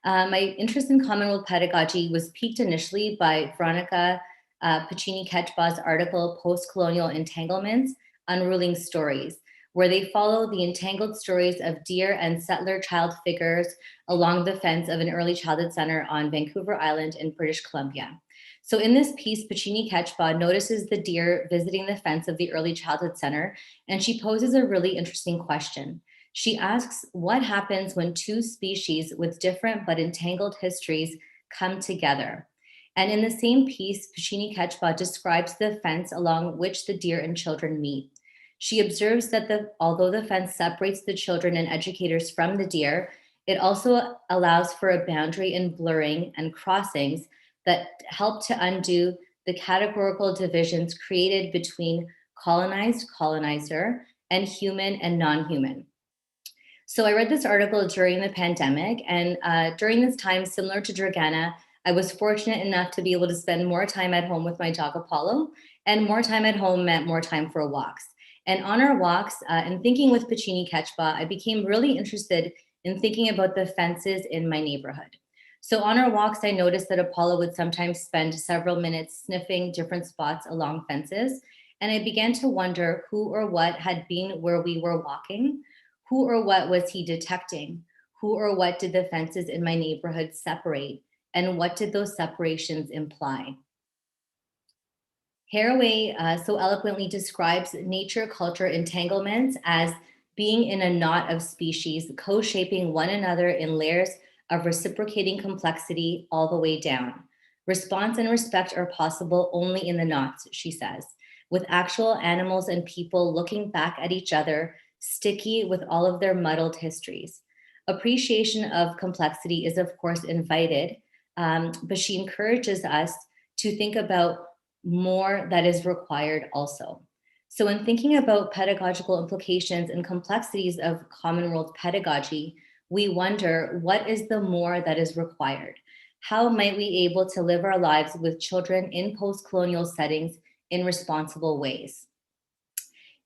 My interest in common world pedagogy was piqued initially by Veronica Pacini-Ketchbaugh's article, Post-Colonial Entanglements, Unruling Stories, where they follow the entangled stories of deer and settler child figures along the fence of an early childhood center on Vancouver Island in British Columbia. So in this piece, Pacini-Ketchbaugh notices the deer visiting the fence of the early childhood center, and she poses a really interesting question. She asks, what happens when two species with different but entangled histories come together? And in the same piece, Pacini-Ketchbaugh describes the fence along which the deer and children meet. She observes that although the fence separates the children and educators from the deer, it also allows for a boundary in blurring and crossings that help to undo the categorical divisions created between colonized, colonizer, and human and non-human. So I read this article during the pandemic, and during this time, similar to Dragana, I was fortunate enough to be able to spend more time at home with my dog Apollo, and more time at home meant more time for walks. And on our walks, and thinking with Pacini-Ketchbaugh, I became really interested in thinking about the fences in my neighborhood. So on our walks, I noticed that Apollo would sometimes spend several minutes sniffing different spots along fences. And I began to wonder who or what had been where we were walking. Who or what was he detecting? Who or what did the fences in my neighborhood separate? And what did those separations imply? Haraway so eloquently describes nature-culture entanglements as being in a knot of species, co-shaping one another in layers of reciprocating complexity all the way down. Response and respect are possible only in the knots, she says, with actual animals and people looking back at each other sticky with all of their muddled histories. Appreciation of complexity is, of course, invited, but she encourages us to think about more that is required also. So in thinking about pedagogical implications and complexities of common world pedagogy, we wonder, what is the more that is required? How might we be able to live our lives with children in post-colonial settings in responsible ways?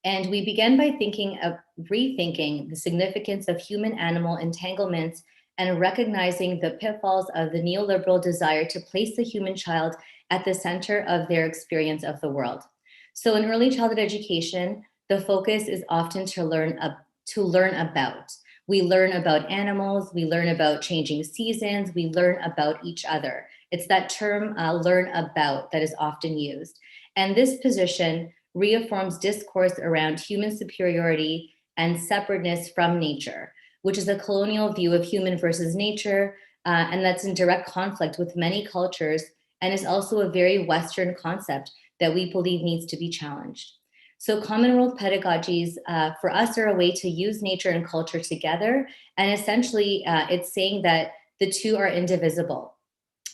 And we begin by thinking of rethinking the significance of human-animal entanglements and recognizing the pitfalls of the neoliberal desire to place the human child at the center of their experience of the world. So in early childhood education, the focus is often to learn about. We learn about animals, we learn about changing seasons, we learn about each other. It's that term, learn about, that is often used. And this position reaffirms discourse around human superiority and separateness from nature, which is a colonial view of human versus nature, and that's in direct conflict with many cultures, and is also a very Western concept that we believe needs to be challenged. So common world pedagogies for us are a way to use nature and culture together, and essentially it's saying that the two are indivisible.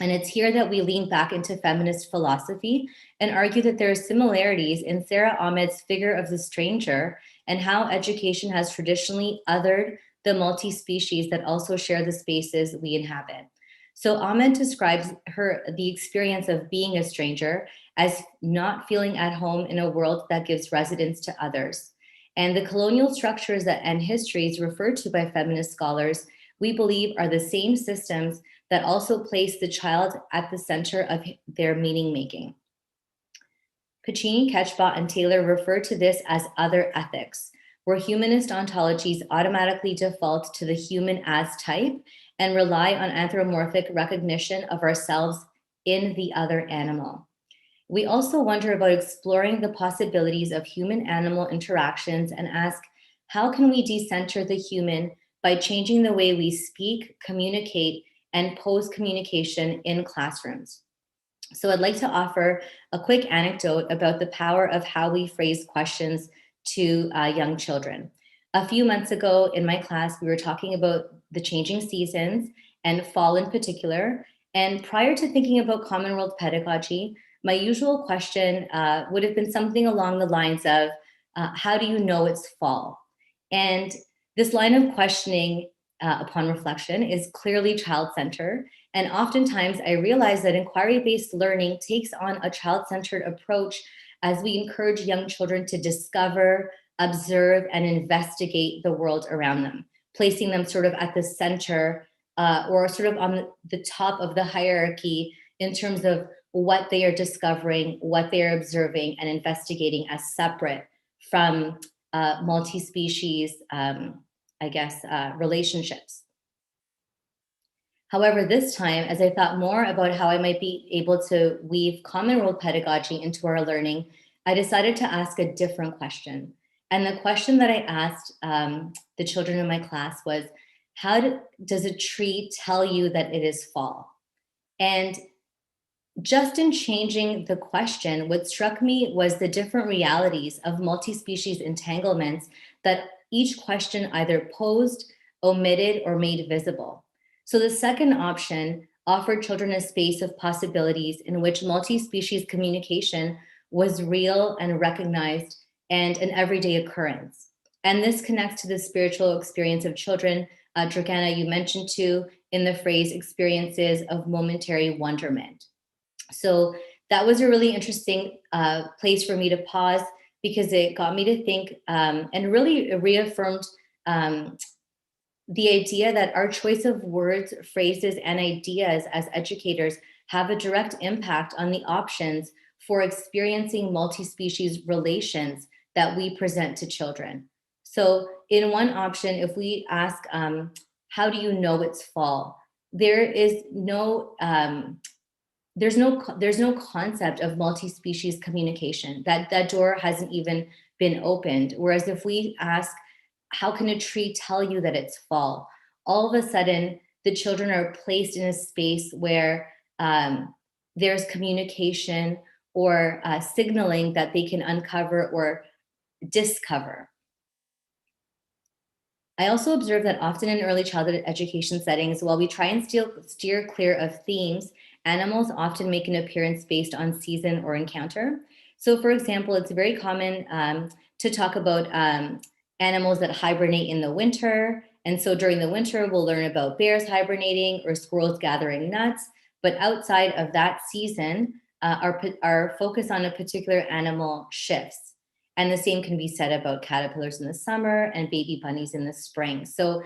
And it's here that we lean back into feminist philosophy and argue that there are similarities in Sarah Ahmed's figure of the stranger and how education has traditionally othered the multi-species that also share the spaces we inhabit. So Ahmed describes the experience of being a stranger as not feeling at home in a world that gives residence to others. And the colonial structures and histories referred to by feminist scholars, we believe, are the same systems that also place the child at the center of their meaning making. Pacini, Ketchbot, and Taylor refer to this as other ethics, where humanist ontologies automatically default to the human as type and rely on anthropomorphic recognition of ourselves in the other animal. We also wonder about exploring the possibilities of human-animal interactions and ask, how can we decenter the human by changing the way we speak, communicate, and pose communication in classrooms? So I'd like to offer a quick anecdote about the power of how we phrase questions to young children. A few months ago in my class, we were talking about the changing seasons and fall in particular. And prior to thinking about common world pedagogy, my usual question would have been something along the lines of, how do you know it's fall? And this line of questioning upon reflection is clearly child-centered. And oftentimes I realize that inquiry-based learning takes on a child-centered approach as we encourage young children to discover, observe, and investigate the world around them, placing them sort of at the center or sort of on the top of the hierarchy in terms of what they are discovering, what they are observing and investigating as separate from multi-species, relationships. However, this time, as I thought more about how I might be able to weave common world pedagogy into our learning, I decided to ask a different question. And the question that I asked the children in my class was, how does a tree tell you that it is fall? And just in changing the question, what struck me was the different realities of multi-species entanglements that each question either posed, omitted, or made visible. So the second option offered children a space of possibilities in which multi-species communication was real and recognized and an everyday occurrence. And this connects to the spiritual experience of children, Dragana, you mentioned too, in the phrase experiences of momentary wonderment. So that was a really interesting place for me to pause, because it got me to think and really reaffirmed the idea that our choice of words, phrases, and ideas as educators have a direct impact on the options for experiencing multi-species relations that we present to children. So in one option, if we ask, how do you know it's fall? There is no, there's no concept of multi-species communication. That door hasn't even been opened. Whereas if we ask, how can a tree tell you that it's fall? All of a sudden, the children are placed in a space where there's communication or signaling that they can uncover or discover. I also observe that often in early childhood education settings, while we try and steer clear of themes, animals often make an appearance based on season or encounter. So for example, it's very common to talk about animals that hibernate in the winter. And so during the winter, we'll learn about bears hibernating or squirrels gathering nuts. But outside of that season, our focus on a particular animal shifts. And the same can be said about caterpillars in the summer and baby bunnies in the spring. So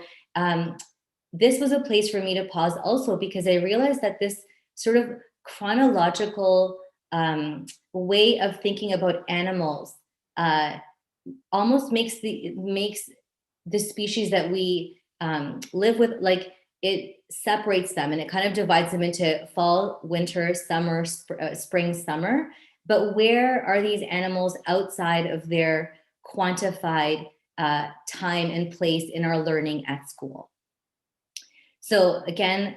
this was a place for me to pause also, because I realized that this sort of chronological way of thinking about animals almost makes the species that we live with, like, it separates them and it kind of divides them into fall, winter, summer, spring, summer. But where are these animals outside of their quantified time and place in our learning at school? So again,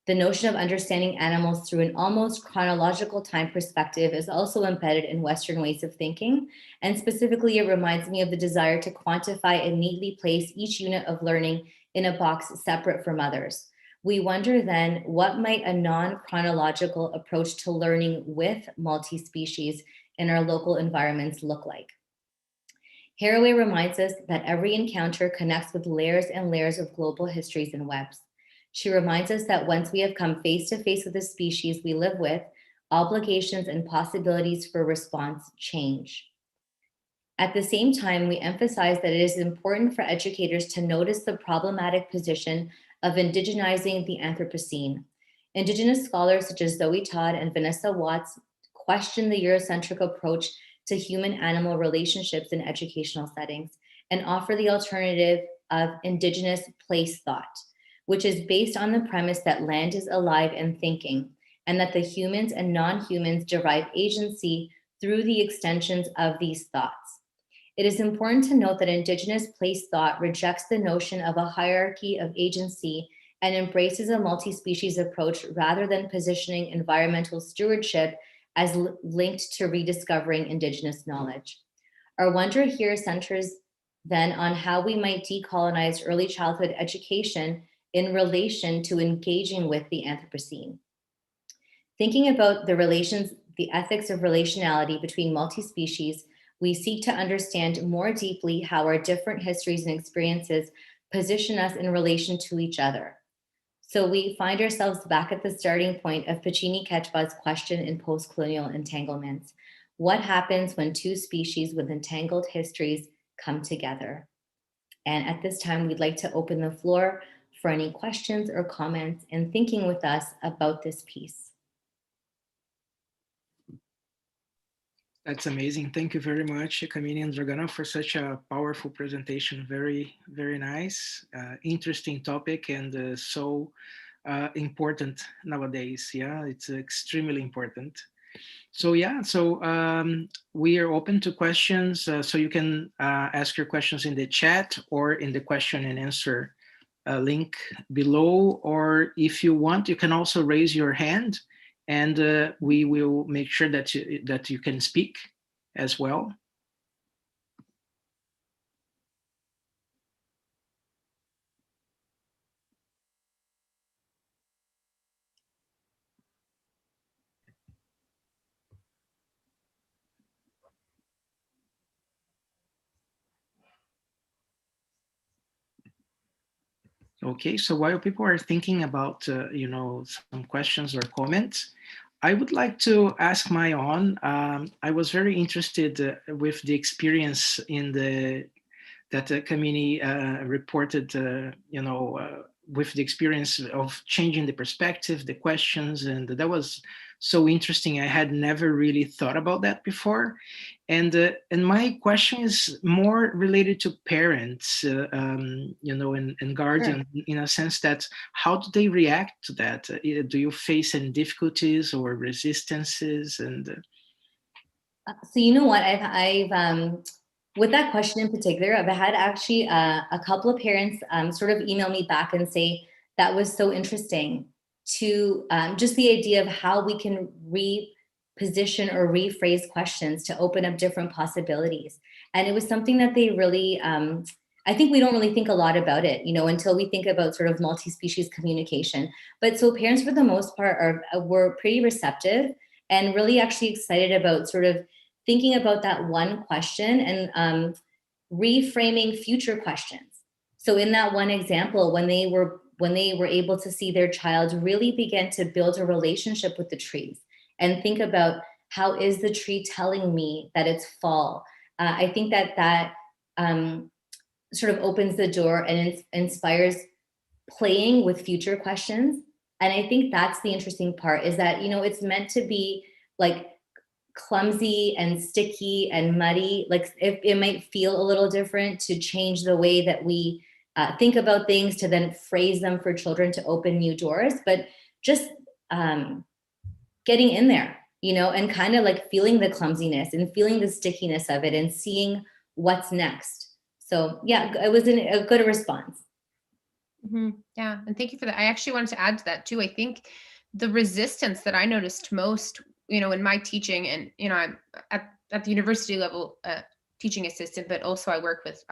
the notion of understanding animals through an almost chronological time perspective is also embedded in Western ways of thinking. And specifically, it reminds me of the desire to quantify and neatly place each unit of learning in a box separate from others. We wonder then, what might a non-chronological approach to learning with multi-species in our local environments look like? Haraway reminds us that every encounter connects with layers and layers of global histories and webs. She reminds us that once we have come face to face with the species we live with, obligations and possibilities for response change. At the same time, we emphasize that it is important for educators to notice the problematic position of indigenizing the Anthropocene. Indigenous scholars such as Zoe Todd and Vanessa Watts question the Eurocentric approach to human-animal relationships in educational settings and offer the alternative of Indigenous place thought, which is based on the premise that land is alive and thinking, and that the humans and non-humans derive agency through the extensions of these thoughts. It is important to note that Indigenous place thought rejects the notion of a hierarchy of agency and embraces a multi-species approach rather than positioning environmental stewardship as linked to rediscovering Indigenous knowledge. Our wonder here centers then on how we might decolonize early childhood education in relation to engaging with the Anthropocene. Thinking about the relations, the ethics of relationality between multi-species, we seek to understand more deeply how our different histories and experiences position us in relation to each other. So we find ourselves back at the starting point of Pachini Ketchba's question in Post-Colonial Entanglements. What happens when two species with entangled histories come together? And at this time, we'd like to open the floor for any questions or comments and thinking with us about this piece. That's amazing. Thank you very much, Kamini and Dragana, for such a powerful presentation. Very, very nice, interesting topic, and so important nowadays. Yeah, it's extremely important. So yeah, we are open to questions. So you can ask your questions in the chat or in the question and answer link below. Or if you want, you can also raise your hand, and we will make sure that you can speak as well. Okay, so while people are thinking about some questions or comments, I would like to ask my own. I was very interested with the experience that Kamini reported. With the experience of changing the perspective, the questions, and that was so interesting. I had never really thought about that before. And my question is more related to parents, and guardians, sure, in a sense that how do they react to that? Do you face any difficulties or resistances? And so you know what, I've with that question in particular, I've had actually a couple of parents sort of email me back and say that was so interesting to just the idea of how we can reposition or rephrase questions to open up different possibilities. And it was something that they really I think we don't really think a lot about it, until we think about sort of multi-species communication. But so parents, for the most part, were pretty receptive and really actually excited about sort of thinking about that one question and reframing future questions. So in that one example, when they were able to see their child really begin to build a relationship with the trees and think about, how is the tree telling me that it's fall? I think that sort of opens the door and inspires playing with future questions. And I think that's the interesting part, is that, it's meant to be like clumsy and sticky and muddy. Like it might feel a little different to change the way that we think about things, to then phrase them for children to open new doors, but just getting in there, and kind of like feeling the clumsiness and feeling the stickiness of it and seeing what's next. So yeah, it was a good response. Mm-hmm. Yeah, and thank you for that. I actually wanted to add to that too. I think the resistance that I noticed most, in my teaching, and I'm at the university level, teaching assistant, but also I work with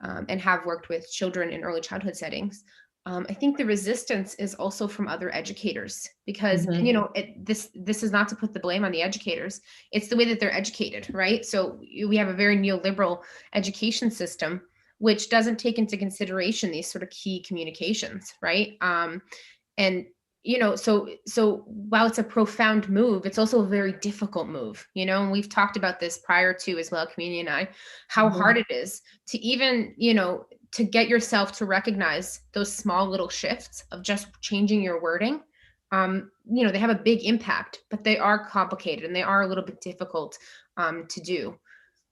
and have worked with children in early childhood settings. I think the resistance is also from other educators, because this is not to put the blame on the educators. It's the way that they're educated, right? So we have a very neoliberal education system, which doesn't take into consideration these sort of key communications, right? And so while it's a profound move, it's also a very difficult move, and we've talked about this prior to as well, Kamini and I, how hard it is to even, to get yourself to recognize those small little shifts of just changing your wording. They have a big impact, but they are complicated and they are a little bit difficult to do.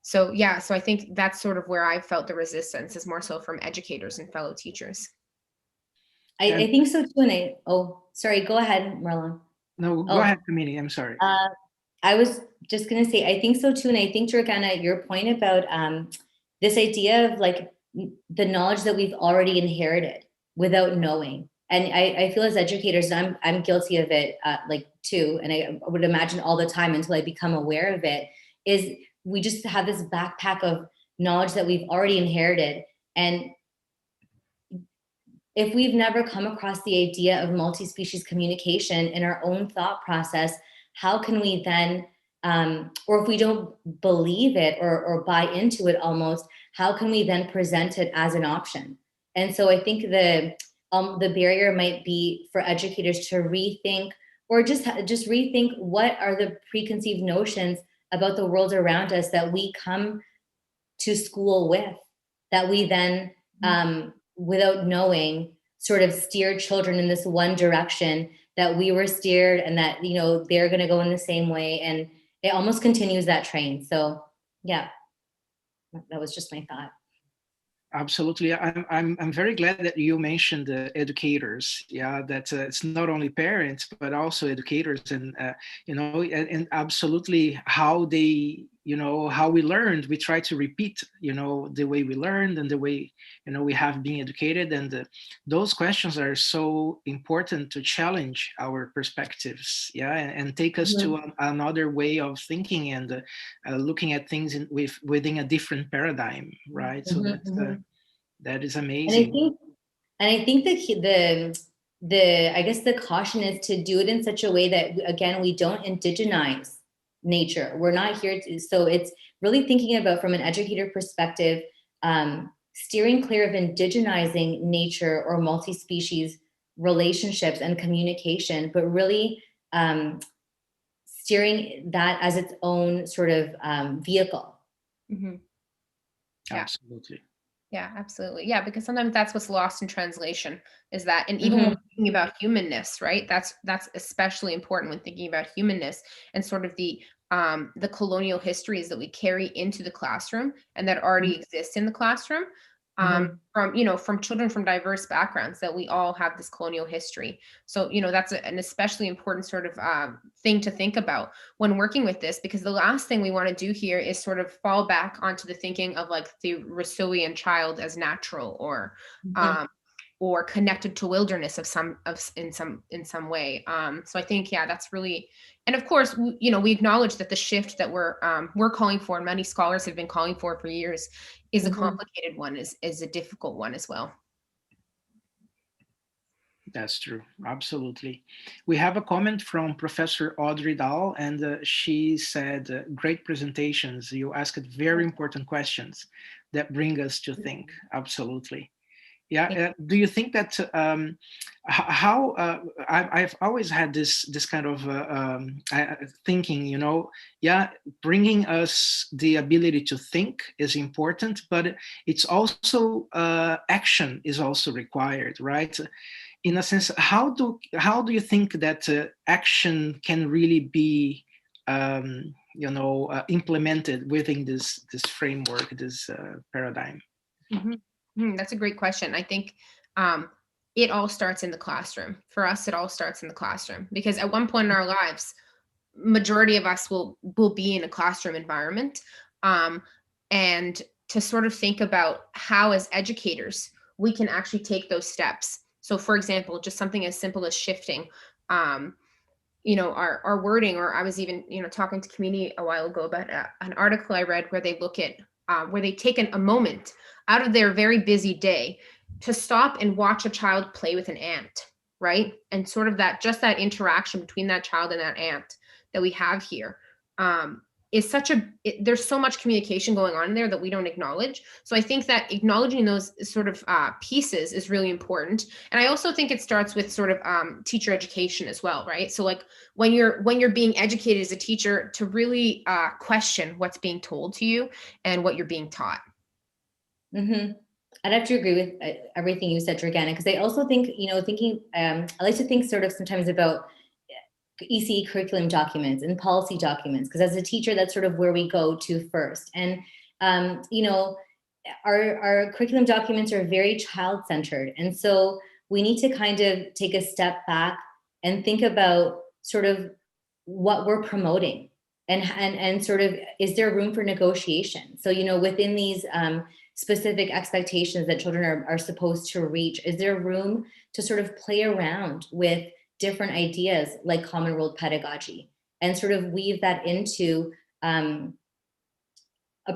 So yeah, so I think that's sort of where I felt the resistance, is more so from educators and fellow teachers. I think so too. Sorry, go ahead, Marlene. No, go ahead, Kamini. I'm sorry. I was just going to say, I think so too. And I think, Dragana, your point about this idea of like the knowledge that we've already inherited without knowing. And I feel as educators, I'm guilty of it like too. And I would imagine all the time until I become aware of it, is we just have this backpack of knowledge that we've already inherited. And if we've never come across the idea of multi-species communication in our own thought process, how can we then, or if we don't believe it or buy into it almost, how can we then present it as an option? And so I think the barrier might be for educators to rethink, or just rethink, what are the preconceived notions about the world around us that we come to school with, that we then, without knowing, sort of steer children in this one direction that we were steered, and that, they're going to go in the same way. And it almost continues that train. So yeah, that was just my thought. Absolutely. I'm very glad that you mentioned the educators. Yeah, that it's not only parents, but also educators, and and absolutely how they, how we learned. We try to repeat, the way we learned and the way, we have been educated. And those questions are so important to challenge our perspectives. Yeah, and take us to another way of thinking and looking at things within a different paradigm, right? So that is amazing. And I think the I guess the caution is to do it in such a way that, again, we don't indigenize nature. We're not here to, so it's really thinking about, from an educator perspective, steering clear of indigenizing nature or multi-species relationships and communication, but really steering that as its own sort of vehicle. Mm-hmm. Yeah. Absolutely. Yeah, absolutely. Yeah, because sometimes that's what's lost in translation, is that, and even when we're thinking about humanness, right? That's especially important when thinking about humanness and sort of the colonial histories that we carry into the classroom and that already exist in the classroom. From children from diverse backgrounds, that we all have this colonial history. So, that's an especially important sort of thing to think about when working with this, because the last thing we want to do here is sort of fall back onto the thinking of like the Rousseauian child as natural, or or connected to wilderness in some way. So I think, yeah, that's really, and of course, we acknowledge that the shift that we're calling for, and many scholars have been calling for years, is a complicated one, is a difficult one as well. That's true. Absolutely. We have a comment from Professor Audrey Dahl, and she said, great presentations. You asked very important questions that bring us to think. Absolutely. Yeah. Do you think that I've always had this kind of thinking, yeah, bringing us the ability to think is important, but it's also action is also required, right? In a sense, how do you think that action can really be implemented within this framework, this paradigm? That's a great question. I think it all starts in the classroom. For us, it all starts in the classroom, because at one point in our lives, majority of us will be in a classroom environment, and to sort of think about how, as educators, we can actually take those steps. So, for example, just something as simple as shifting, our wording. Or I was even, talking to Kamini a while ago about an article I read where they look at where they take a moment out of their very busy day to stop and watch a child play with an ant, right? And sort of that interaction between that child and that ant that we have here is there's so much communication going on in there that we don't acknowledge. So I think that acknowledging those sort of pieces is really important. And I also think it starts with sort of teacher education as well, right? So like when you're being educated as a teacher, to really question what's being told to you and what you're being taught. I'd have to agree with everything you said, Dragana, because I also think, I like to think sort of sometimes about ECE curriculum documents and policy documents, because as a teacher, that's sort of where we go to first. And, our curriculum documents are very child-centered. And so we need to kind of take a step back and think about sort of what we're promoting and sort of, is there room for negotiation? So, within these specific expectations that children are supposed to reach, is there room to sort of play around with different ideas like common role pedagogy and sort of weave that into a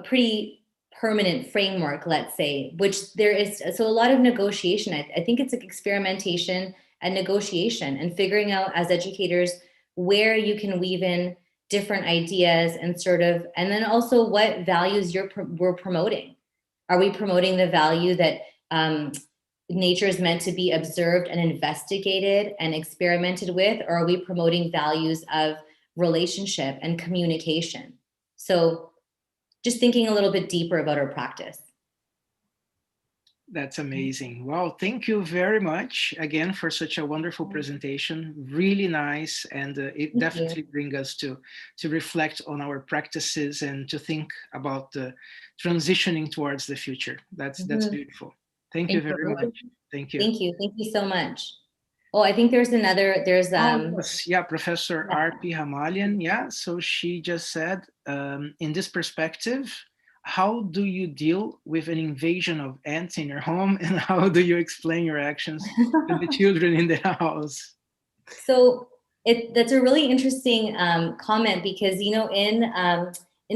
pretty permanent framework, let's say, which there is, so a lot of negotiation. I think it's like experimentation and negotiation and figuring out as educators where you can weave in different ideas and sort of, and then also what values we're promoting. Are we promoting the value that nature is meant to be observed and investigated and experimented with, or are we promoting values of relationship and communication? So just thinking a little bit deeper about our practice. That's amazing. Well, thank you very much again for such a wonderful presentation. Really nice. And it definitely brings us to reflect on our practices and to think about transitioning towards the future. That's beautiful. Thank you very much. Thank you. Thank you. Thank you so much. Oh, I think there's yeah, Professor R.P. Hamalian. Yeah, so she just said, in this perspective, how do you deal with an invasion of ants in your home, and how do you explain your actions to the children in the house? So that's a really interesting comment, because in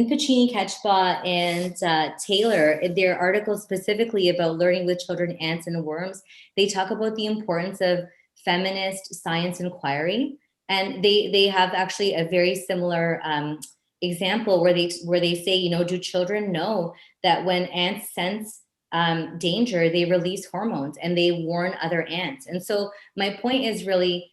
Pacini, Ketchbaugh, and Taylor, their articles specifically about learning with children, ants and worms, they talk about the importance of feminist science inquiry, and they have actually a very similar example where they say, do children know that when ants sense danger, they release hormones and they warn other ants? And so my point is really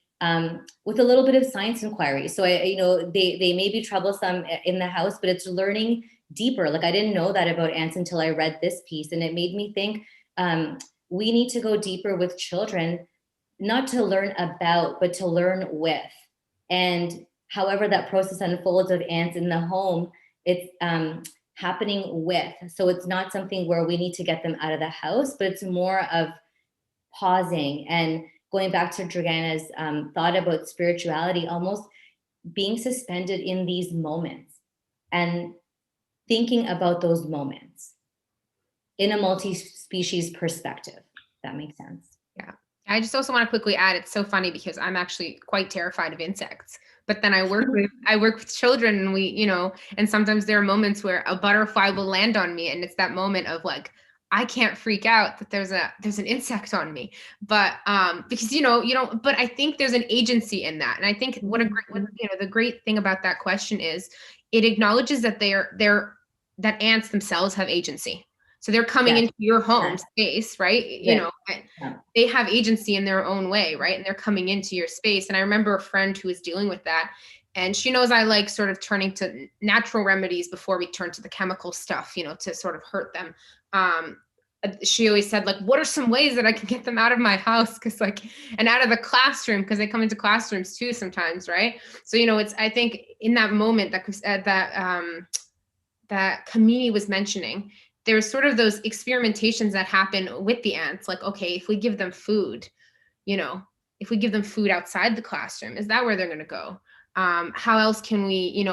with a little bit of science inquiry. So they may be troublesome in the house, but it's learning deeper. Like, I didn't know that about ants until I read this piece, and it made me think we need to go deeper with children, not to learn about, but to learn with. And however that process unfolds of ants in the home, it's happening with. So it's not something where we need to get them out of the house, but it's more of pausing and going back to Dragana's thought about spirituality, almost being suspended in these moments and thinking about those moments in a multi-species perspective. If that makes sense. Yeah, I just also want to quickly add, it's so funny because I'm actually quite terrified of insects. But then I work with children, and we, you know, and sometimes there are moments where a butterfly will land on me, and it's that moment of like, I can't freak out that there's an insect on me, but because you don't. But I think there's an agency in that, and I think the great thing about that question is it acknowledges that that ants themselves have agency. So they're coming into your home space, right? You know, they have agency in their own way, right? And they're coming into your space. And I remember a friend who was dealing with that, and she knows I like sort of turning to natural remedies before we turn to the chemical stuff, you know, to sort of hurt them. She always said, like, what are some ways that I can get them out of my house? And out of the classroom, because they come into classrooms too sometimes, right? So, you know, I think in that moment that Kamini was mentioning, there's sort of those experimentations that happen with the ants. Like, okay, if we give them food, you know, if we give them food outside the classroom, is that where they're going to go? How else can we,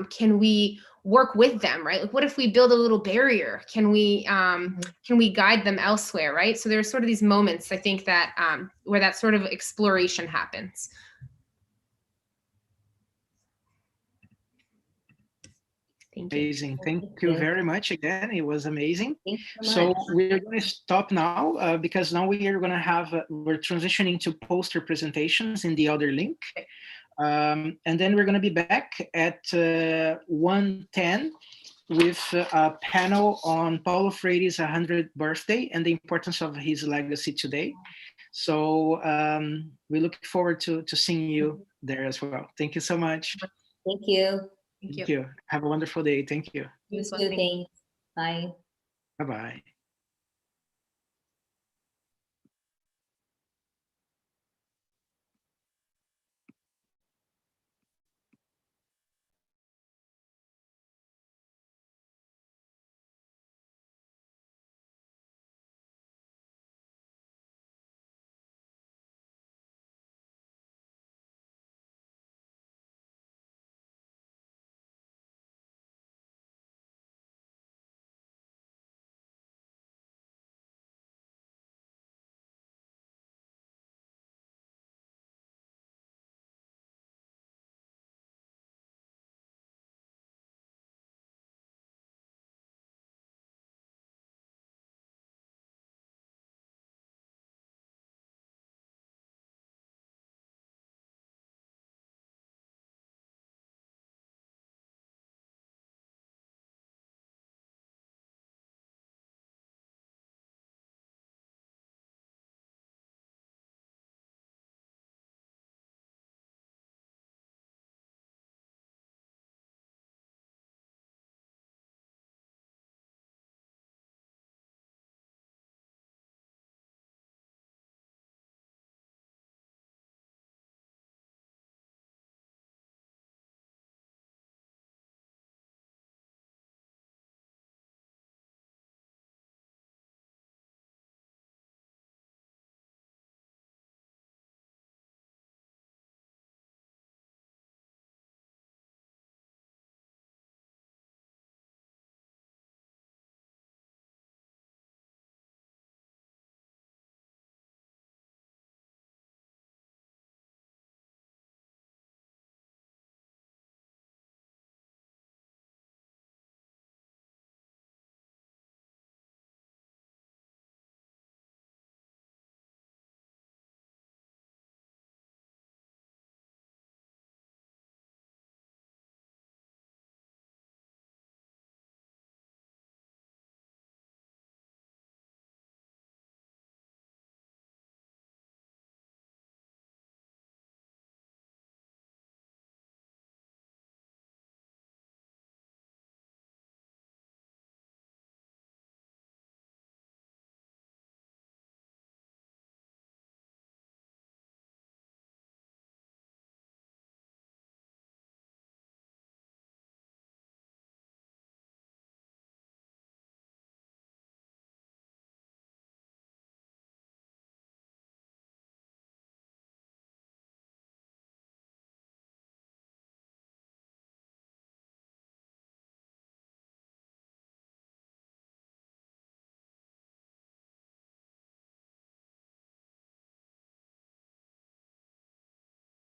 can we work with them, right? Like, what if we build a little barrier? Can we guide them elsewhere, right? So there's sort of these moments, I think, that where that sort of exploration happens. Thank you. Amazing. Thank you very much again. It was amazing. So we're going to stop now because now we're going to we're transitioning to poster presentations in the other link. And then we're going to be back at 1:10 with a panel on Paulo Freire's 100th birthday and the importance of his legacy today. So we look forward to seeing you there as well. Thank you so much. Thank you. Thank you. Have a wonderful day. Thank you. You too. Thanks. Bye. Bye-bye.